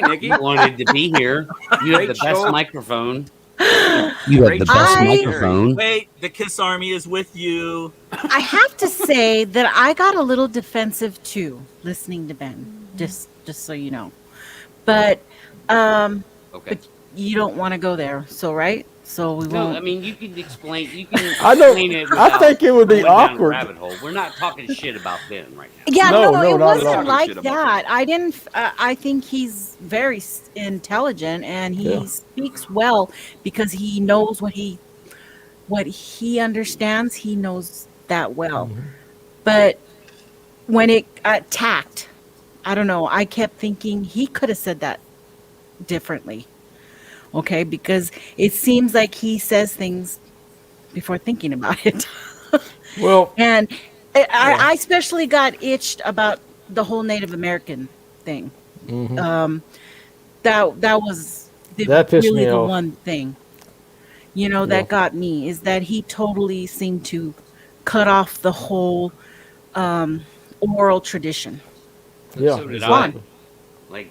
[SPEAKER 6] Nikki.
[SPEAKER 1] wanted to be here. You have
[SPEAKER 6] Great
[SPEAKER 1] the best
[SPEAKER 6] show.
[SPEAKER 1] microphone. You have
[SPEAKER 6] Great
[SPEAKER 1] the best
[SPEAKER 8] show.
[SPEAKER 1] microphone.
[SPEAKER 5] Wait, the Kiss Army is with you.
[SPEAKER 8] I have to say that I got a little defensive too, listening to Ben. Just so you know. But
[SPEAKER 1] Okay.
[SPEAKER 8] but you don't want to go there, so right? So we
[SPEAKER 1] No,
[SPEAKER 8] won't.
[SPEAKER 1] I mean you can explain. You can
[SPEAKER 4] I don't-
[SPEAKER 1] explain it.
[SPEAKER 4] I think it would be
[SPEAKER 1] going down a
[SPEAKER 4] awkward.
[SPEAKER 1] Rabbit hole. We're not talking shit about Ben right now.
[SPEAKER 8] Yeah,
[SPEAKER 4] No,
[SPEAKER 8] no,
[SPEAKER 4] no,
[SPEAKER 8] it
[SPEAKER 4] not at
[SPEAKER 8] wasn't
[SPEAKER 4] all.
[SPEAKER 8] like
[SPEAKER 6] Shit about
[SPEAKER 8] that. I didn't. I think he's very intelligent, and he
[SPEAKER 4] Yeah.
[SPEAKER 8] speaks well because he knows what he understands. He knows that well. But when it tact, I don't know. I kept thinking he could have said that differently. Okay, because it seems like he says things before thinking about it.
[SPEAKER 4] Well,
[SPEAKER 8] And I especially got itched about the whole Native American thing. That was
[SPEAKER 4] That pissed
[SPEAKER 8] really
[SPEAKER 4] me
[SPEAKER 8] the
[SPEAKER 4] off.
[SPEAKER 8] one thing, that got me, is that he totally seemed to cut off the whole oral tradition.
[SPEAKER 4] yeah,
[SPEAKER 1] So did
[SPEAKER 4] exactly.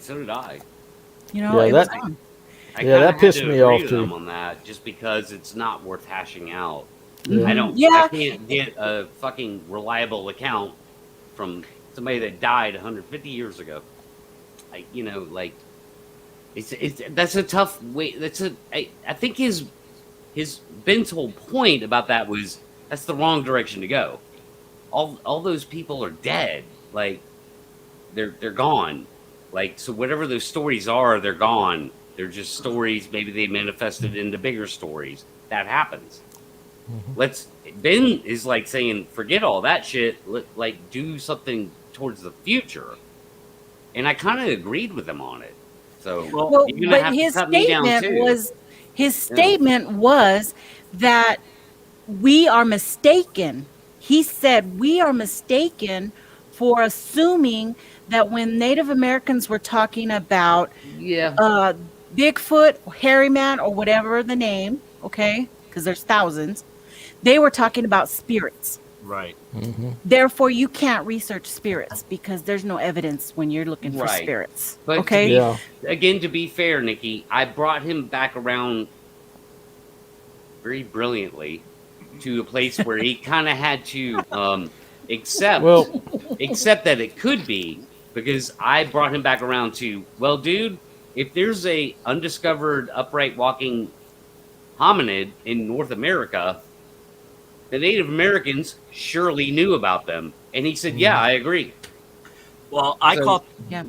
[SPEAKER 1] So did I.
[SPEAKER 4] Yeah,
[SPEAKER 8] It was
[SPEAKER 4] that-
[SPEAKER 8] gone.
[SPEAKER 1] I
[SPEAKER 4] Yeah, that
[SPEAKER 1] kinda had
[SPEAKER 4] pissed
[SPEAKER 1] to
[SPEAKER 4] me
[SPEAKER 1] agree
[SPEAKER 4] off,
[SPEAKER 1] with
[SPEAKER 4] too.
[SPEAKER 1] them on that, just because it's not worth hashing out.
[SPEAKER 4] Yeah.
[SPEAKER 1] I don't.
[SPEAKER 8] Yeah.
[SPEAKER 1] I can't get a fucking reliable account from somebody that died 150 years ago. It's that's a tough way. I think his Ben's whole point about that was that's the wrong direction to go. All those people are dead. Like they're gone. Like, so whatever those stories are, they're gone. They're just stories. Maybe they manifested into bigger stories. That happens. Ben is like saying, forget all that shit. Like do something towards the future. And I kind of agreed with him on it. So
[SPEAKER 8] Well,
[SPEAKER 1] you're gonna
[SPEAKER 8] but
[SPEAKER 1] have to
[SPEAKER 8] his
[SPEAKER 1] cut me down
[SPEAKER 8] statement
[SPEAKER 1] too.
[SPEAKER 8] was that we are mistaken. He said we are mistaken for assuming that when Native Americans were talking about
[SPEAKER 1] Yeah.
[SPEAKER 8] Bigfoot, hairy man, or whatever the name, okay, because there's thousands, they were talking about spirits.
[SPEAKER 5] Right.
[SPEAKER 8] Therefore, you can't research spirits because there's no evidence when you're looking for
[SPEAKER 1] Right.
[SPEAKER 8] spirits.
[SPEAKER 1] But
[SPEAKER 8] Okay.
[SPEAKER 4] Yeah.
[SPEAKER 1] Again, to be fair, Nikki, I brought him back around very brilliantly to a place where he kind of had to accept that it could be, because I brought him back around to, well, dude, if there's a undiscovered upright walking hominid in North America, the Native Americans surely knew about them. And he said, yeah, I agree.
[SPEAKER 5] Well, I caught
[SPEAKER 1] Yeah,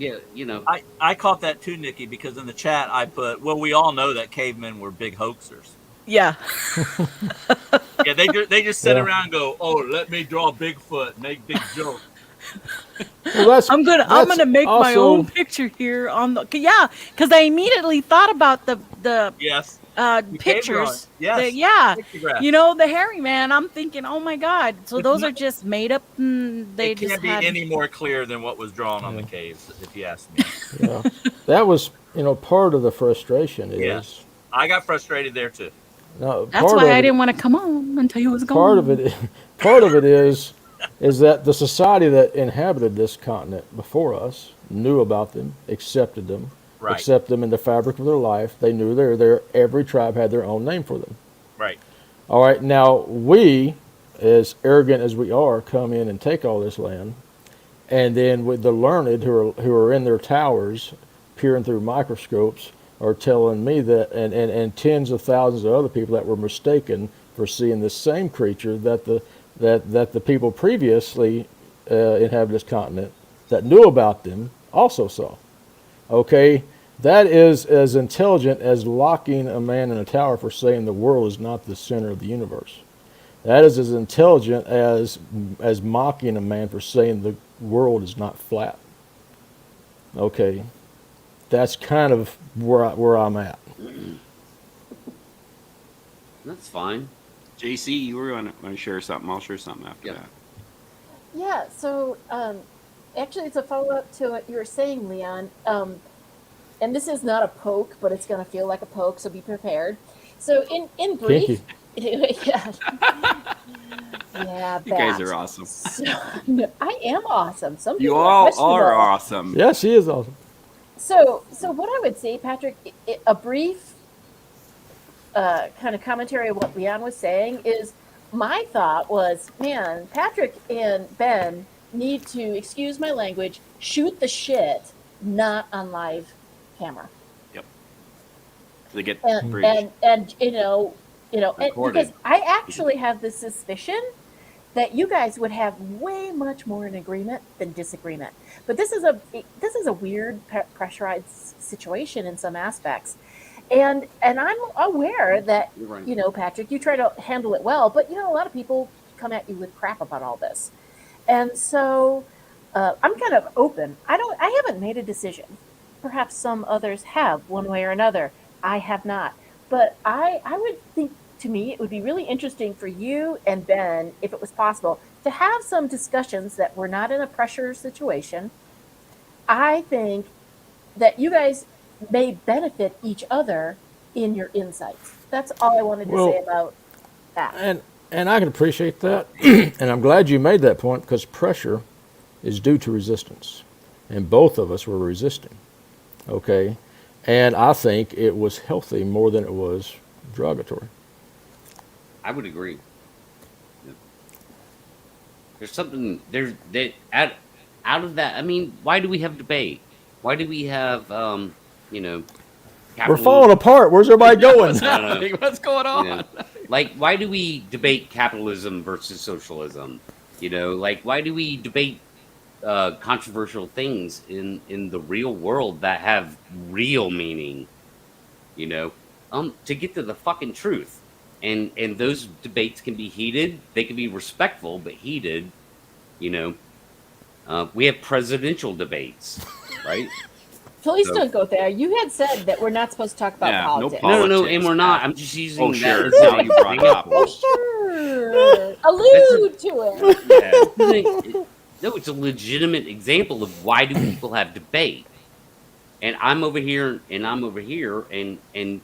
[SPEAKER 5] I caught that too, Nikki, because in the chat I put, well, we all know that cavemen were big hoaxers.
[SPEAKER 8] Yeah.
[SPEAKER 5] Yeah, they just sit around and go, oh, let me draw Bigfoot, make big joke.
[SPEAKER 4] Well,
[SPEAKER 8] I'm gonna make my own picture here on the because I immediately thought about the
[SPEAKER 5] Yes.
[SPEAKER 8] pictures.
[SPEAKER 5] Yes.
[SPEAKER 8] The hairy man. I'm thinking, oh my god, so those are just made up. They
[SPEAKER 5] It
[SPEAKER 8] just
[SPEAKER 5] can't be
[SPEAKER 8] had...
[SPEAKER 5] any more clear than what was drawn on the caves, if you ask me.
[SPEAKER 4] Yeah. That was, part of the frustration is.
[SPEAKER 5] Yes. I got frustrated there too.
[SPEAKER 4] No,
[SPEAKER 8] That's why I didn't want to come on until you was gone.
[SPEAKER 4] Part of it is that the society that inhabited this continent before us knew about them, accepted them, accept them in the fabric of their life. They knew they were there. Every tribe had their own name for them.
[SPEAKER 5] Right.
[SPEAKER 4] All right. Now we, as arrogant as we are, come in and take all this land, and then with the learned who are in their towers, peering through microscopes, are telling me that, and tens of thousands of other people that were mistaken for seeing the same creature that the people previously inhabited this continent that knew about them also saw. Okay, that is as intelligent as locking a man in a tower for saying the world is not the center of the universe. That is as intelligent as mocking a man for saying the world is not flat. Okay. That's kind of where I'm at.
[SPEAKER 1] That's fine.
[SPEAKER 6] JC, you were going to share something. I'll share something after that.
[SPEAKER 7] Yeah, so actually it's a follow-up to what you were saying, Leon. And this is not a poke, but it's going to feel like a poke, so be prepared. So in brief...
[SPEAKER 4] Kinky.
[SPEAKER 7] Yeah. Yeah,
[SPEAKER 6] You guys are awesome.
[SPEAKER 7] So, no, I am awesome. Some
[SPEAKER 6] You
[SPEAKER 7] people
[SPEAKER 6] all
[SPEAKER 7] questionable.
[SPEAKER 6] are awesome.
[SPEAKER 4] Yeah, she is awesome.
[SPEAKER 7] So what I would say, Patrick, a brief kind of commentary of what Leon was saying is my thought was, man, Patrick and Ben need to, excuse my language, shoot the shit, not on live camera.
[SPEAKER 6] Yep. They get
[SPEAKER 7] And you know, and because I actually have the suspicion that you guys would have way much more in agreement than disagreement. But this is a weird pressurized situation in some aspects. And I'm aware that, you know, Patrick, you try to handle it well, but, you know, a lot of people come at you with crap about all this. And so I'm kind of open. I haven't made a decision. Perhaps some others have, one way or another. I have not. But I would think, to me, it would be really interesting for you and Ben, if it was possible, to have some discussions that were not in a pressure situation. I think that you guys may benefit each other in your insights. That's all I wanted to say about that.
[SPEAKER 4] And I can appreciate that. And I'm glad you made that point, because pressure is due to resistance. And both of us were resisting. Okay? And I think it was healthy more than it was derogatory.
[SPEAKER 1] I would agree. There's something that out of that. I mean, why do we have debate? Why do we have you know?
[SPEAKER 4] We're falling apart. Where's everybody going?
[SPEAKER 6] What's going on?
[SPEAKER 1] You know, like, why do we debate capitalism versus socialism? You know, like, why do we debate controversial things in the real world that have real meaning? You know, to get to the fucking truth. And those debates can be heated. They can be respectful, but heated. You know, we have presidential debates, right?
[SPEAKER 7] Please don't go there. You had said that we're not supposed to talk about politics.
[SPEAKER 1] No, and we're not. I'm just using that.
[SPEAKER 6] Sure. Now you brought it up.
[SPEAKER 7] Oh, sure. Allude to it.
[SPEAKER 1] Yeah. No, it's a legitimate example of why do people have debate. And I'm over here, and I'm over here, and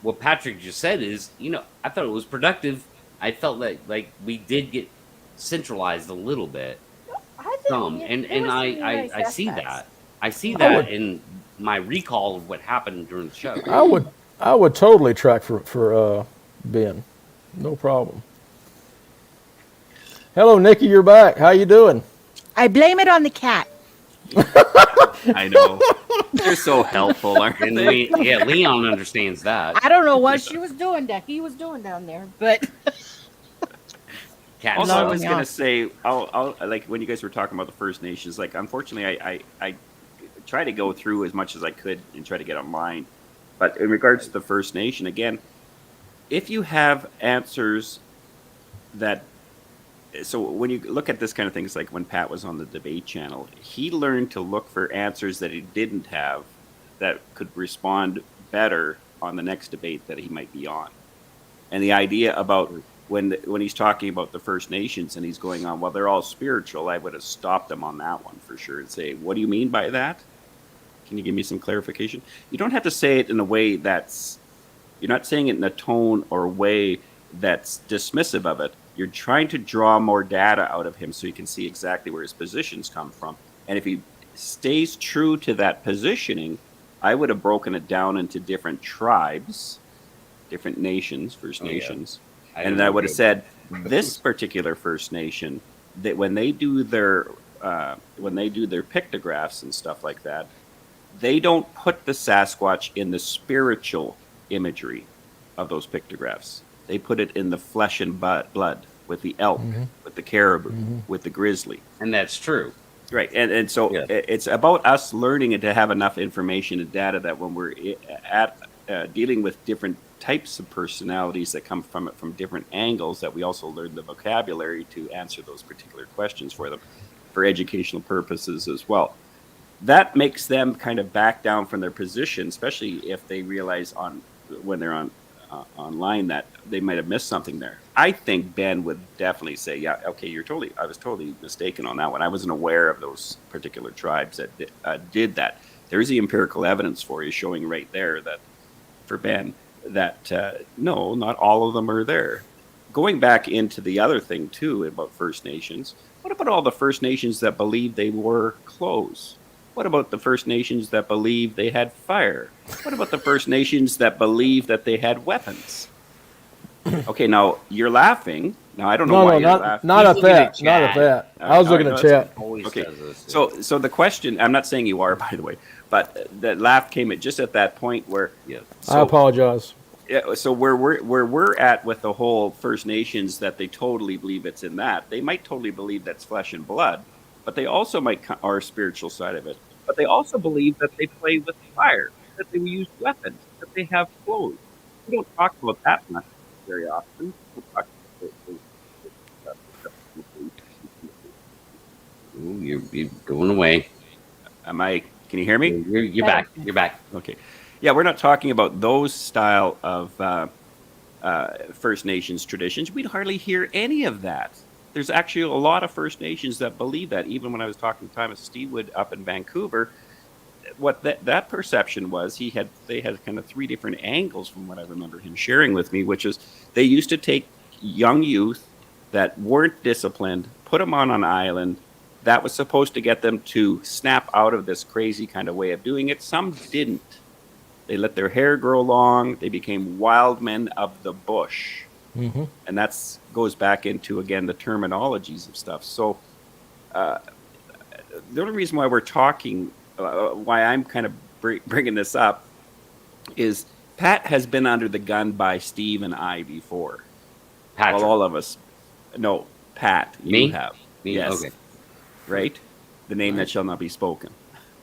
[SPEAKER 1] what Patrick just said is, you know, I thought it was productive. I felt like we did get centralized a little bit. I see that. I see that in my recall of what happened during the show.
[SPEAKER 4] I would totally track for Ben. No problem. Hello, Nikki, you're back. How you doing?
[SPEAKER 8] I blame it on the cat.
[SPEAKER 6] I know. They're so helpful, aren't they?
[SPEAKER 1] Yeah, Leon understands that.
[SPEAKER 8] I don't know what she was doing, he was doing down there, but...
[SPEAKER 6] Also, I was going to say, I'll like, when you guys were talking about the First Nations, like, unfortunately, I try to go through as much as I could and try to get online. But in regards to the First Nation, again, if you have answers that... So when you look at this kind of thing, it's like when Pat was on the debate channel, he learned to look for answers that he didn't have that could respond better on the next debate that he might be on. And the idea about when he's talking about the First Nations and he's going on, well, they're all spiritual, I would have stopped him on that one for sure and say, what do you mean by that? Can you give me some clarification? You don't have to say it in a way that's, you're not saying it in a tone or way that's dismissive of it. You're trying to draw more data out of him so you can see exactly where his positions come from. And if he stays true to that positioning, I would have broken it down into different tribes, different nations, First Nations. Yeah. And I would have said, this particular First Nation, that when they do their pictographs and stuff like that, they don't put the Sasquatch in the spiritual imagery of those pictographs. They put it in the flesh and blood, with the elk, with the caribou, with the grizzly.
[SPEAKER 1] And that's true.
[SPEAKER 6] Right. And so it's about us learning and to have enough information and data that when we're dealing with different types of personalities that come from it from different angles, that we also learn the vocabulary to answer those particular questions for them for educational purposes as well. That makes them kind of back down from their position, especially if they realize when they're online that they might have missed something there. I think Ben would definitely say, yeah, okay, I was totally mistaken on that one. I wasn't aware of those particular tribes that did that. There's the empirical evidence for you showing right there that for Ben that no, not all of them are there. going back into the other thing too about First Nations, what about all the First Nations that believed they wore clothes? What about the First Nations that believed they had fire? What about the First Nations that believed that they had weapons? Okay, now you're laughing. Now I don't know why you're laughing.
[SPEAKER 4] Not at that. Not at that. I was looking at chat.
[SPEAKER 6] Okay, so the question, I'm not saying you are, by the way, but the laugh came at just at that point where.
[SPEAKER 1] Yeah.
[SPEAKER 4] I apologize.
[SPEAKER 6] Yeah, so where we're at with the whole First Nations, that they totally believe it's in that. They might totally believe that's flesh and blood, but they also might our spiritual side of it. But they also believe that they play with fire, that they use weapons, that they have clothes. We don't talk about that much very often. We don't talk about
[SPEAKER 1] Ooh, you're going away.
[SPEAKER 6] Can you hear me?
[SPEAKER 1] You're back. You're back.
[SPEAKER 6] Okay. Yeah, we're not talking about those style of First Nations traditions. We'd hardly hear any of that. There's actually a lot of First Nations that believe that. Even when I was talking to Thomas Steewood up in Vancouver, what that perception was, they had kind of three different angles from what I remember him sharing with me, which is they used to take young youth that weren't disciplined, put them on an island. That was supposed to get them to snap out of this crazy kind of way of doing it. Some didn't. They let their hair grow long. They became wild men of the bush. Mm-hmm. And that goes back into, again, the terminologies of stuff. So the only reason why we're talking, why I'm kind of bringing this up, is Pat has been under the gun by Steve and I before.
[SPEAKER 1] Patrick.
[SPEAKER 6] All of us. No, Pat.
[SPEAKER 1] Me?
[SPEAKER 6] You have.
[SPEAKER 1] Me?
[SPEAKER 6] Yes.
[SPEAKER 1] Okay.
[SPEAKER 6] Right? The name that shall not be spoken.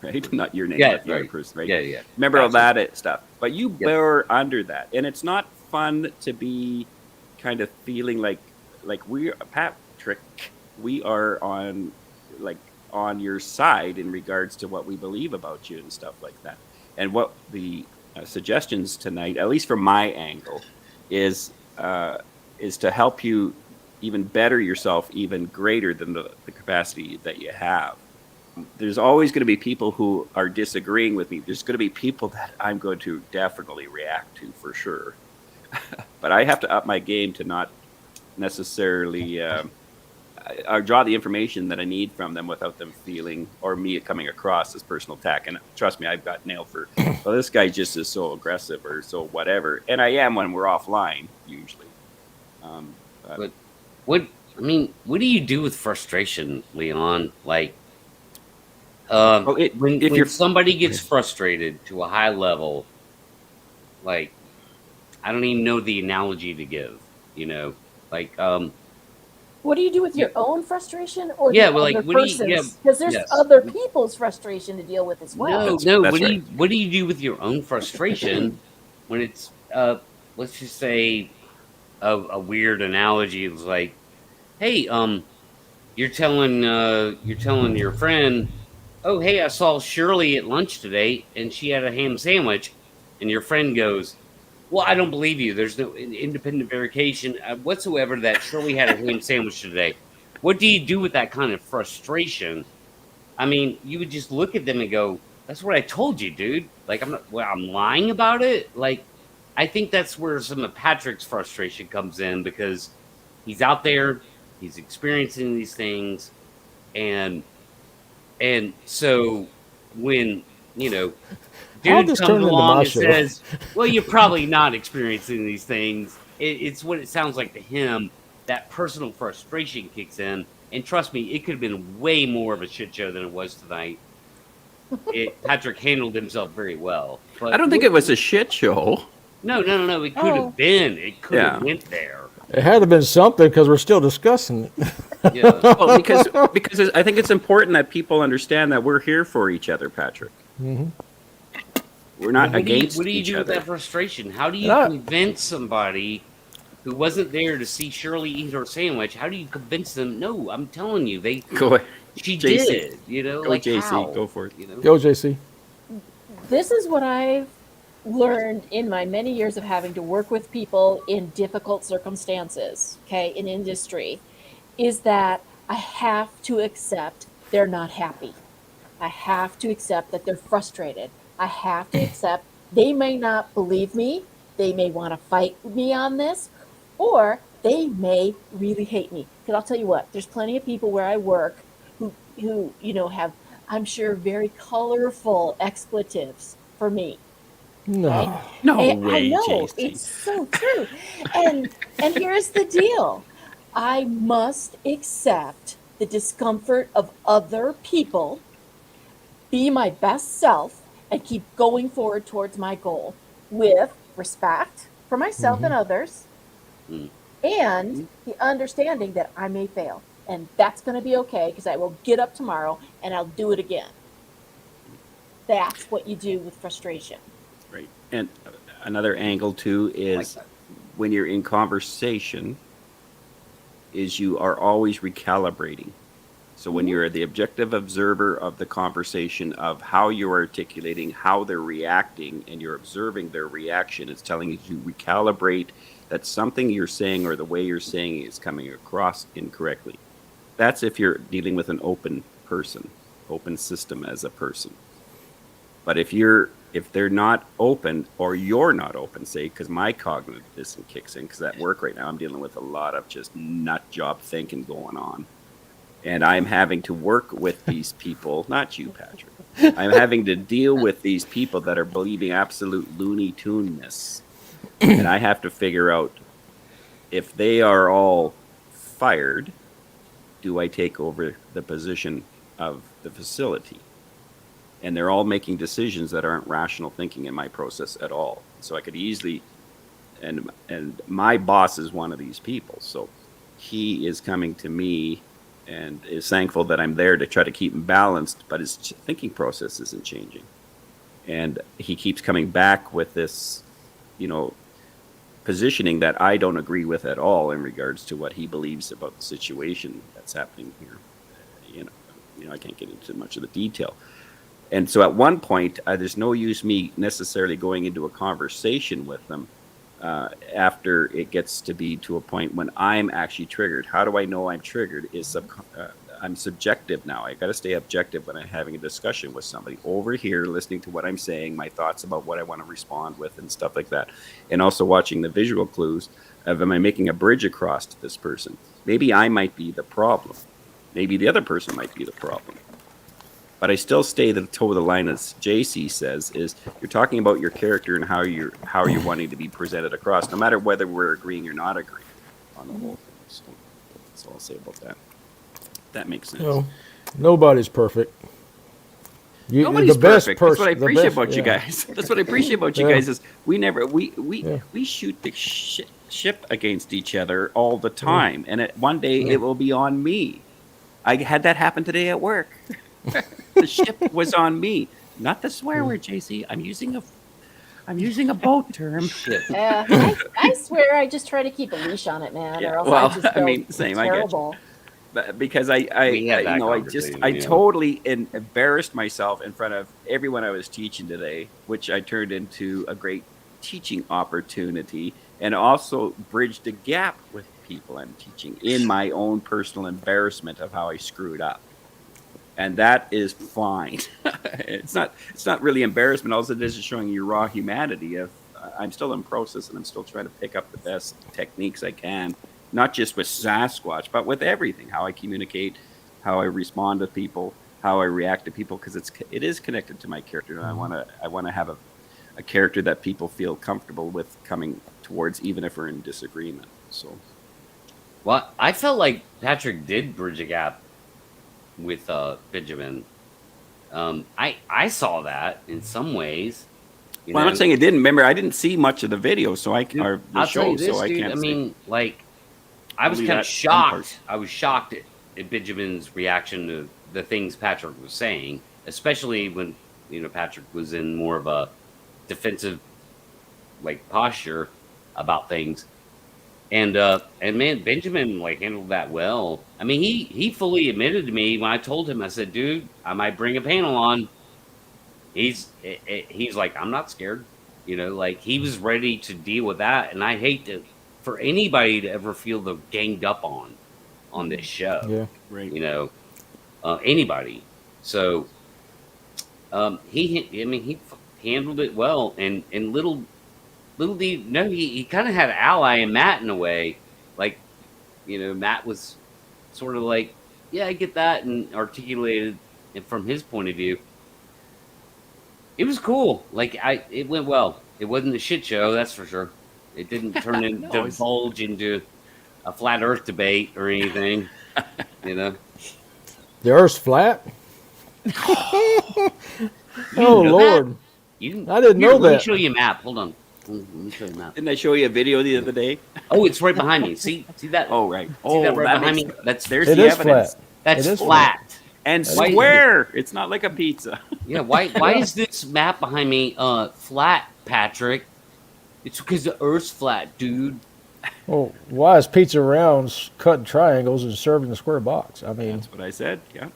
[SPEAKER 6] Right? Not your name,
[SPEAKER 1] Yeah,
[SPEAKER 6] but the other person, right?
[SPEAKER 1] Yeah.
[SPEAKER 6] Remember all that stuff. But you were under that. And it's not fun to be kind of feeling like Patrick, we are on your side in regards to what we believe about you and stuff like that. And what the suggestions tonight, at least from my angle, is to help you even better yourself, even greater than the capacity that you have. There's always going to be people who are disagreeing with me. There's going to be people that I'm going to definitely react to for sure. But I have to up my game to not necessarily draw the information that I need from them without them feeling, or me coming across as personal attack. And trust me, I've got nailed for, well, this guy just is so aggressive or so whatever. And I am when we're offline, usually.
[SPEAKER 1] But what do you do with frustration, Leon? Like, when somebody gets frustrated to a high level, like, I don't even know the analogy to give, like,
[SPEAKER 7] what do you do with your own frustration, or
[SPEAKER 1] other
[SPEAKER 7] person's? Because there's other people's frustration to deal with as well.
[SPEAKER 1] No. What do you do with your own frustration when it's, let's just say, a weird analogy is like, hey, you're telling your friend, oh, hey, I saw Shirley at lunch today, and she had a ham sandwich, and your friend goes, well, I don't believe you. There's no independent verification whatsoever that Shirley had a ham sandwich today. What do you do with that kind of frustration? I mean, you would just look at them and go, that's what I told you, dude. Like, I'm lying about it. Like, I think that's where some of Patrick's frustration comes in, because he's out there, he's experiencing these things, and so when, dude comes along and says, well, you're probably not experiencing these things. It's what it sounds like to him. That personal frustration kicks in. And trust me, it could have been way more of a shit show than it was tonight. Patrick handled himself very well. But
[SPEAKER 6] I don't think it was a shit show.
[SPEAKER 1] No. It could have been. It could have went there.
[SPEAKER 4] It had to have been something, because we're still discussing it.
[SPEAKER 1] Yeah.
[SPEAKER 6] Well, because I think it's important that people understand that we're here for each other, Patrick. Mm-hmm. We're not against each other.
[SPEAKER 1] What do you do with that frustration? How do you convince somebody who wasn't there to see Shirley eat her sandwich? How do you convince them? No, I'm telling you, she did.
[SPEAKER 6] Go,
[SPEAKER 1] like,
[SPEAKER 6] JC,
[SPEAKER 1] how?
[SPEAKER 6] go for it.
[SPEAKER 4] Go, JC.
[SPEAKER 7] This is what I've learned in my many years of having to work with people in difficult circumstances, in industry, is that I have to accept they're not happy. I have to accept that they're frustrated. I have to accept they may not believe me. They may want to fight me on this, or they may really hate me. Because I'll tell you what, there's plenty of people where I work who have, I'm sure, very colorful expletives for me.
[SPEAKER 4] No.
[SPEAKER 7] Okay?
[SPEAKER 6] No
[SPEAKER 7] And
[SPEAKER 6] way,
[SPEAKER 7] I know,
[SPEAKER 6] JC.
[SPEAKER 7] it's so true. And here's the deal. I must accept the discomfort of other people, be my best self, and keep going forward towards my goal with respect for myself and others, and the understanding that I may fail. And that's going to be okay, because I will get up tomorrow and I'll do it again. That's what you do with frustration.
[SPEAKER 6] Right. And another angle too is when you're in conversation, is you are always recalibrating. So when you're the objective observer of the conversation, of how you're articulating, how they're reacting, and you're observing their reaction, it's telling you to recalibrate that something you're saying or the way you're saying it is coming across incorrectly. That's if you're dealing with an open person, open system as a person. But if they're not open, or you're not open, say, because my cognitive dissonance kicks in, because at work right now I'm dealing with a lot of just nut job thinking going on. And I'm having to work with these people, not you, Patrick. I'm having to deal with these people that are believing absolute Looney Tune-ness. And I have to figure out, if they are all fired, do I take over the position of the facility? And they're all making decisions that aren't rational thinking in my process at all. So I could easily, and my boss is one of these people. So he is coming to me and is thankful that I'm there to try to keep him balanced, but his thinking process isn't changing. And he keeps coming back with this, positioning that I don't agree with at all in regards to what he believes about the situation that's happening here. I can't get into much of the detail. And so at one point, there's no use me necessarily going into a conversation with them after it gets to be to a point when I'm actually triggered. How do I know I'm triggered? I'm subjective now. I got to stay objective when I'm having a discussion with somebody over here, listening to what I'm saying, my thoughts about what I want to respond with and stuff like that. And also watching the visual clues of, am I making a bridge across to this person? Maybe I might be the problem. Maybe the other person might be the problem. But I still stay the toe of the line, as JC says, is you're talking about your character and how you're wanting to be presented across, no matter whether we're agreeing or not agreeing on the whole thing. So that's all I'll say about that. That makes sense.
[SPEAKER 4] Nobody's perfect.
[SPEAKER 6] Nobody's perfect. That's what I appreciate about you guys. That's what I appreciate about you guys is we shoot the ship against each other all the time, and one day it will be on me. I had that happen today at work. The ship was on me. Not the swear word, JC. I'm using a boat term.
[SPEAKER 7] I swear I just try to keep a leash on it, man.
[SPEAKER 6] Yeah,
[SPEAKER 7] or else
[SPEAKER 6] well,
[SPEAKER 7] I just feel
[SPEAKER 6] same.
[SPEAKER 7] terrible.
[SPEAKER 6] But because I totally embarrassed myself in front of everyone I was teaching today, which I turned into a great teaching opportunity, and also bridged a gap with people I'm teaching in my own personal embarrassment of how I screwed up. And that is fine. It's not really embarrassment. All it is showing your raw humanity of I'm still in process, and I'm still trying to pick up the best techniques I can, not just with Sasquatch, but with everything, how I communicate, how I respond to people, how I react to people, because it is connected to my character. And I want to have a character that people feel comfortable with coming towards, even if we're in disagreement. So,
[SPEAKER 1] well, I felt like Patrick did bridge a gap with Benjamin. I saw that in some ways.
[SPEAKER 6] Well, I'm not saying it didn't. Remember, I didn't see much of the video, so I can't.
[SPEAKER 1] I'll tell you this, dude. I mean, like, I was kind of shocked. I was shocked at Benjamin's reaction to the things Patrick was saying, especially when Patrick was in more of a defensive posture about things. And man, Benjamin handled that well. I mean, he fully admitted to me when I told him. I said, "Dude, I might bring a panel on." He's like, "I'm not scared," he was ready to deal with that. And I hate for anybody to ever feel the ganged up on this show.
[SPEAKER 4] Yeah,
[SPEAKER 1] right. Anybody. So he handled it well, and little did he know he kind of had an ally in Matt in a way, like, Matt was sort of like, yeah, I get that, and articulated it from his point of view. It was cool. Like, it went well. It wasn't a shit show, that's for sure. It didn't turn into divulge into a flat Earth debate or anything.
[SPEAKER 4] The Earth's flat. Lord! I didn't know that.
[SPEAKER 1] Let me show you a map. Hold on. Let me show you a map.
[SPEAKER 6] Didn't I show you a video the other day?
[SPEAKER 1] Oh, it's right behind me. See that?
[SPEAKER 6] Oh, right.
[SPEAKER 1] See that right behind me?
[SPEAKER 6] There's
[SPEAKER 4] it
[SPEAKER 6] the
[SPEAKER 4] is
[SPEAKER 6] evidence.
[SPEAKER 4] Flat.
[SPEAKER 1] That's flat.
[SPEAKER 6] And square. It's not like a pizza.
[SPEAKER 1] Yeah. Why is this map behind me flat, Patrick? It's because the Earth's flat, dude.
[SPEAKER 4] Well, why is pizza rounds cut in triangles and served in a square box? I mean,
[SPEAKER 6] that's what I said. Yeah.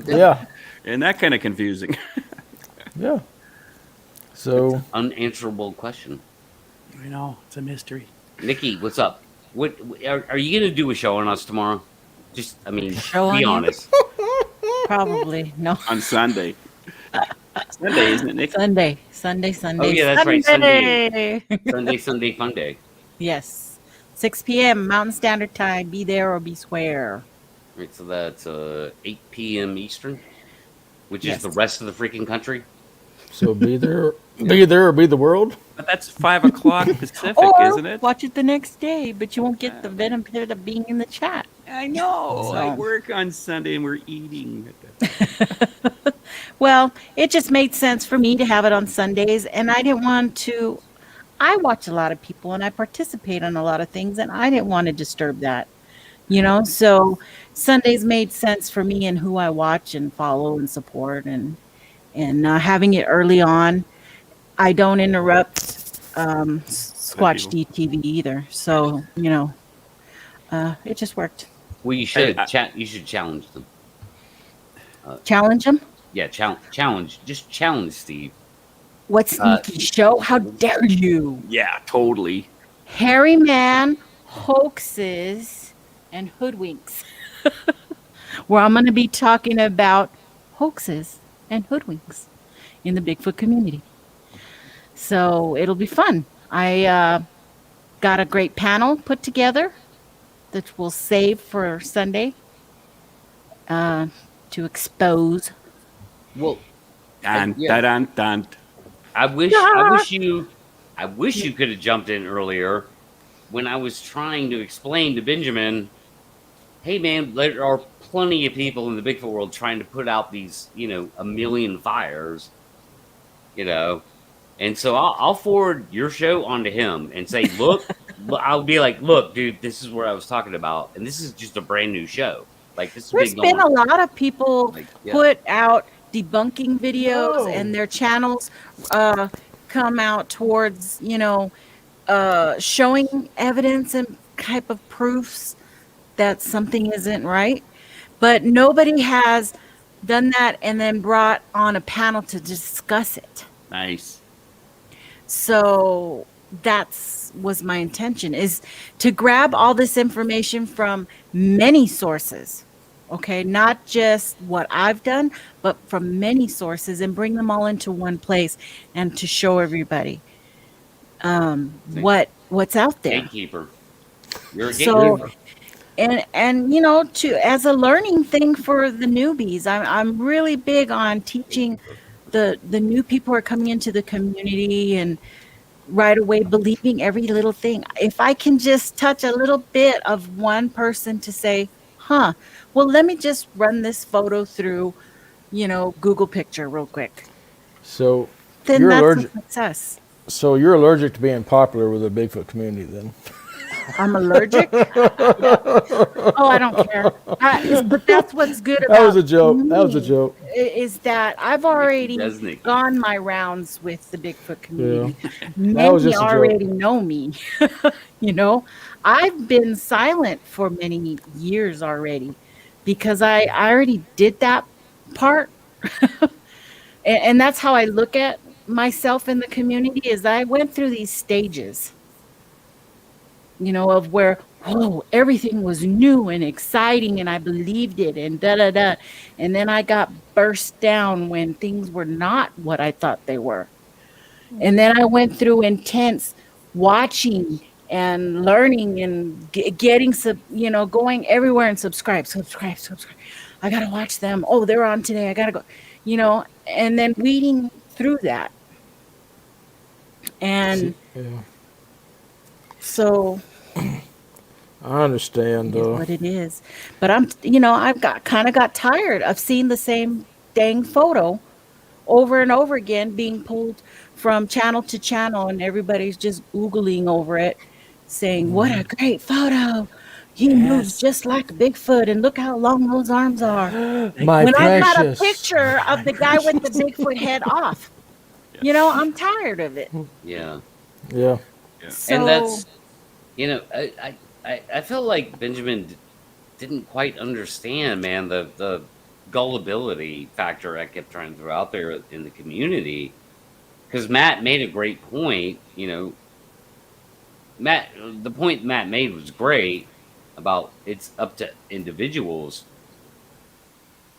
[SPEAKER 4] Yeah.
[SPEAKER 6] And that kind of confusing.
[SPEAKER 4] Yeah. So
[SPEAKER 1] it's an unanswerable question.
[SPEAKER 6] I know, it's a mystery.
[SPEAKER 1] Nikki, what's up? What are you gonna do a show on us tomorrow? Just, I mean,
[SPEAKER 8] Show
[SPEAKER 1] be
[SPEAKER 8] on
[SPEAKER 1] honest.
[SPEAKER 8] Probably no.
[SPEAKER 6] On Sunday. Sunday, isn't it, Nick?
[SPEAKER 8] Sunday.
[SPEAKER 1] Oh yeah, that's right.
[SPEAKER 8] Sunday.
[SPEAKER 1] Sunday fun day.
[SPEAKER 8] Yes, 6 p.m. Mountain Standard Time. Be there or be square.
[SPEAKER 1] Right, so that's 8 p.m. Eastern, which
[SPEAKER 8] Yes.
[SPEAKER 1] is the rest of the freaking country.
[SPEAKER 4] So be there or be the world.
[SPEAKER 6] But that's 5 o'clock Pacific,
[SPEAKER 8] Or
[SPEAKER 6] isn't it?
[SPEAKER 8] watch it the next day, but you won't get the benefit of being in the chat.
[SPEAKER 6] I know.
[SPEAKER 8] So-
[SPEAKER 6] I work on Sunday and we're eating.
[SPEAKER 8] Well, it just made sense for me to have it on Sundays, and I didn't want to. I watch a lot of people and I participate in a lot of things, and I didn't want to disturb that, So Sundays made sense for me and who I watch and follow and support, and having it early on. I don't interrupt Squatch DTV either, so it just worked.
[SPEAKER 1] Well, you should you should challenge them.
[SPEAKER 8] Challenge them.
[SPEAKER 1] Yeah, challenge. Just challenge Steve.
[SPEAKER 8] What sneaky show? How dare you?
[SPEAKER 6] Yeah, totally.
[SPEAKER 8] Hairy man, hoaxes, and hoodwinks. Where I'm going to be talking about hoaxes and hoodwinks in the Bigfoot community. So it'll be fun. I got a great panel put together that we'll save for Sunday to expose.
[SPEAKER 1] Well,
[SPEAKER 6] Dun,
[SPEAKER 1] yeah.
[SPEAKER 6] dun, dun, dun.
[SPEAKER 1] I wish you could have jumped in earlier when I was trying to explain to Benjamin, hey man, there are plenty of people in the Bigfoot world trying to put out these, a million fires, and so I'll forward your show onto him and say, look, I'll be like, look, dude, this is what I was talking about, and this is just a brand new show. Like, this is
[SPEAKER 8] There's been a lot of people put out debunking videos, and their channels come out towards showing evidence and type of proofs that something isn't right, but nobody has done that and then brought on a panel to discuss it.
[SPEAKER 6] Nice.
[SPEAKER 8] So was my intention, is to grab all this information from many sources. Okay, not just what I've done, but from many sources, and bring them all into one place and to show everybody what's out there.
[SPEAKER 1] Gatekeeper. You're a gatekeeper.
[SPEAKER 8] And as a learning thing for the newbies, I'm really big on teaching the new people who are coming into the community and right away believing every little thing. If I can just touch a little bit of one person to say, well, let me just run this photo through, Google picture real quick.
[SPEAKER 4] So
[SPEAKER 8] then that's a success.
[SPEAKER 4] So you're allergic to being popular with the Bigfoot community, then?
[SPEAKER 8] I'm allergic. Oh, I don't care. But that's what's good about
[SPEAKER 4] that was a joke. That was a joke.
[SPEAKER 8] Is that I've already gone my rounds with the Bigfoot community. Yeah. Many already know me. I've been silent for many years already because I already did that part. And that's how I look at myself in the community, is I went through these stages, of where, everything was new and exciting and I believed it and da-da-da. And then I got burst down when things were not what I thought they were. And then I went through intense watching and learning and getting going everywhere and subscribe. I gotta watch them. Oh, they're on today. I gotta go. And then weeding through that. And so
[SPEAKER 4] I understand
[SPEAKER 8] what it is. But I've got tired of seeing the same dang photo over and over again being pulled from channel to channel, and everybody's just Googling over it, saying, what a great photo. He moves just like Bigfoot, and look how long those arms are. When I've got a picture of the guy with the Bigfoot head off. I'm tired of it.
[SPEAKER 1] Yeah.
[SPEAKER 8] So,
[SPEAKER 1] and that's, I feel like Benjamin didn't quite understand, man, the gullibility factor I kept trying to throw out there in the community, because Matt made a great point. The point Matt made was great about it's up to individuals,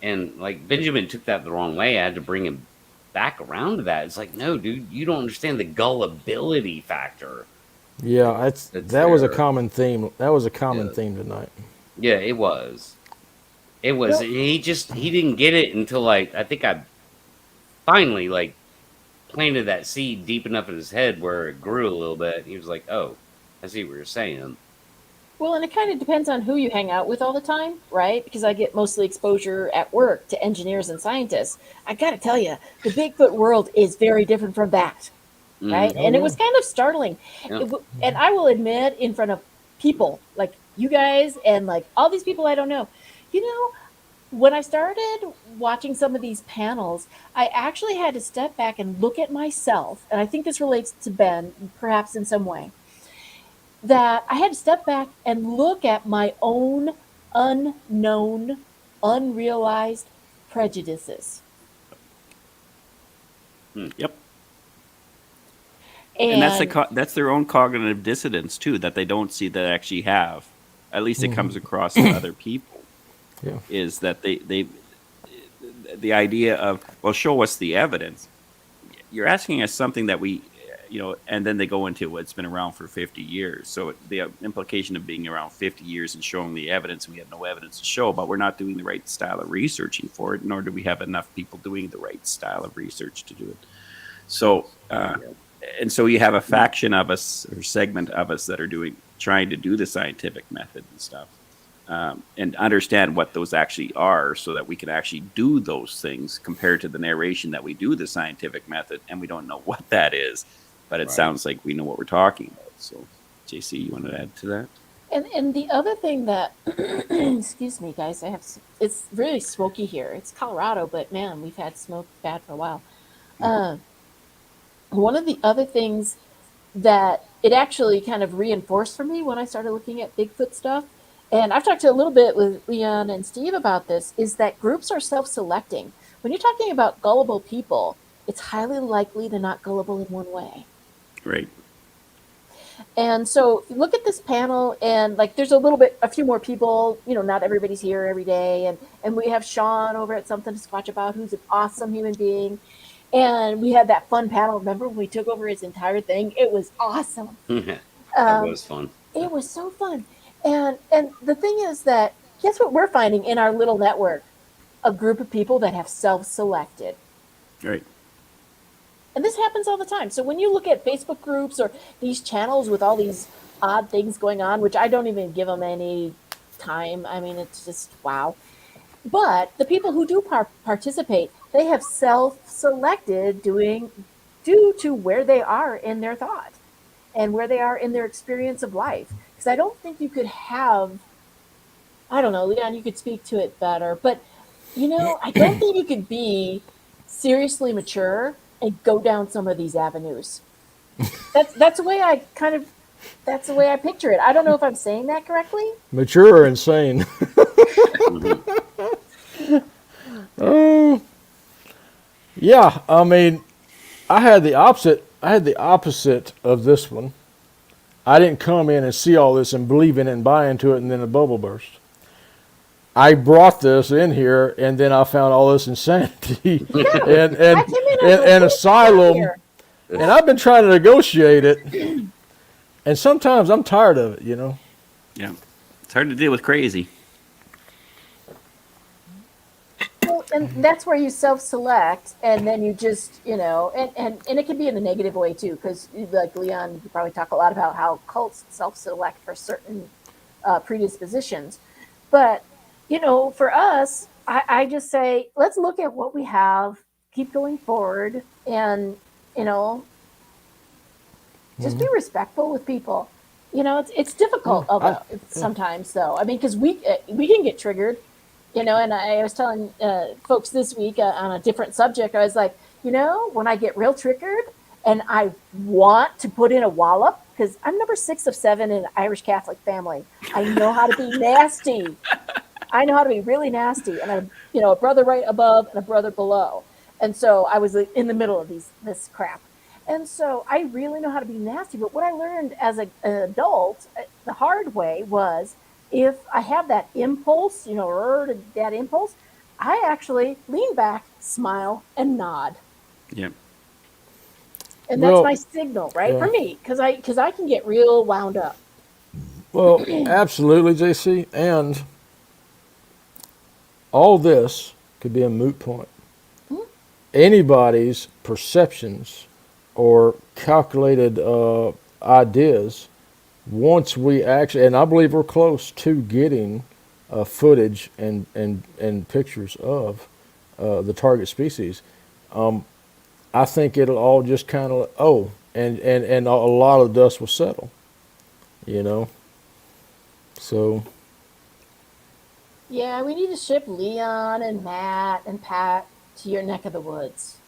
[SPEAKER 1] and like Benjamin took that the wrong way. I had to bring him back around to that. It's like, no, dude, you don't understand the gullibility factor.
[SPEAKER 4] Yeah, that was a common theme. That was a common theme tonight.
[SPEAKER 1] Yeah, it was. It was. He didn't get it until I think I finally planted that seed deep enough in his head where it grew a little bit. He was like, "Oh, I see what you're saying."
[SPEAKER 7] Well, and it kind of depends on who you hang out with all the time, right? Because I get mostly exposure at work to engineers and scientists. I got to tell you, the Bigfoot world is very different from that, right? And it was kind of startling.
[SPEAKER 1] Yeah.
[SPEAKER 7] And I will admit, in front of people like you guys and like all these people I don't know, when I started watching some of these panels, I actually had to step back and look at myself. And I think this relates to Ben, perhaps in some way. That I had to step back and look at my own unknown, unrealized prejudices.
[SPEAKER 6] Yep. And that's their own cognitive dissonance too, that they don't see that actually have. At least it comes across to other people.
[SPEAKER 4] Yeah.
[SPEAKER 6] Is that the idea of, well, show us the evidence. You're asking us something that we, and then they go into it's been around for 50 years. So the implication of being around 50 years and showing the evidence, we have no evidence to show, but we're not doing the right style of researching for it, nor do we have enough people doing the right style of research to do it. So, and so you have a faction of us or segment of us that are trying to do the scientific method and stuff. And understand what those actually are so that we can actually do those things compared to the narration that we do the scientific method, and we don't know what that is, but it sounds like we know what we're talking about. So, JC, you want to add to that?
[SPEAKER 7] And the other thing that, excuse me, guys, it's really smoky here. It's Colorado, but man, we've had smoke bad for a while. One of the other things that it actually kind of reinforced for me when I started looking at Bigfoot stuff, and I've talked a little bit with Leon and Steve about this, is that groups are self-selecting. When you're talking about gullible people, it's highly likely they're not gullible in one way.
[SPEAKER 6] Right.
[SPEAKER 7] And so if you look at this panel, and there's a few more people, not everybody's here every day. And we have Sean over at Something to Squatch About, who's an awesome human being. And we had that fun panel. Remember when we took over his entire thing? It was awesome.
[SPEAKER 1] That was fun.
[SPEAKER 7] It was so fun. And the thing is that, guess what we're finding in our little network? A group of people that have self-selected.
[SPEAKER 6] Right.
[SPEAKER 7] And this happens all the time. So when you look at Facebook groups or these channels with all these odd things going on, which I don't even give them any time. I mean, it's just, wow. But the people who do participate, they have self-selected due to where they are in their thought and where they are in their experience of life. Because I don't think you could have, I don't know, Leon, you could speak to it better. But, I don't think you could be seriously mature and go down some of these avenues. That's the way I picture it. I don't know if I'm saying that correctly.
[SPEAKER 4] Mature or insane? Yeah. I mean, I had the opposite of this one. I didn't come in and see all this and believe in it and buy into it, and then a bubble burst. I brought this in here, and then I found all this insanity and asylum, and I've been trying to negotiate it. And sometimes I'm tired of it, you know.
[SPEAKER 6] Yeah, it's hard to deal with crazy.
[SPEAKER 7] Well, and that's where you self-select, and then you just, and it can be in a negative way too, because like Leon, you probably talk a lot about how cults self-select for certain predispositions. But, for us, I just say, let's look at what we have, keep going forward, and, just be respectful with people. It's difficult sometimes, though. I mean, because we can get triggered. And I was telling folks this week on a different subject, I was like, when I get real triggered and I want to put in a wallop, because I'm number 6 of 7 in an Irish Catholic family. I know how to be nasty. I know how to be really nasty. And I'm, a brother right above and a brother below. And so I was in the middle of this crap. And so I really know how to be nasty. But what I learned as an adult, the hard way, was if I have that impulse, that impulse, I actually lean back, smile, and nod.
[SPEAKER 6] Yeah.
[SPEAKER 7] And that's my signal, right? For me, because I can get real wound up.
[SPEAKER 4] Well, absolutely, JC. And all this could be a moot point. Mm-hmm. Anybody's perceptions or calculated ideas, once we actually, and I believe we're close to getting footage and pictures of the target species, I think it'll all just kind of, and a lot of the dust will settle, So.
[SPEAKER 7] Yeah, we need to ship Leon and Matt and Pat to your neck of the woods.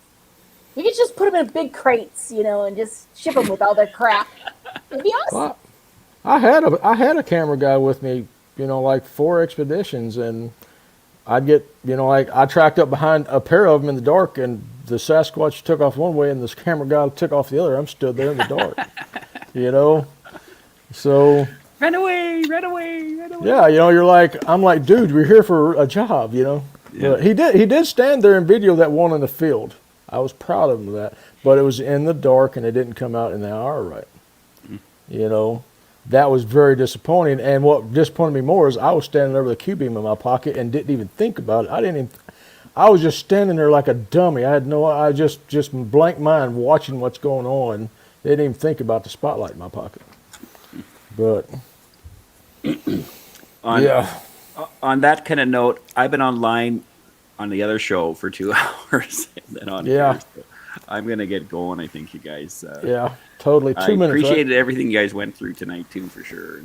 [SPEAKER 7] We could just put them in big crates, and just ship them with all their crap. It'd be awesome.
[SPEAKER 4] Well, I had a camera guy with me, like 4 expeditions, and I'd get, I tracked up behind a pair of them in the dark, and the Sasquatch took off one way, and this camera guy took off the other. I'm stood there in the dark, So.
[SPEAKER 6] Run away, run away, run away.
[SPEAKER 4] Yeah, I'm like, dude, we're here for a job, Yeah. But he did stand there and video that one in the field. I was proud of him of that, but it was in the dark and it didn't come out in the hour right. That was very disappointing. And what disappointed me more is I was standing there with a Q-beam in my pocket and didn't even think about it. I was just standing there like a dummy. I just blank mind watching what's going on. Didn't even think about the spotlight in my pocket. But
[SPEAKER 6] on that kind of note, I've been online on the other show for 2 hours, and then on here, so I'm gonna get going. I think you guys.
[SPEAKER 4] Totally. 2 minutes.
[SPEAKER 6] I appreciated everything you guys went through tonight too, for sure.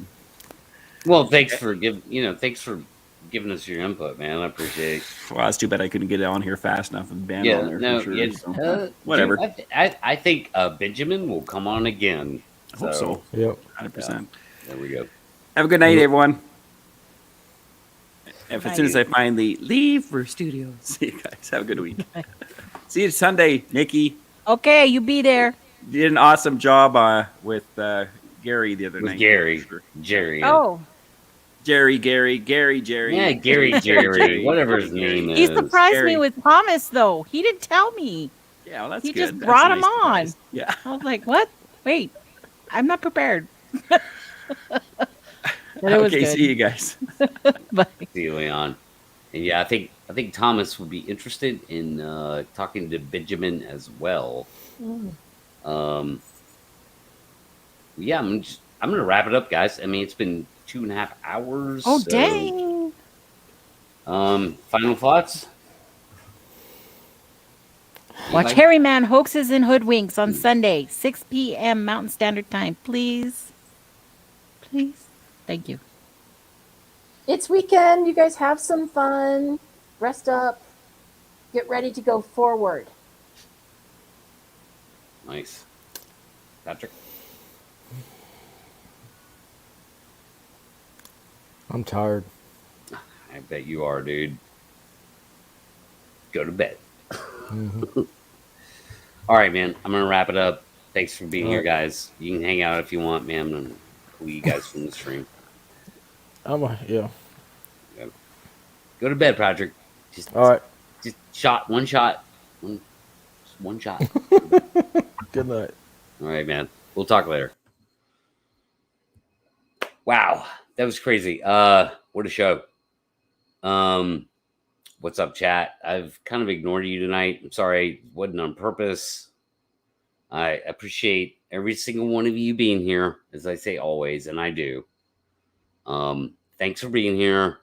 [SPEAKER 1] Well, thanks for giving us your input, man. I appreciate it.
[SPEAKER 6] Well, it's too bad I couldn't get on here fast enough and band on there. For sure, so. Whatever.
[SPEAKER 1] Dude, I think Benjamin will come on again.
[SPEAKER 6] I hope so.
[SPEAKER 4] Yep.
[SPEAKER 6] 100%.
[SPEAKER 1] There we go.
[SPEAKER 6] Have a good night, everyone. As soon as I finally leave for studio, see you guys. Have a good week. See you Sunday, Nikki.
[SPEAKER 8] Okay, you be there.
[SPEAKER 6] You did an awesome job with Gary the other night.
[SPEAKER 1] Jerry. Jerry.
[SPEAKER 8] Oh.
[SPEAKER 6] Gary.
[SPEAKER 1] Yeah, Jerry. Whatever his name is.
[SPEAKER 8] He surprised me with Thomas, though. He didn't tell me.
[SPEAKER 6] Yeah, well, that's
[SPEAKER 8] good.
[SPEAKER 6] He
[SPEAKER 8] just brought him on.
[SPEAKER 6] Surprise. Yeah.
[SPEAKER 8] I was like, what? Wait, I'm not prepared.
[SPEAKER 6] Okay, see you guys.
[SPEAKER 8] Bye.
[SPEAKER 1] See you, Leon. And yeah, I think Thomas would be interested in talking to Benjamin as well. Yeah, I'm gonna wrap it up, guys. I mean, it's been 2.5 hours.
[SPEAKER 8] Oh,
[SPEAKER 1] so,
[SPEAKER 8] dang.
[SPEAKER 1] Final thoughts?
[SPEAKER 8] Watch Hairy Man Hoaxes and Hoodwinks on Sunday, 6 p.m. Mountain Standard Time. Please. Thank you.
[SPEAKER 7] It's weekend. You guys have some fun. Rest up. Get ready to go forward.
[SPEAKER 1] Nice. Patrick?
[SPEAKER 4] I'm tired.
[SPEAKER 1] I bet you are, dude. Go to bed.
[SPEAKER 4] Mm-hmm.
[SPEAKER 1] All right, man. I'm going to wrap it up. Thanks for being here, guys. You can hang out if you want, man. I'm going to pull you guys from the stream.
[SPEAKER 4] Yeah.
[SPEAKER 1] Go to bed, Patrick.
[SPEAKER 4] All right.
[SPEAKER 1] Just one shot. One shot.
[SPEAKER 4] Good night.
[SPEAKER 1] All right, man. We'll talk later. Wow, that was crazy. What a show. What's up, chat? I've kind of ignored you tonight. I'm sorry, it wasn't on purpose. I appreciate every single one of you being here, as I say always, and I do. Thanks for being here.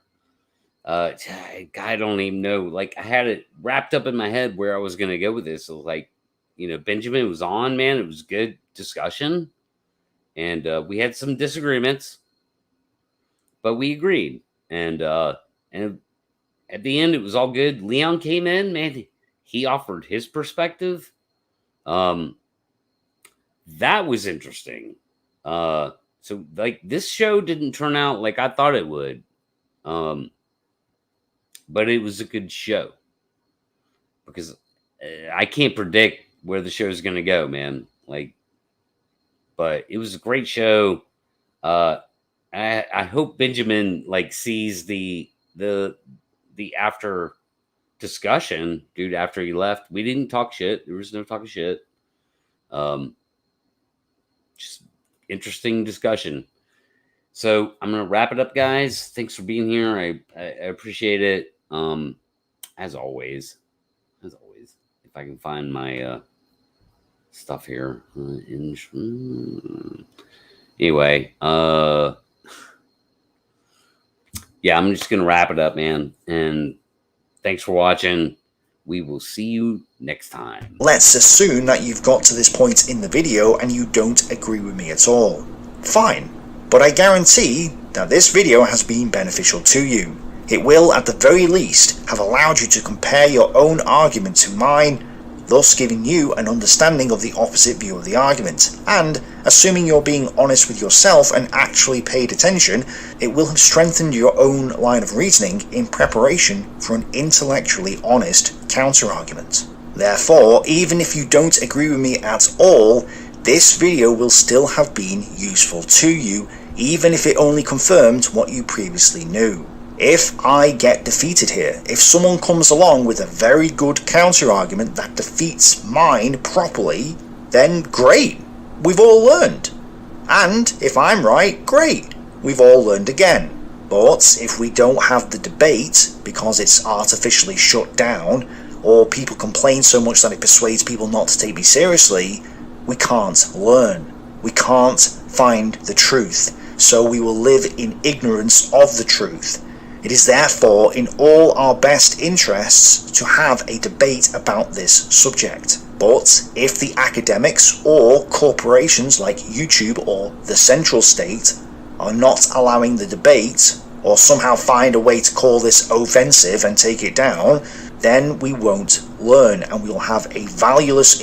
[SPEAKER 1] I don't even know. Like, I had it wrapped up in my head where I was going to go with this. So, like, Benjamin was on, man. It was good discussion. And we had some disagreements, but we agreed. And at the end, it was all good. Leon came in, man. He offered his perspective. That was interesting. So, like, this show didn't turn out like I thought it would. But it was a good show. Because I can't predict where the show is going to go, man. Like, but it was a great show. I hope Benjamin, like, sees the after discussion, dude. After he left, we didn't talk shit. There was no talking shit. Just interesting discussion. So I'm gonna wrap it up, guys. Thanks for being here. I appreciate it. As always, if I can find my stuff here. Anyway, yeah, I'm just gonna wrap it up, man. And thanks for watching. We will see you next time.
[SPEAKER 9] Let's assume that you've got to this point in the video and you don't agree with me at all. Fine, but I guarantee that this video has been beneficial to you. It will, at the very least, have allowed you to compare your own argument to mine, thus giving you an understanding of the opposite view of the argument. And, assuming you're being honest with yourself and actually paid attention, it will have strengthened your own line of reasoning in preparation for an intellectually honest counter-argument. Therefore, even if you don't agree with me at all, this video will still have been useful to you, even if it only confirmed what you previously knew. If I get defeated here, if someone comes along with a very good counter-argument that defeats mine properly, then great, we've all learned. And if I'm right, great, we've all learned again. But if we don't have the debate because it's artificially shut down, or people complain so much that it persuades people not to take me seriously, we can't learn. We can't find the truth. So we will live in ignorance of the truth. It is therefore in all our best interests to have a debate about this subject. But if the academics or corporations like YouTube or the central state are not allowing the debate, or somehow find a way to call this offensive and take it down, then we won't learn and we will have a valueless